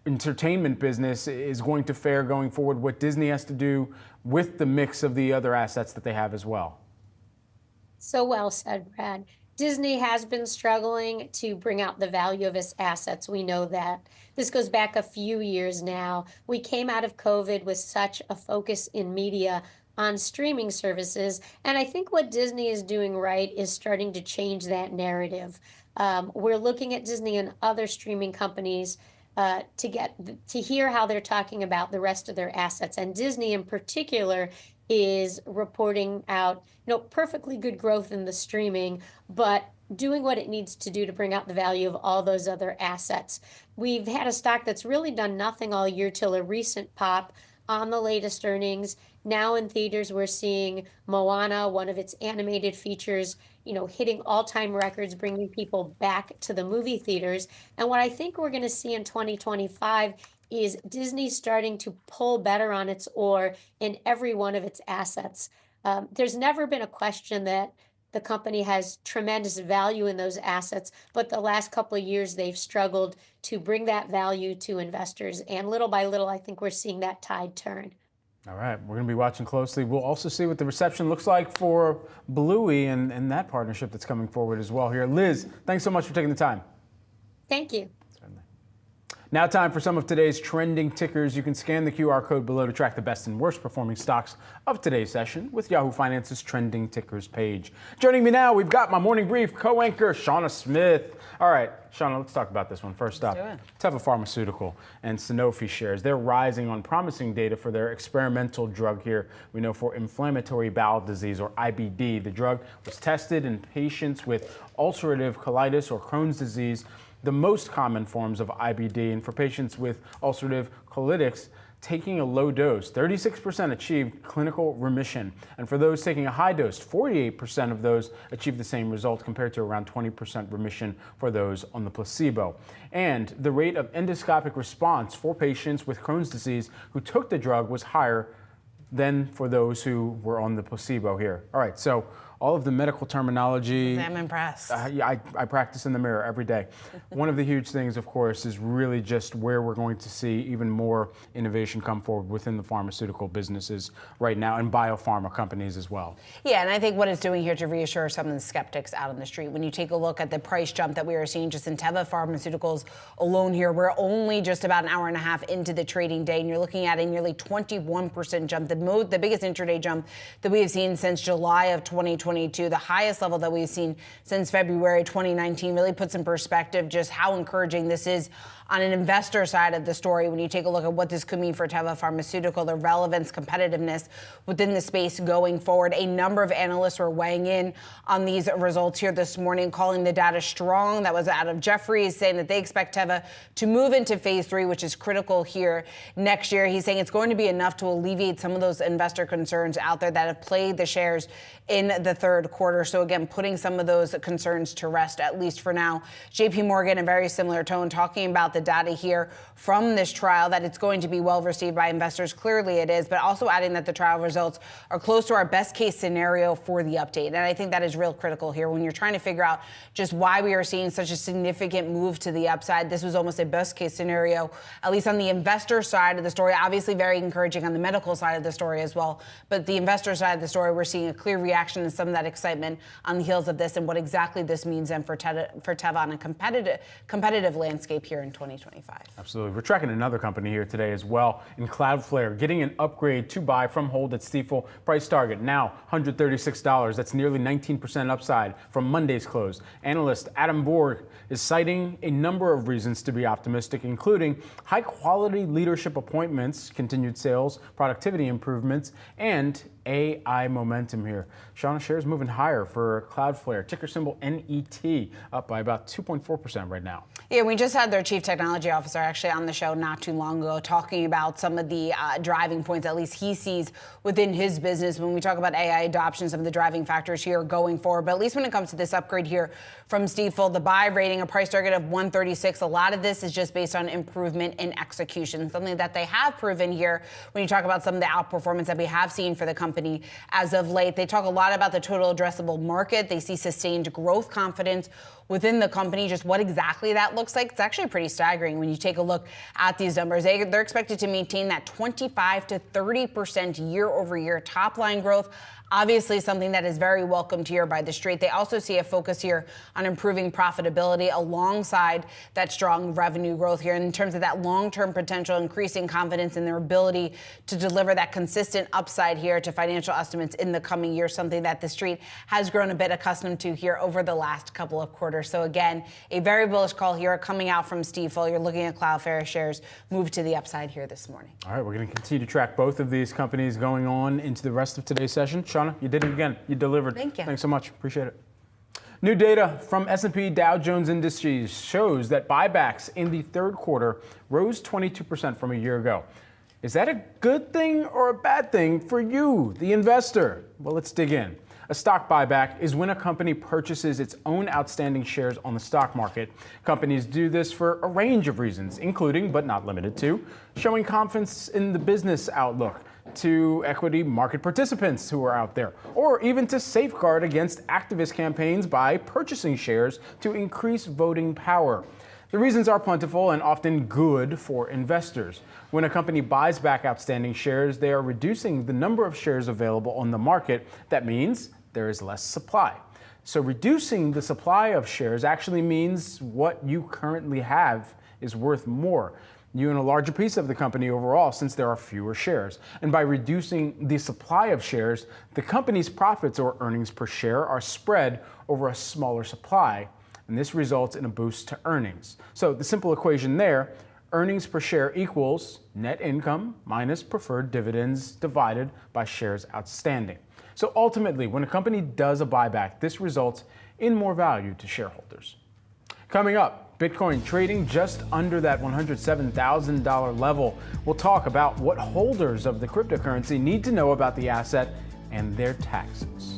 entertainment business is going to fare going forward, what Disney has to do with the mix of the other assets that they have as well. So well said, Brad. Disney has been struggling to bring out the value of its assets. We know that. This goes back a few years now. We came out of COVID with such a focus in media on streaming services. And I think what Disney is doing right is starting to change that narrative. We're looking at Disney and other streaming companies to hear how they're talking about the rest of their assets. And Disney in particular is reporting out, perfectly good growth in the streaming, but doing what it needs to do to bring out the value of all those other assets. We've had a stock that's really done nothing all year till a recent pop on the latest earnings. Now in theaters, we're seeing Moana, one of its animated features, hitting all-time records, bringing people back to the movie theaters. And what I think we're going to see in 2025 is Disney starting to pull better on its oar in every one of its assets. There's never been a question that the company has tremendous value in those assets, but the last couple of years they've struggled to bring that value to investors. And little by little, I think we're seeing that tide turn. All right, we're going to be watching closely. We'll also see what the reception looks like for Bluey and that partnership that's coming forward as well here. Liz, thanks so much for taking the time. Thank you. Now time for some of today's trending tickers. You can scan the QR code below to track the best and worst performing stocks of today's session with Yahoo Finance's trending tickers page. Joining me now, we've got my morning brief co-anchor, Shauna Smith. All right, Shauna, let's talk about this one. First up, Teva Pharmaceutical and Sanofi shares. They're rising on promising data for their experimental drug here. We know for inflammatory bowel disease, or IBD. The drug was tested in patients with ulcerative colitis or Crohn's disease, the most common forms of IBD, and for patients with ulcerative colitis, taking a low dose, 36% achieved clinical remission. And for those taking a high dose, 48% of those achieved the same result compared to around 20% remission for those on the placebo. And the rate of endoscopic response for patients with Crohn's disease who took the drug was higher than for those who were on the placebo here. All right, so all of the medical terminology. I'm impressed. I practice in the mirror every day. One of the huge things, of course, is really just where we're going to see even more innovation come forward within the pharmaceutical businesses right now, and biopharma companies as well. Yeah, and I think what it's doing here to reassure some of the skeptics out on the street. When you take a look at the price jump that we are seeing just in Teva Pharmaceuticals alone here, we're only just about an hour and a half into the trading day, and you're looking at a nearly 21% jump, the biggest intraday jump that we have seen since July of 2022, the highest level that we've seen since February 2019. Really puts in perspective just how encouraging this is on an investor side of the story when you take a look at what this could mean for Teva Pharmaceutical, the relevance, competitiveness within the space going forward. A number of analysts were weighing in on these results here this morning, calling the data strong. That was out of Jefferies, saying that they expect Teva to move into phase 3, which is critical here next year. He's saying it's going to be enough to alleviate some of those investor concerns out there that have plagued the shares in the third quarter. So again, putting some of those concerns to rest, at least for now. JP Morgan, in a very similar tone, talking about the data here from this trial, that it's going to be well received by investors. Clearly it is, but also adding that the trial results are close to our best case scenario for the update. And I think that is real critical here when you're trying to figure out just why we are seeing such a significant move to the upside. This was almost a best case scenario, at least on the investor side of the story. Obviously very encouraging on the medical side of the story as well. But the investor side of the story, we're seeing a clear reaction and some of that excitement on the heels of this and what exactly this means then for Teva on a competitive landscape here in 2025. Absolutely. We're tracking another company here today as well in Cloudflare, getting an upgrade to buy from hold at Stifel. Price target now $136. That's nearly 19% upside from Monday's close. Analyst Adam Borg is citing a number of reasons to be optimistic, including high quality leadership appointments, continued sales, productivity improvements, and AI momentum here. Shauna, shares moving higher for Cloudflare, ticker symbol NET, up by about 2.4% right now. Yeah, we just had their chief technology officer actually on the show not too long ago talking about some of the driving points, at least he sees within his business when we talk about AI adoption, some of the driving factors here going forward. But at least when it comes to this upgrade here from Stifel, the buy rating, a price target of 136, a lot of this is just based on improvement in execution, something that they have proven here when you talk about some of the outperformance that we have seen for the company as of late. They talk a lot about the total addressable market. They see sustained growth confidence within the company. Just what exactly that looks like, it's actually pretty staggering when you take a look at these numbers. They're expected to maintain that 25 to 30% year over year top line growth. Obviously something that is very welcomed here by the street. They also see a focus here on improving profitability alongside that strong revenue growth here in terms of that long-term potential, increasing confidence in their ability to deliver that consistent upside here to financial estimates in the coming years, something that the street has grown a bit accustomed to here over the last couple of quarters. So again, a very bullish call here coming out from Stifel. You're looking at Cloudflare shares move to the upside here this morning. All right, we're going to continue to track both of these companies going on into the rest of today's session. Shauna, you did it again. You delivered. Thank you. Thanks so much. Appreciate it. New data from S&P Dow Jones Indices shows that buybacks in the third quarter rose 22% from a year ago. Is that a good thing or a bad thing for you, the investor? Well, let's dig in. A stock buyback is when a company purchases its own outstanding shares on the stock market. Companies do this for a range of reasons, including, but not limited to, showing confidence in the business outlook, to equity market participants who are out there, or even to safeguard against activist campaigns by purchasing shares to increase voting power. The reasons are plentiful and often good for investors. When a company buys back outstanding shares, they are reducing the number of shares available on the market. That means there is less supply. So reducing the supply of shares actually means what you currently have is worth more. You own a larger piece of the company overall since there are fewer shares. And by reducing the supply of shares, the company's profits or earnings per share are spread over a smaller supply. And this results in a boost to earnings. So the simple equation there, earnings per share equals net income minus preferred dividends divided by shares outstanding. So ultimately, when a company does a buyback, this results in more value to shareholders. Coming up, Bitcoin trading just under that $107,000 level. We'll talk about what holders of the cryptocurrency need to know about the asset and their taxes.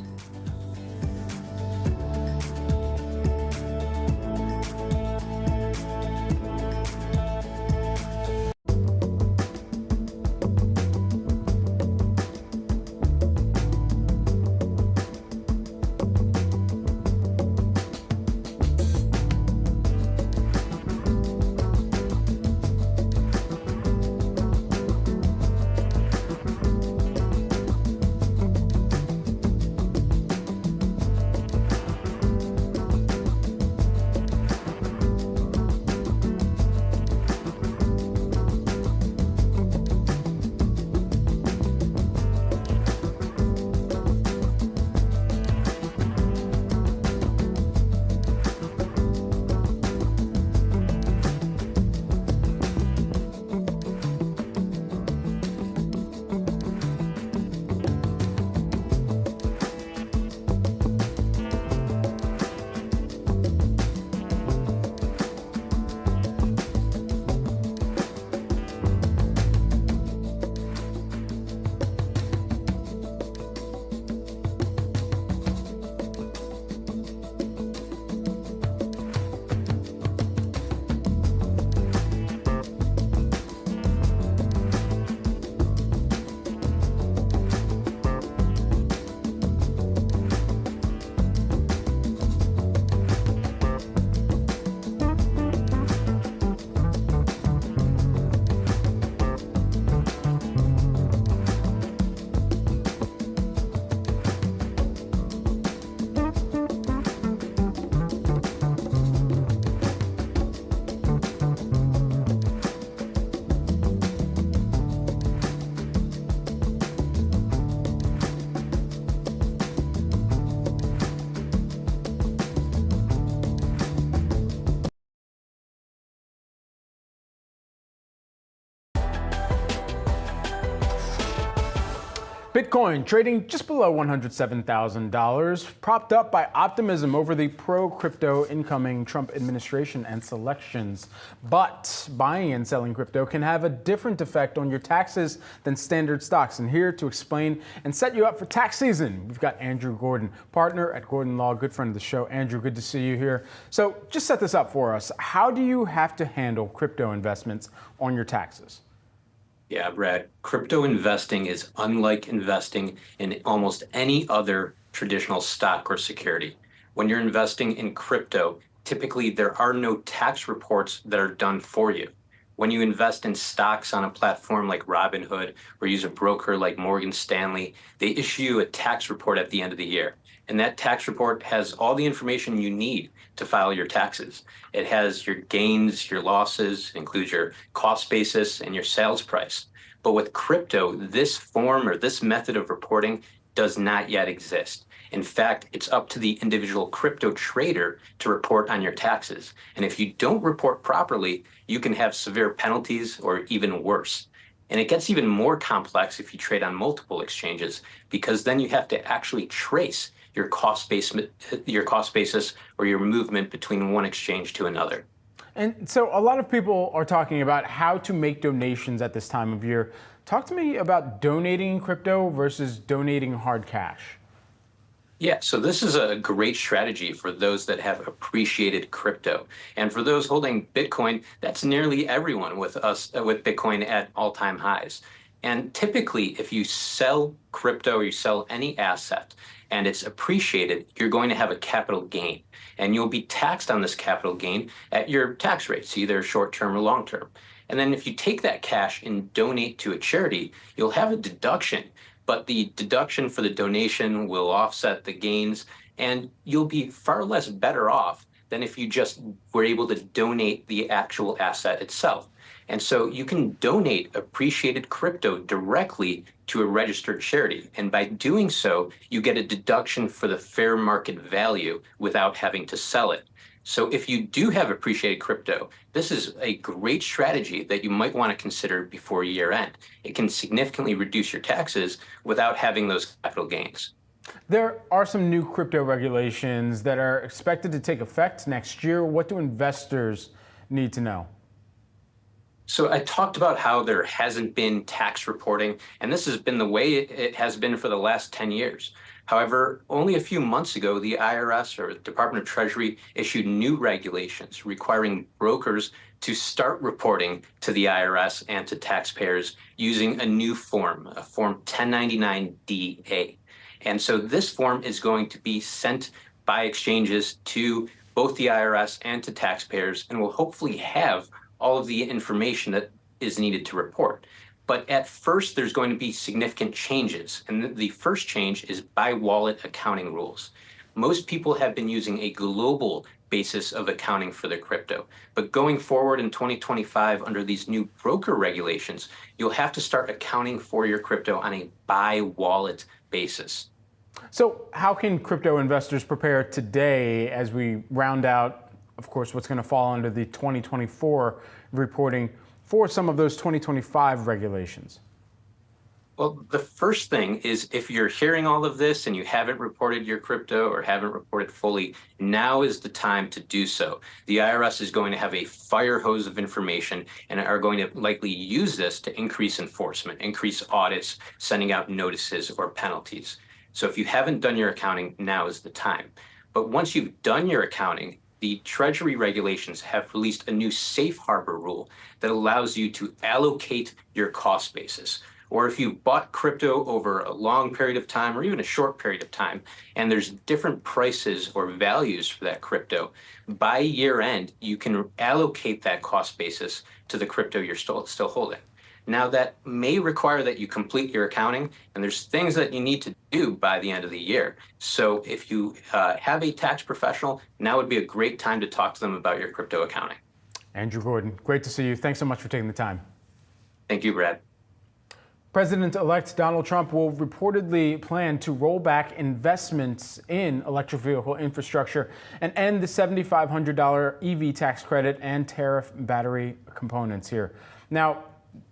Bitcoin trading just below $107,000, propped up by optimism over the pro-crypto incoming Trump administration and selections. But buying and selling crypto can have a different effect on your taxes than standard stocks. And here to explain and set you up for tax season, we've got Andrew Gordon, partner at Gordon Law, good friend of the show. Andrew, good to see you here. So just set this up for us. How do you have to handle crypto investments on your taxes? Yeah, Brad, crypto investing is unlike investing in almost any other traditional stock or security. When you're investing in crypto, typically there are no tax reports that are done for you. When you invest in stocks on a platform like Robinhood or use a broker like Morgan Stanley, they issue you a tax report at the end of the year. And that tax report has all the information you need to file your taxes. It has your gains, your losses, includes your cost basis and your sales price. But with crypto, this form or this method of reporting does not yet exist. In fact, it's up to the individual crypto trader to report on your taxes. And if you don't report properly, you can have severe penalties or even worse. And it gets even more complex if you trade on multiple exchanges, because then you have to actually trace your cost basis or your movement between one exchange to another. And so a lot of people are talking about how to make donations at this time of year. Talk to me about donating crypto versus donating hard cash. Yeah, so this is a great strategy for those that have appreciated crypto. And for those holding Bitcoin, that's nearly everyone with Bitcoin at all-time highs. And typically, if you sell crypto or you sell any asset and it's appreciated, you're going to have a capital gain. And you'll be taxed on this capital gain at your tax rates, either short-term or long-term. And then if you take that cash and donate to a charity, you'll have a deduction. But the deduction for the donation will offset the gains, and you'll be far less better off than if you just were able to donate the actual asset itself. And so you can donate appreciated crypto directly to a registered charity. And by doing so, you get a deduction for the fair market value without having to sell it. So if you do have appreciated crypto, this is a great strategy that you might want to consider before year end. It can significantly reduce your taxes without having those capital gains. There are some new crypto regulations that are expected to take effect next year. What do investors need to know? So I talked about how there hasn't been tax reporting, and this has been the way it has been for the last 10 years. However, only a few months ago, the IRS or the Department of Treasury issued new regulations requiring brokers to start reporting to the IRS and to taxpayers using a new form, a Form 1099-DA. And so this form is going to be sent by exchanges to both the IRS and to taxpayers, and will hopefully have all of the information that is needed to report. But at first, there's going to be significant changes. And the first change is by wallet accounting rules. Most people have been using a global basis of accounting for their crypto. But going forward in 2025, under these new broker regulations, you'll have to start accounting for your crypto on a by wallet basis. So how can crypto investors prepare today as we round out, of course, what's going to fall under the 2024 reporting for some of those 2025 regulations? Well, the first thing is, if you're hearing all of this and you haven't reported your crypto or haven't reported fully, now is the time to do so. The IRS is going to have a fire hose of information and are going to likely use this to increase enforcement, increase audits, sending out notices or penalties. So if you haven't done your accounting, now is the time. But once you've done your accounting, the Treasury regulations have released a new safe harbor rule that allows you to allocate your cost basis. Or if you bought crypto over a long period of time or even a short period of time, and there's different prices or values for that crypto, by year end, you can allocate that cost basis to the crypto you're still holding. Now, that may require that you complete your accounting, and there's things that you need to do by the end of the year. So if you have a tax professional, now would be a great time to talk to them about your crypto accounting. Andrew Gordon, great to see you. Thanks so much for taking the time. Thank you, Brad. President-elect Donald Trump will reportedly plan to roll back investments in electric vehicle infrastructure and end the $7,500 EV tax credit and tariff battery components here. Now,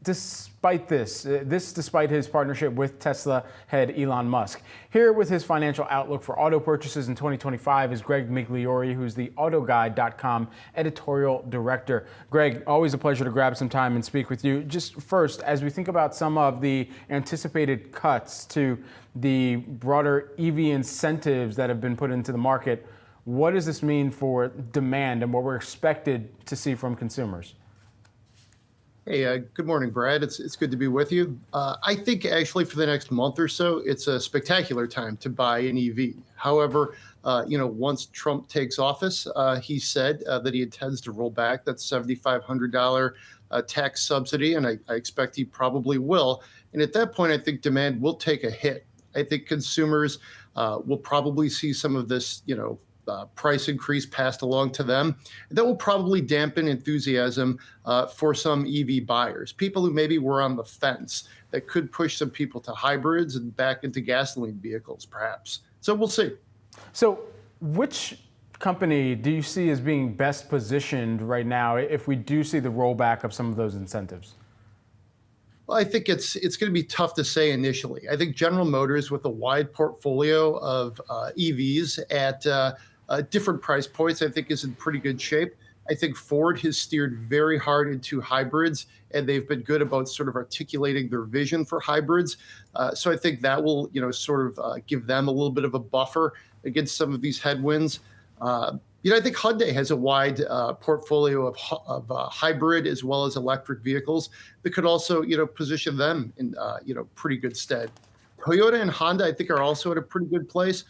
despite despite his partnership with Tesla head Elon Musk. Here with his financial outlook for auto purchases in 2025 is Greg Migliore, who's the AutoGuide.com editorial director. Greg, always a pleasure to grab some time and speak with you. Just first, as we think about some of the anticipated cuts to the broader EV incentives that have been put into the market, what does this mean for demand and what we're expected to see from consumers? Hey, good morning, Brad. It's good to be with you. I think actually for the next month or so, it's a spectacular time to buy an EV. However, once Trump takes office, he said that he intends to roll back that $7,500 tax subsidy, and I expect he probably will. And at that point, I think demand will take a hit. I think consumers will probably see some of this, price increase passed along to them. That will probably dampen enthusiasm for some EV buyers, people who maybe were on the fence. That could push some people to hybrids and back into gasoline vehicles, perhaps. So we'll see. So which company do you see as being best positioned right now if we do see the rollback of some of those incentives? Well, I think it's going to be tough to say initially. I think General Motors, with a wide portfolio of EVs at different price points, I think is in pretty good shape. I think Ford has steered very hard into hybrids, and they've been good about sort of articulating their vision for hybrids. So I think that will, give them a little bit of a buffer against some of these headwinds. I think Hyundai has a wide portfolio of hybrid as well as electric vehicles that could also, position them in, pretty good stead. Toyota and Honda, I think, are also at a pretty good place.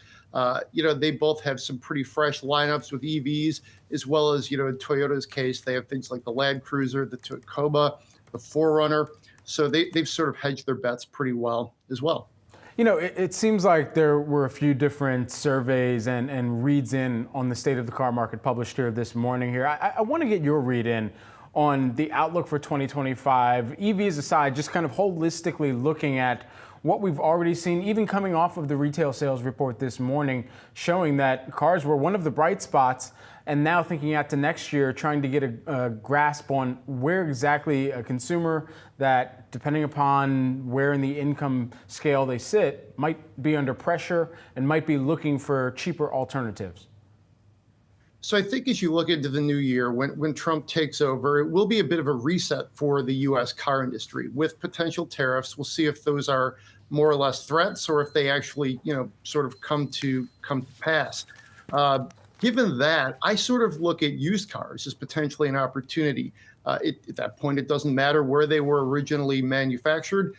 They both have some pretty fresh lineups with EVs, as well as, in Toyota's case, they have things like the Land Cruiser, the Tacoma, the 4Runner. So they've sort of hedged their bets pretty well as well. It seems like there were a few different surveys and reads in on the state of the car market published here this morning here. I want to get your read in on the outlook for 2025, EVs aside, just kind of holistically looking at what we've already seen, even coming off of the retail sales report this morning, showing that cars were one of the bright spots, and now thinking out to next year, trying to get a grasp on where exactly a consumer that, depending upon where in the income scale they sit, might be under pressure and might be looking for cheaper alternatives. So I think as you look into the new year, when Trump takes over, it will be a bit of a reset for the U.S. car industry with potential tariffs. We'll see if those are more or less threats or if they actually, sort of come to pass. Given that, I sort of look at used cars as potentially an opportunity. At that point, it doesn't matter where they were originally manufactured.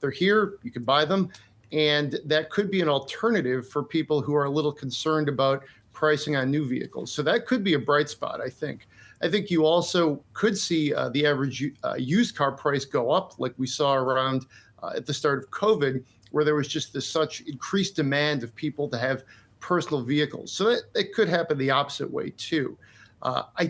They're here, you can buy them. And that could be an alternative for people who are a little concerned about pricing on new vehicles. So that could be a bright spot, I think. I think you also could see the average used car price go up like we saw around at the start of COVID, where there was just such increased demand of people to have personal vehicles. So it could happen the opposite way too. I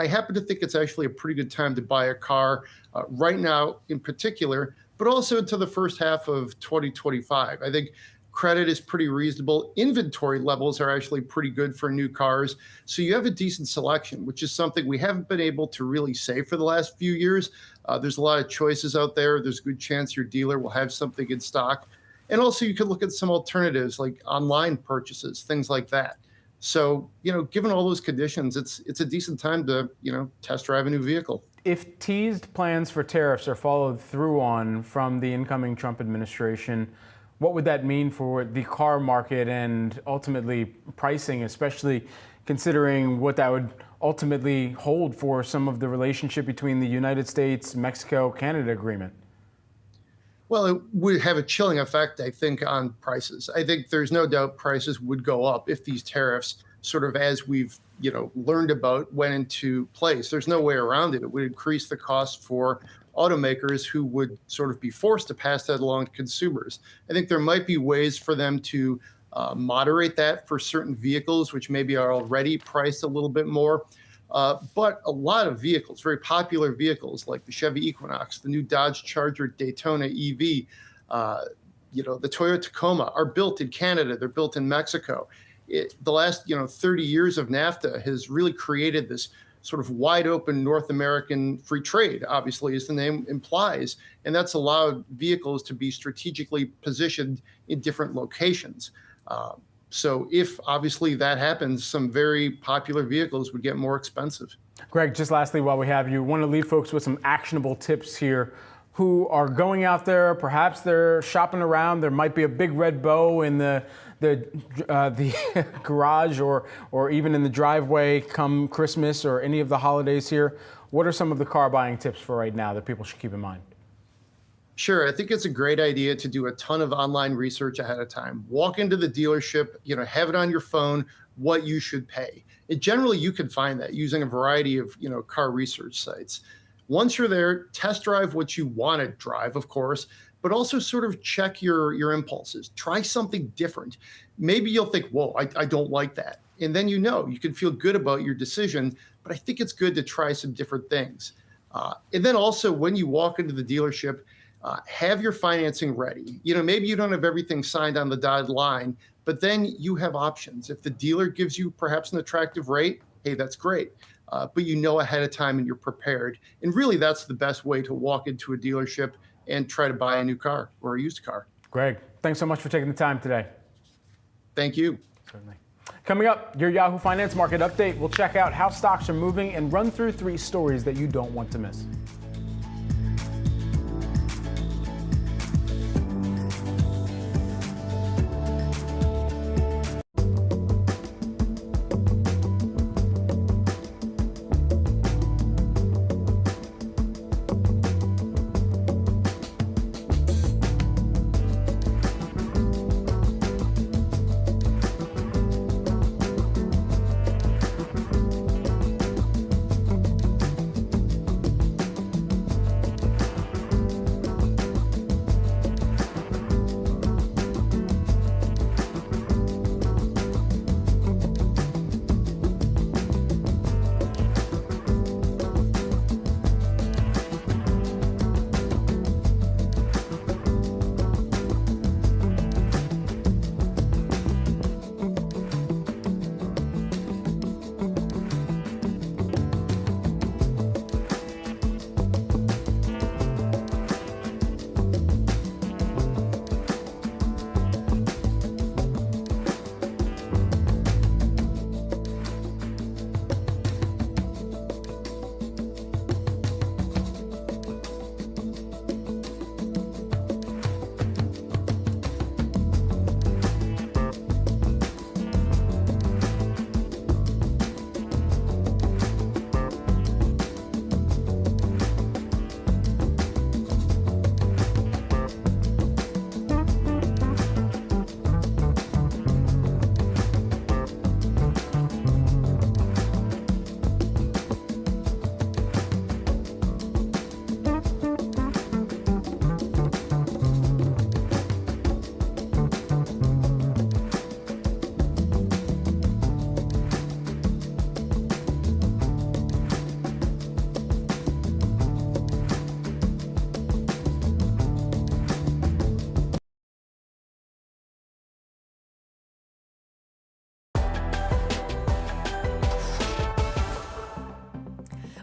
happen to think it's actually a pretty good time to buy a car right now in particular, but also into the first half of 2025. I think credit is pretty reasonable. Inventory levels are actually pretty good for new cars. So you have a decent selection, which is something we haven't been able to really say for the last few years. There's a lot of choices out there. There's a good chance your dealer will have something in stock. And also you can look at some alternatives like online purchases, things like that. So, given all those conditions, it's a decent time to, test drive a new vehicle. If teased plans for tariffs are followed through on from the incoming Trump administration, what would that mean for the car market and ultimately pricing, especially considering what that would ultimately hold for some of the relationship between the United States, Mexico, Canada agreement? Well, it would have a chilling effect, I think, on prices. I think there's no doubt prices would go up if these tariffs, sort of as we've learned about, went into place. There's no way around it. It would increase the cost for automakers who would sort of be forced to pass that along to consumers. I think there might be ways for them to moderate that for certain vehicles, which maybe are already priced a little bit more. But a lot of vehicles, very popular vehicles like the Chevy Equinox, the new Dodge Charger Daytona EV, the Toyota Tacoma are built in Canada. They're built in Mexico. The last 30 years of NAFTA has really created this sort of wide open North American free trade, obviously, as the name implies. And that's allowed vehicles to be strategically positioned in different locations. So if obviously that happens, some very popular vehicles would get more expensive. Greg, just lastly, while we have you, want to leave folks with some actionable tips here who are going out there, perhaps they're shopping around, there might be a big red bow in the garage or even in the driveway come Christmas or any of the holidays here. What are some of the car buying tips for right now that people should keep in mind? Sure. I think it's a great idea to do a ton of online research ahead of time. Walk into the dealership, have it on your phone, what you should pay. Generally, you can find that using a variety of, car research sites. Once you're there, test drive what you want to drive, of course, but also sort of check your impulses. Try something different. Maybe you'll think, whoa, I don't like that. And then you can feel good about your decision, but I think it's good to try some different things. And then also when you walk into the dealership, have your financing ready. Maybe you don't have everything signed on the dotted line, but then you have options. If the dealer gives you perhaps an attractive rate, hey, that's great. But ahead of time and you're prepared. And really, that's the best way to walk into a dealership and try to buy a new car or a used car. Greg, thanks so much for taking the time today. Thank you. Certainly. Coming up, your Yahoo Finance Market Update. We'll check out how stocks are moving and run through 3 stories that you don't want to miss.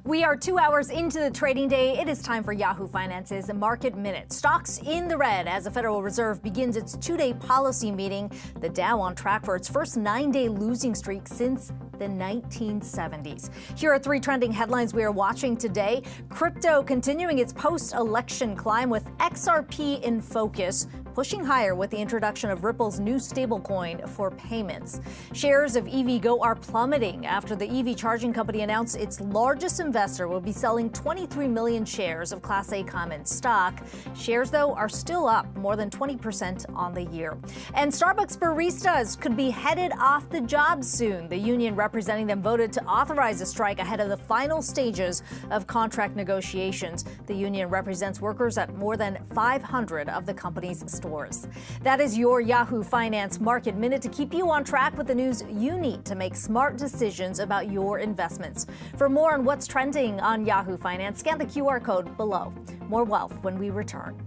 We are 2 hours into the trading day. It is time for Yahoo Finance's Market Minute. Stocks in the red as the Federal Reserve begins its 2-day policy meeting. The Dow on track for its first 9-day losing streak since the 1970s. Here are 3 trending headlines we are watching today. Crypto continuing its post-election climb with XRP in focus, pushing higher with the introduction of Ripple's new stablecoin for payments. Shares of EVgo are plummeting after the EV charging company announced its largest investor will be selling 23 million shares of Class A common stock. Shares, though, are still up more than 20% on the year. And Starbucks baristas could be headed off the job soon. The union representing them voted to authorize a strike ahead of the final stages of contract negotiations. The union represents workers at more than 500 of the company's stores. That is your Yahoo Finance Market Minute to keep you on track with the news you need to make smart decisions about your investments. For more on what's trending on Yahoo Finance, scan the QR code below. More wealth when we return.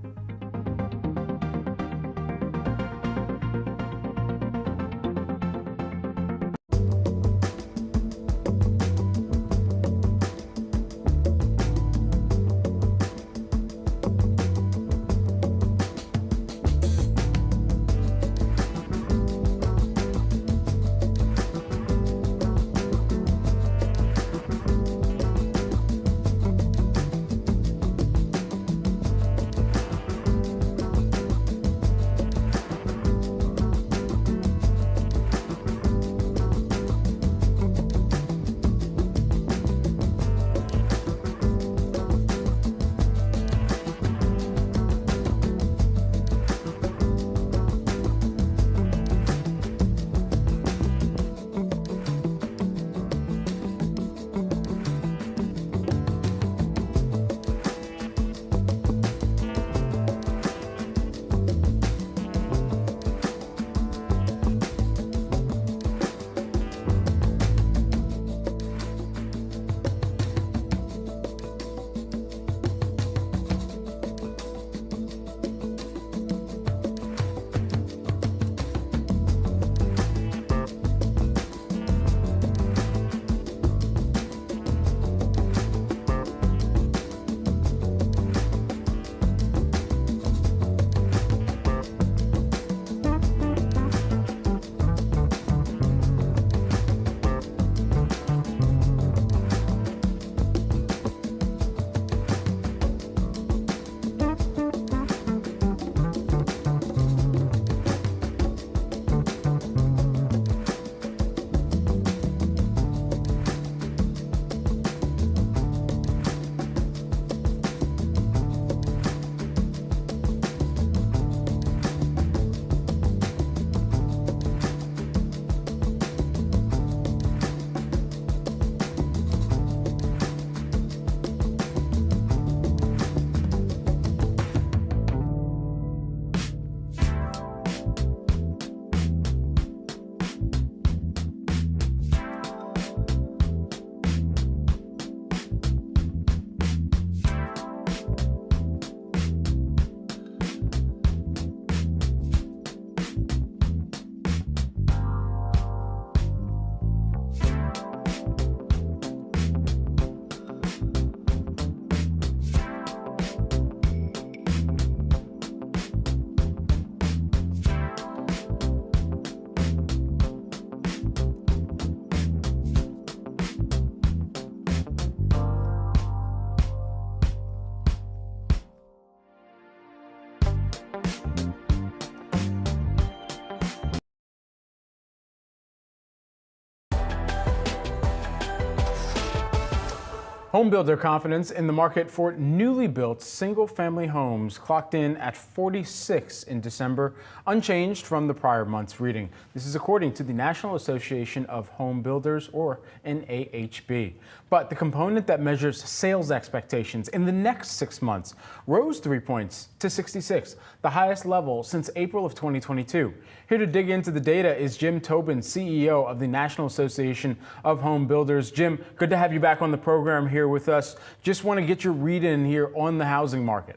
Home builder confidence in the market for newly built single-family homes clocked in at 46 in December, unchanged from the prior month's reading. This is according to the National Association of Home Builders, or NAHB. But the component that measures sales expectations in the next 6 months rose 3 points to 66, the highest level since April of 2022. Here to dig into the data is Jim Tobin, CEO of the National Association of Home Builders. Jim, good to have you back on the program here with us. Just want to get your read in here on the housing market.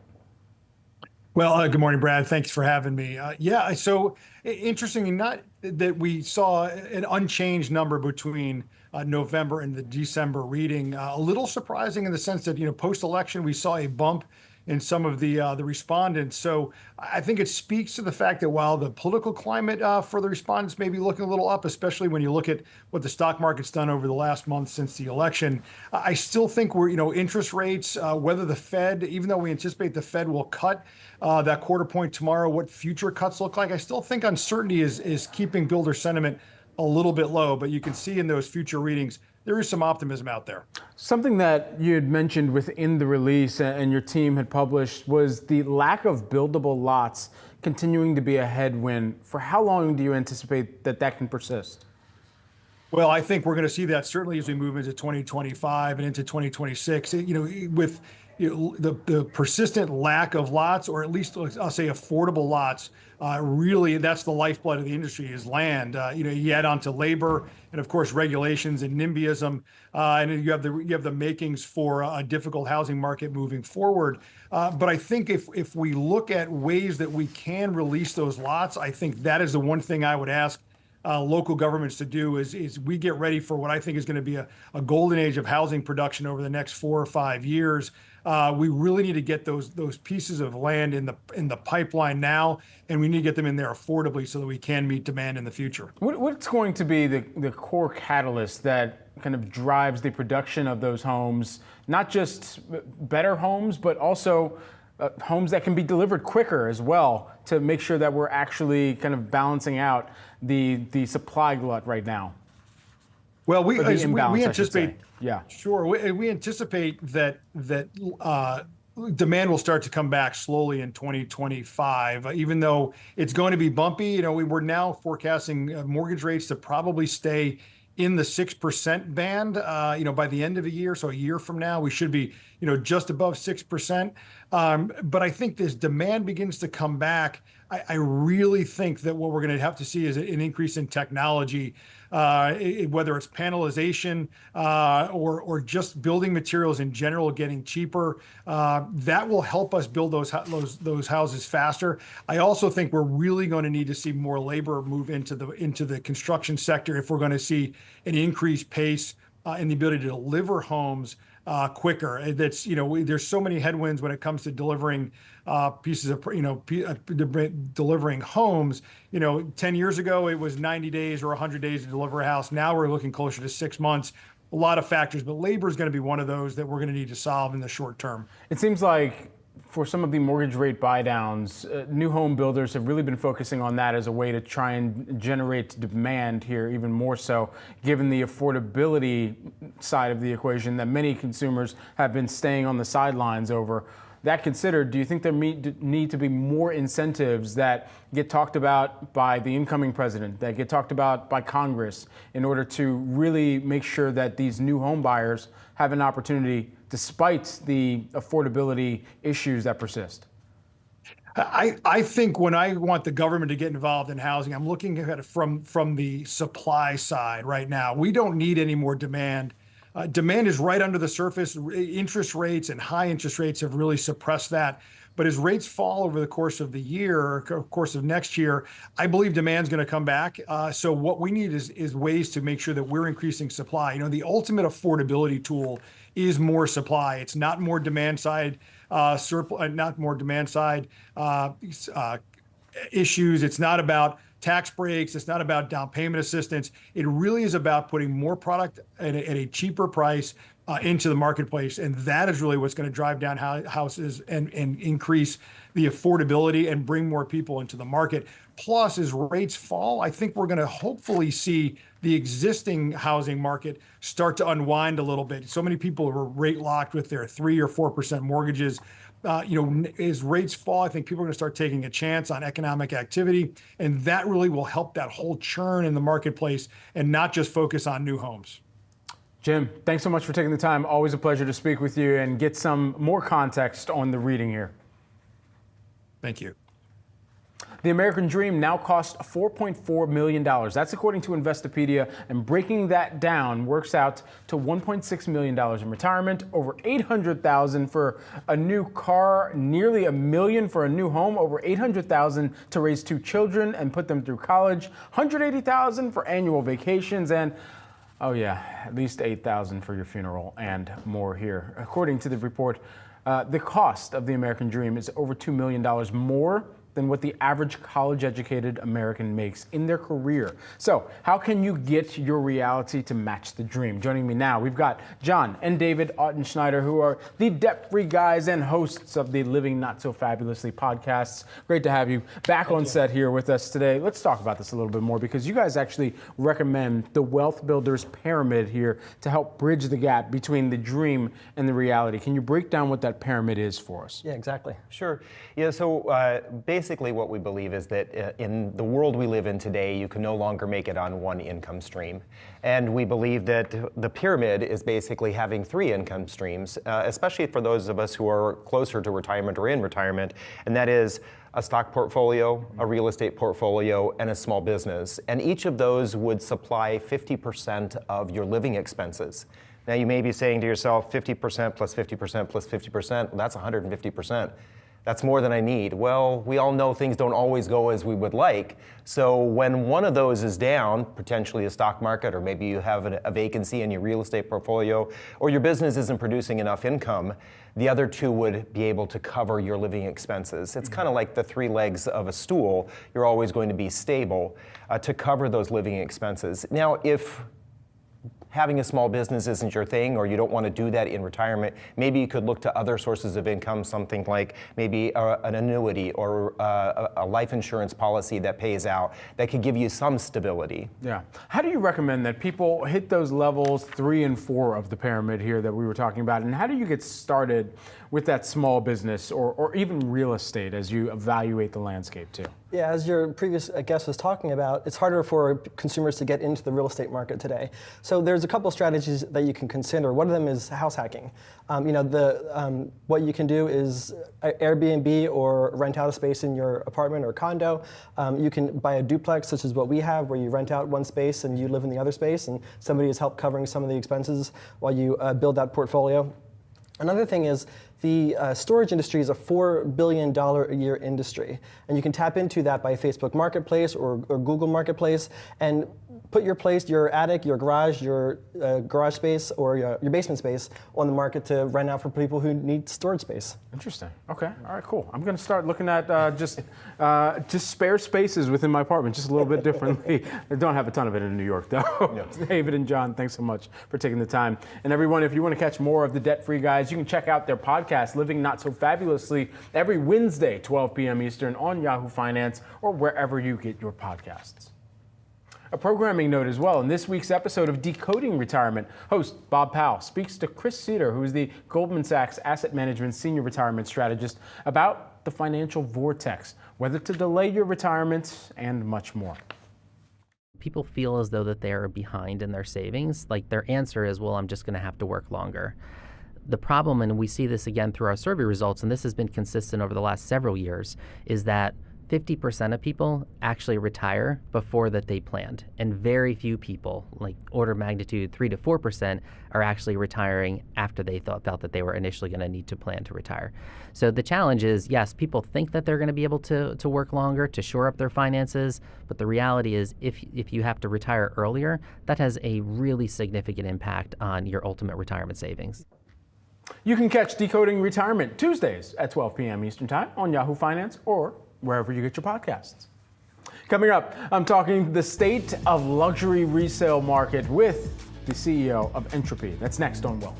Well, good morning, Brad. Thanks for having me. Yeah, so interestingly, not that we saw an unchanged number between November and the December reading. A little surprising in the sense that, post-election, we saw a bump in some of the respondents. So I think it speaks to the fact that while the political climate for the respondents may be looking a little up, especially when you look at what the stock market's done over the last month since the election, I still think we're, interest rates, whether the Fed, even though we anticipate the Fed will cut that quarter point tomorrow, what future cuts look like, I still think uncertainty is keeping builder sentiment a little bit low. But you can see in those future readings, there is some optimism out there. Something that you had mentioned within the release and your team had published was the lack of buildable lots continuing to be a headwind. For how long do you anticipate that can persist? Well, I think we're going to see that certainly as we move into 2025 and into 2026. With the persistent lack of lots, or at least I'll say affordable lots, really that's the lifeblood of the industry is land. You add on to labor and of course regulations and NIMBYism, and you have the makings for a difficult housing market moving forward. But I think if we look at ways that we can release those lots, I think that is the one thing I would ask local governments to do is we get ready for what I think is going to be a golden age of housing production over the next 4 or 5 years. We really need to get those pieces of land in the pipeline now, and we need to get them in there affordably so that we can meet demand in the future. What's going to be the core catalyst that kind of drives the production of those homes, not just better homes, but also homes that can be delivered quicker as well, to make sure that we're actually kind of balancing out the supply glut right now? Well, we anticipate, yeah, sure. We anticipate that demand will start to come back slowly in 2025, even though it's going to be bumpy. We're now forecasting mortgage rates to probably stay in the 6% band, by the end of the year. So a year from now, we should be, just above 6%. But I think this demand begins to come back. I really think that what we're going to have to see is an increase in technology, whether it's panelization or just building materials in general getting cheaper. That will help us build those houses faster. I also think we're really going to need to see more labor move into the construction sector if we're going to see an increased pace in the ability to deliver homes quicker. That's, there's so many headwinds when it comes to delivering pieces of, delivering homes. 10 years ago, it was 90 days or 100 days to deliver a house. Now we're looking closer to 6 months. A lot of factors, but labor is going to be one of those that we're going to need to solve in the short term. It seems like for some of the mortgage rate buy downs, new home builders have really been focusing on that as a way to try and generate demand here even more so, given the affordability side of the equation that many consumers have been staying on the sidelines over. That considered, do you think there need to be more incentives that get talked about by the incoming president, that get talked about by Congress, in order to really make sure that these new home buyers have an opportunity despite the affordability issues that persist? I think when I want the government to get involved in housing, I'm looking at it from the supply side right now. We don't need any more demand. Demand is right under the surface. Interest rates and high interest rates have really suppressed that. But as rates fall over the course of the year, or course of next year, I believe demand's going to come back. So what we need is ways to make sure that we're increasing supply. The ultimate affordability tool is more supply. It's not more demand side issues. It's not about tax breaks. It's not about down payment assistance. It really is about putting more product at a cheaper price, into the marketplace. And that is really what's going to drive down houses and increase the affordability and bring more people into the market. Plus, as rates fall, I think we're going to hopefully see the existing housing market start to unwind a little bit. So many people were rate locked with their 3 or 4% mortgages. As rates fall, I think people are going to start taking a chance on economic activity, and that really will help that whole churn in the marketplace and not just focus on new homes. Jim, thanks so much for taking the time. Always a pleasure to speak with you and get some more context on the reading here. Thank you. The American dream now costs $4.4 million. That's according to Investopedia, and breaking that down works out to $1.6 million in retirement, over $800,000 for a new car, nearly $1 million for a new home, over $800,000 to raise 2 children and put them through college, $180,000 for annual vacations, and oh yeah, at least $8,000 for your funeral and more here. According to the report, the cost of the American dream is over $2 million more than what the average college-educated American makes in their career. So how can you get your reality to match the dream? Joining me now, we've got John and David Ottenschneider, who are the debt-free guys and hosts of the Living Not So Fabulously podcasts. Great to have you back on set here with us today. Let's talk about this a little bit more, because you guys actually recommend the Wealth Builders Pyramid here to help bridge the gap between the dream and the reality. Can you break down what that pyramid is for us? Yeah, exactly. Sure. Yeah, so basically what we believe is that in the world we live in today, you can no longer make it on one income stream. And we believe that the pyramid is basically having 3 income streams, especially for those of us who are closer to retirement or in retirement, and that is a stock portfolio, a real estate portfolio, and a small business. And each of those would supply 50% of your living expenses. Now you may be saying to yourself, 50% plus 50% plus 50%, well, that's 150%. That's more than I need. Well, we all know things don't always go as we would like. So when one of those is down, potentially the stock market, or maybe you have a vacancy in your real estate portfolio, or your business isn't producing enough income, the other 2 would be able to cover your living expenses. It's kind of like the 3 legs of a stool. You're always going to be stable to cover those living expenses. Now, if having a small business isn't your thing, or you don't want to do that in retirement, maybe you could look to other sources of income, something like maybe an annuity or a life insurance policy that pays out, that could give you some stability. Yeah. How do you recommend that people hit those levels 3 and 4 of the pyramid here that we were talking about? And how do you get started with that small business or even real estate as you evaluate the landscape too? Yeah, as your previous guest was talking about, it's harder for consumers to get into the real estate market today. So there's a couple strategies that you can consider. One of them is house hacking. What you can do is Airbnb or rent out a space in your apartment or condo. You can buy a duplex, such as what we have, where you rent out one space and you live in the other space, and somebody has helped covering some of the expenses while you build that portfolio. Another thing is the storage industry is a $4 billion a year industry, and you can tap into that by Facebook Marketplace or Google Marketplace and put your attic, your garage space, or your basement space on the market to rent out for people who need storage space. Interesting. Okay. All right. Cool. I'm going to start looking at just spare spaces within my apartment, just a little bit differently. I don't have a ton of it in New York, though. Yeah. David and John, thanks so much for taking the time. And everyone, if you want to catch more of the debt-free guys, you can check out their podcast, Living Not So Fabulously, every Wednesday, 12 p.m. Eastern on Yahoo Finance or wherever you get your podcasts. A programming note as well. In this week's episode of Decoding Retirement, host Bob Powell speaks to Chris Cedar, who is the Goldman Sachs Asset Management Senior Retirement Strategist, about the financial vortex, whether to delay your retirement, and much more. People feel as though that they're behind in their savings. Like their answer is, well, I'm just going to have to work longer. The problem, and we see this again through our survey results, and this has been consistent over the last several years, is that 50% of people actually retire before that they planned, and very few people, like order of magnitude 3 to 4%, are actually retiring after they felt that they were initially going to need to plan to retire. So the challenge is, yes, people think that they're going to be able to work longer to shore up their finances, but the reality is if you have to retire earlier, that has a really significant impact on your ultimate retirement savings. You can catch Decoding Retirement Tuesdays at 12 p.m. Eastern Time on Yahoo Finance or wherever you get your podcasts. Coming up, I'm talking the state of luxury resale market with the CEO of Entropy. That's next on Wealth.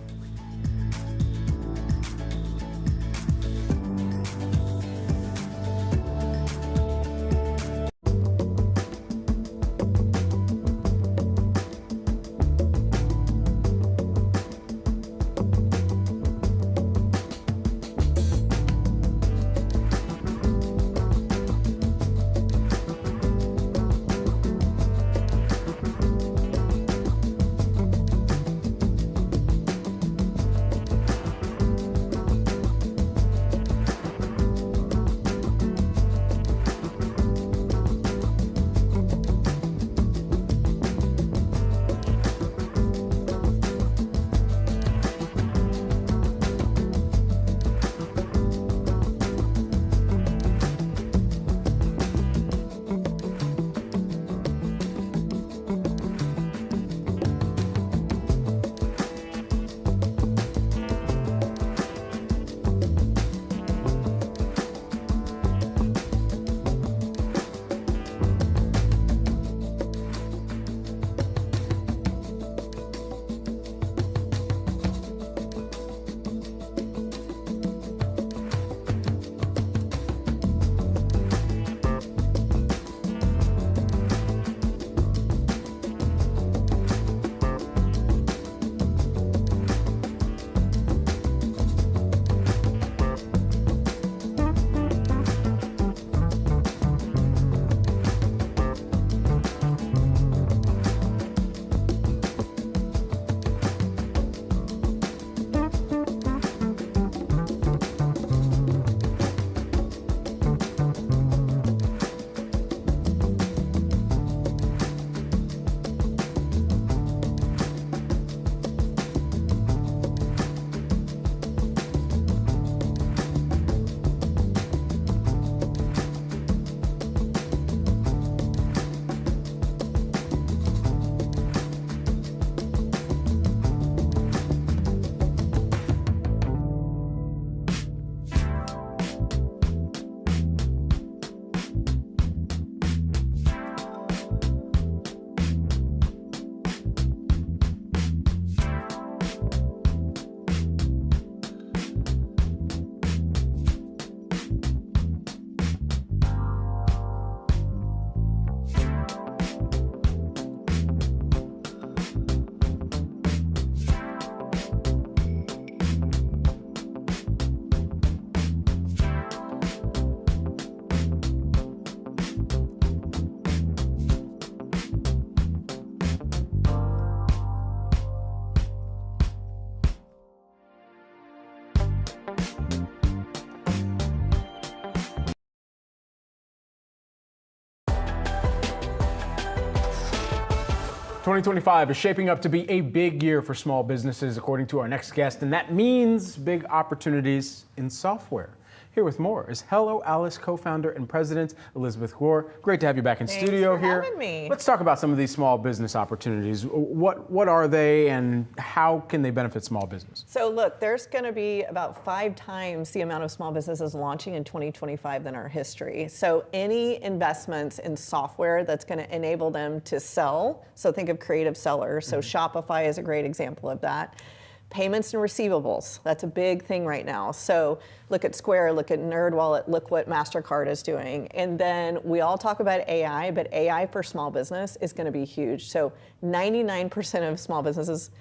2025 is shaping up to be a big year for small businesses, according to our next guest, and that means big opportunities in software. Here with more is Hello Alice co-founder and president Elizabeth Gore. Great to have you back in studio here. Having me. Let's talk about some of these small business opportunities. What are they, and how can they benefit small business? So look, there's going to be about 5 times the amount of small businesses launching in 2025 than our history. So any investments in software that's going to enable them to sell. So think of creative sellers. So Shopify is a great example of that. Payments and receivables, that's a big thing right now. So look at Square, look at NerdWallet, look what MasterCard is doing. And then we all talk about AI, but AI for small business is going to be huge. So 99% of small businesses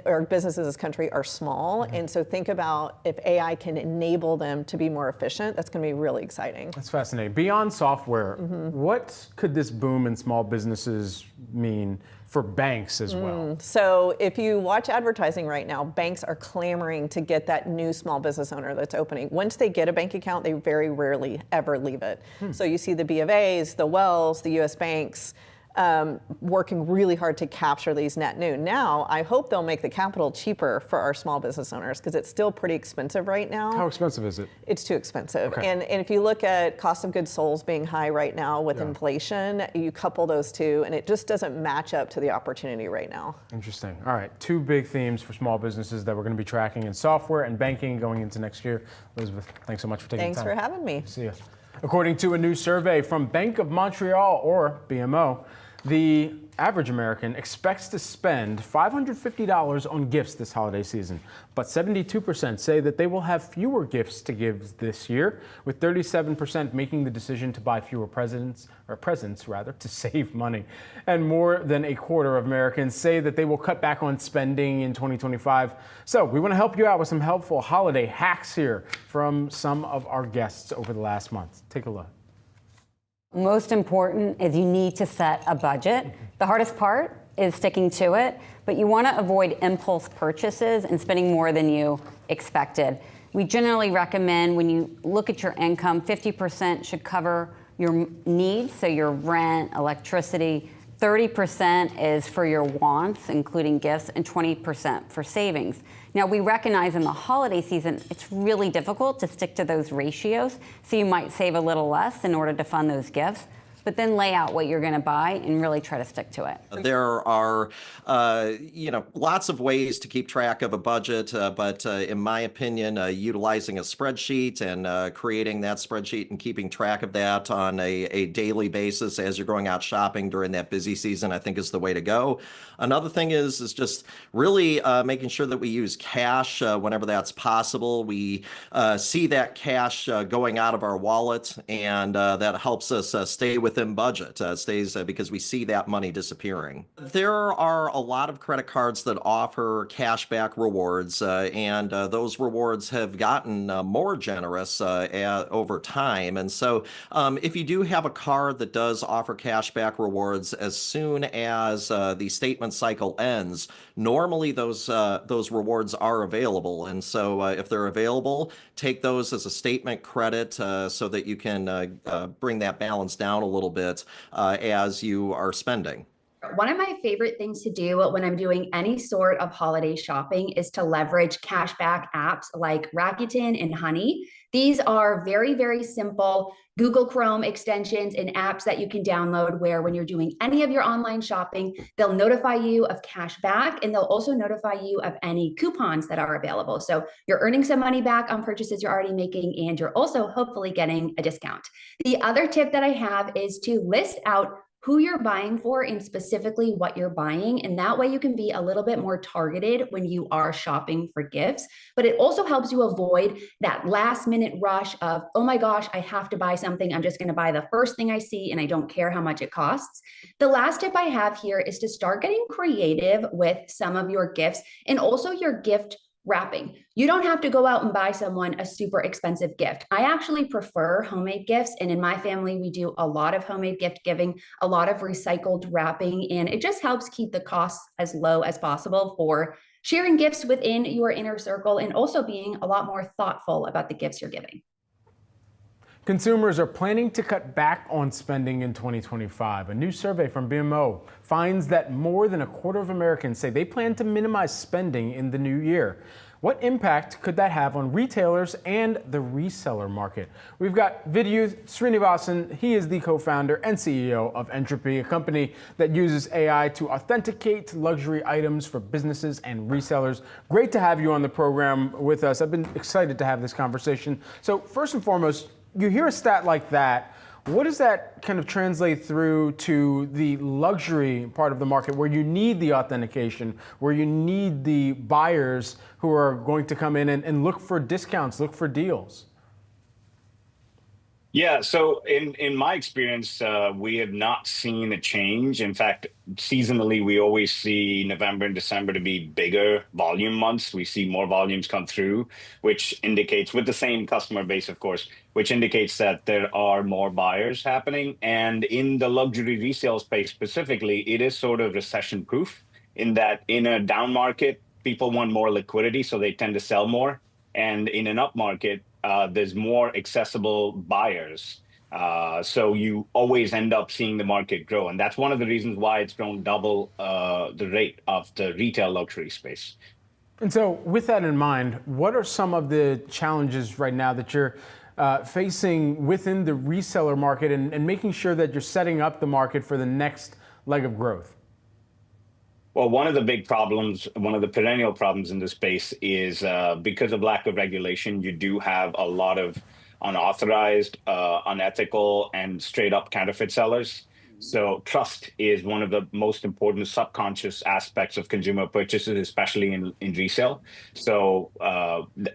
or businesses in this country are small. And so think about if AI can enable them to be more efficient, that's going to be really exciting. That's fascinating. Beyond software, what could this boom in small businesses mean for banks as well? So if you watch advertising right now, banks are clamoring to get that new small business owner that's opening. Once they get a bank account, they very rarely ever leave it. So you see the B of A's, the Wells, the US banks, working really hard to capture these net new. Now, I hope they'll make the capital cheaper for our small business owners because it's still pretty expensive right now. How expensive is it? It's too expensive. Okay. And if you look at cost of goods sold being high right now with inflation, you couple those two and it just doesn't match up to the opportunity right now. Interesting. All right, 2 big themes for small businesses that we're going to be tracking in software and banking going into next year. Elizabeth, thanks so much for taking the time. Thanks for having me. See you. According to a new survey from Bank of Montreal, or BMO, the average American expects to spend $550 on gifts this holiday season, but 72% say that they will have fewer gifts to give this year, with 37% making the decision to buy fewer presents to save money. And more than a quarter of Americans say that they will cut back on spending in 2025. So we want to help you out with some helpful holiday hacks here from some of our guests over the last month. Take a look. Most important is you need to set a budget. The hardest part is sticking to it, but you want to avoid impulse purchases and spending more than you expected. We generally recommend when you look at your income, 50% should cover your needs, so your rent, electricity, 30% is for your wants, including gifts, and 20% for savings. Now, we recognize in the holiday season, it's really difficult to stick to those ratios, so you might save a little less in order to fund those gifts, but then lay out what you're going to buy and really try to stick to it. There are, lots of ways to keep track of a budget, but in my opinion, utilizing a spreadsheet and creating that spreadsheet and keeping track of that on a daily basis as you're going out shopping during that busy season, I think is the way to go. Another thing is just really making sure that we use cash whenever that's possible. We see that cash going out of our wallet, and that helps us stay within budget, because we see that money disappearing. There are a lot of credit cards that offer cashback rewards, and those rewards have gotten more generous over time. And so if you do have a card that does offer cashback rewards, as soon as the statement cycle ends, normally those rewards are available. And so if they're available, take those as a statement credit so that you can bring that balance down a little bit as you are spending. One of my favorite things to do when I'm doing any sort of holiday shopping is to leverage cashback apps like Rakuten and Honey. These are very, very simple Google Chrome extensions and apps that you can download where when you're doing any of your online shopping, they'll notify you of cash back, and they'll also notify you of any coupons that are available. So you're earning some money back on purchases you're already making, and you're also hopefully getting a discount. The other tip that I have is to list out who you're buying for and specifically what you're buying. And that way you can be a little bit more targeted when you are shopping for gifts. But it also helps you avoid that last minute rush of, oh my gosh, I have to buy something. I'm just going to buy the first thing I see and I don't care how much it costs. The last tip I have here is to start getting creative with some of your gifts and also your gift wrapping. You don't have to go out and buy someone a super expensive gift. I actually prefer homemade gifts. And in my family, we do a lot of homemade gift giving, a lot of recycled wrapping, and it just helps keep the costs as low as possible for sharing gifts within your inner circle and also being a lot more thoughtful about the gifts you're giving. Consumers are planning to cut back on spending in 2025. A new survey from BMO finds that more than a quarter of Americans say they plan to minimize spending in the new year. What impact could that have on retailers and the reseller market? We've got Vidyu Srinivasan. He is the co-founder and CEO of Entropy, a company that uses AI to authenticate luxury items for businesses and resellers. Great to have you on the program with us. I've been excited to have this conversation. So first and foremost, you hear a stat like that. What does that kind of translate through to the luxury part of the market where you need the authentication, where you need the buyers who are going to come in and look for discounts, look for deals? Yeah, so in my experience, we have not seen a change. In fact, seasonally, we always see November and December to be bigger volume months. We see more volumes come through, which indicates, with the same customer base, of course, which indicates that there are more buyers happening. And in the luxury resale space specifically, it is sort of recession proof in that in a down market, people want more liquidity, so they tend to sell more. And in an up market, there's more accessible buyers. So you always end up seeing the market grow. And that's one of the reasons why it's grown double the rate of the retail luxury space. And so with that in mind, what are some of the challenges right now that you're facing within the reseller market and making sure that you're setting up the market for the next leg of growth? Well, one of the big problems, one of the perennial problems in this space is because of lack of regulation, you do have a lot of unauthorized, unethical, and straight up counterfeit sellers. So trust is one of the most important subconscious aspects of consumer purchases, especially in resale. So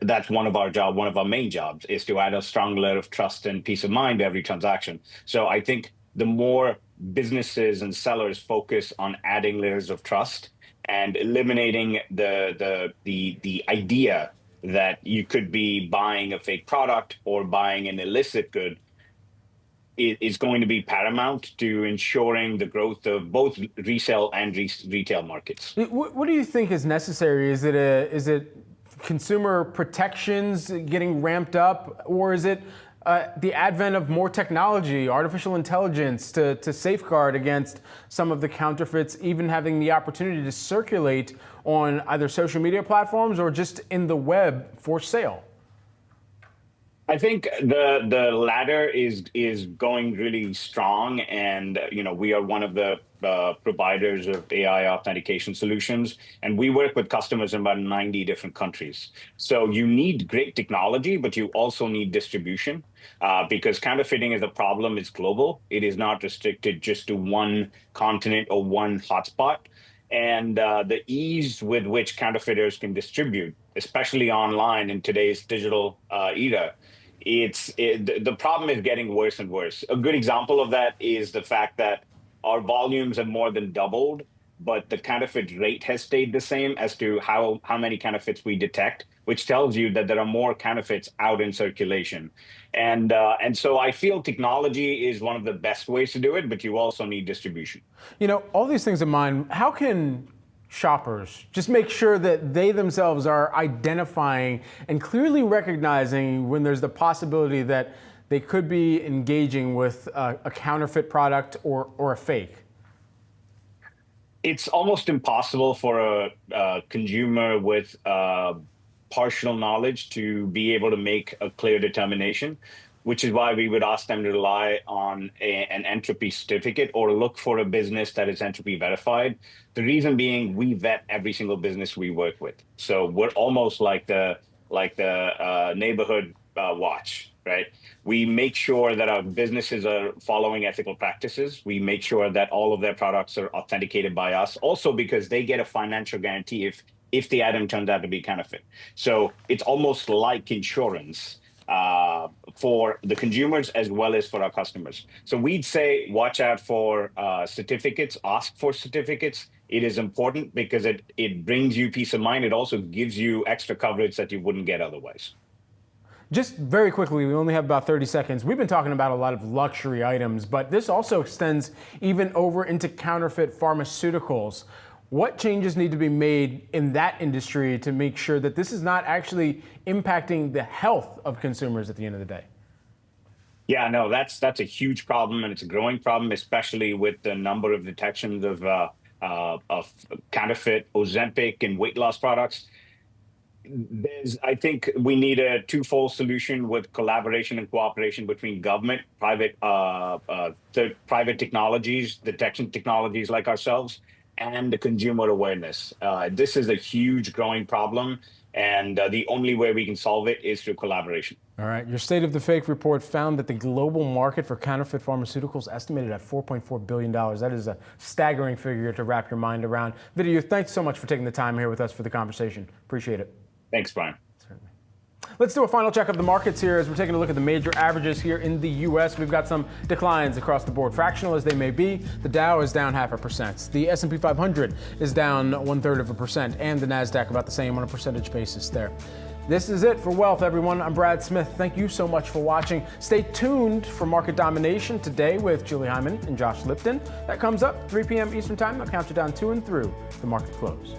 that's one of our main jobs is to add a strong layer of trust and peace of mind to every transaction. So I think the more businesses and sellers focus on adding layers of trust and eliminating the idea that you could be buying a fake product or buying an illicit good, is going to be paramount to ensuring the growth of both resale and retail markets. What do you think is necessary? Is it consumer protections getting ramped up, or is it the advent of more technology, artificial intelligence to safeguard against some of the counterfeits, even having the opportunity to circulate on either social media platforms or just in the web for sale? I think the latter is going really strong, and we are one of the providers of AI authentication solutions, and we work with customers in about 90 different countries. So you need great technology, but you also need distribution because counterfeiting as a problem is global. It is not restricted just to one continent or one hotspot. And the ease with which counterfeiters can distribute, especially online in today's digital era, the problem is getting worse and worse. A good example of that is the fact that our volumes have more than doubled, but the counterfeit rate has stayed the same as to how many counterfeits we detect, which tells you that there are more counterfeits out in circulation. And so I feel technology is one of the best ways to do it, but you also need distribution. All these things in mind, how can shoppers just make sure that they themselves are identifying and clearly recognizing when there's the possibility that they could be engaging with a counterfeit product or a fake? It's almost impossible for a consumer with partial knowledge to be able to make a clear determination, which is why we would ask them to rely on an Entropy certificate or look for a business that is Entropy verified. The reason being, we vet every single business we work with. So we're almost like the neighborhood watch, right? We make sure that our businesses are following ethical practices. We make sure that all of their products are authenticated by us, also because they get a financial guarantee if the item turns out to be counterfeit. So it's almost like insurance for the consumers as well as for our customers. So we'd say watch out for certificates, ask for certificates. It is important because it brings you peace of mind. It also gives you extra coverage that you wouldn't get otherwise. Just very quickly, we only have about 30 seconds. We've been talking about a lot of luxury items, but this also extends even over into counterfeit pharmaceuticals. What changes need to be made in that industry to make sure that this is not actually impacting the health of consumers at the end of the day? Yeah, no, that's a huge problem, and it's a growing problem, especially with the number of detections of counterfeit Ozempic and weight loss products. I think we need a twofold solution with collaboration and cooperation between government, private technologies, detection technologies like ourselves, and the consumer awareness. This is a huge growing problem, and the only way we can solve it is through collaboration. All right. Your State of the Fake report found that the global market for counterfeit pharmaceuticals estimated at $4.4 billion. That is a staggering figure to wrap your mind around. Vidya, thanks so much for taking the time here with us for the conversation. Appreciate it. Thanks, Brian. Let's do a final check of the markets here as we're taking a look at the major averages here in the U.S. We've got some declines across the board, fractional as they may be. The Dow is down 0.5%. The S&P 500 is down 0.33%, and the NASDAQ about the same on a percentage basis there. This is it for Wealth, everyone. I'm Brad Smith. Thank you so much for watching. Stay tuned for Market Domination today with Julie Hyman and Josh Lipton. That comes up 3 p.m. Eastern Time. I'll count you down to and through the market close.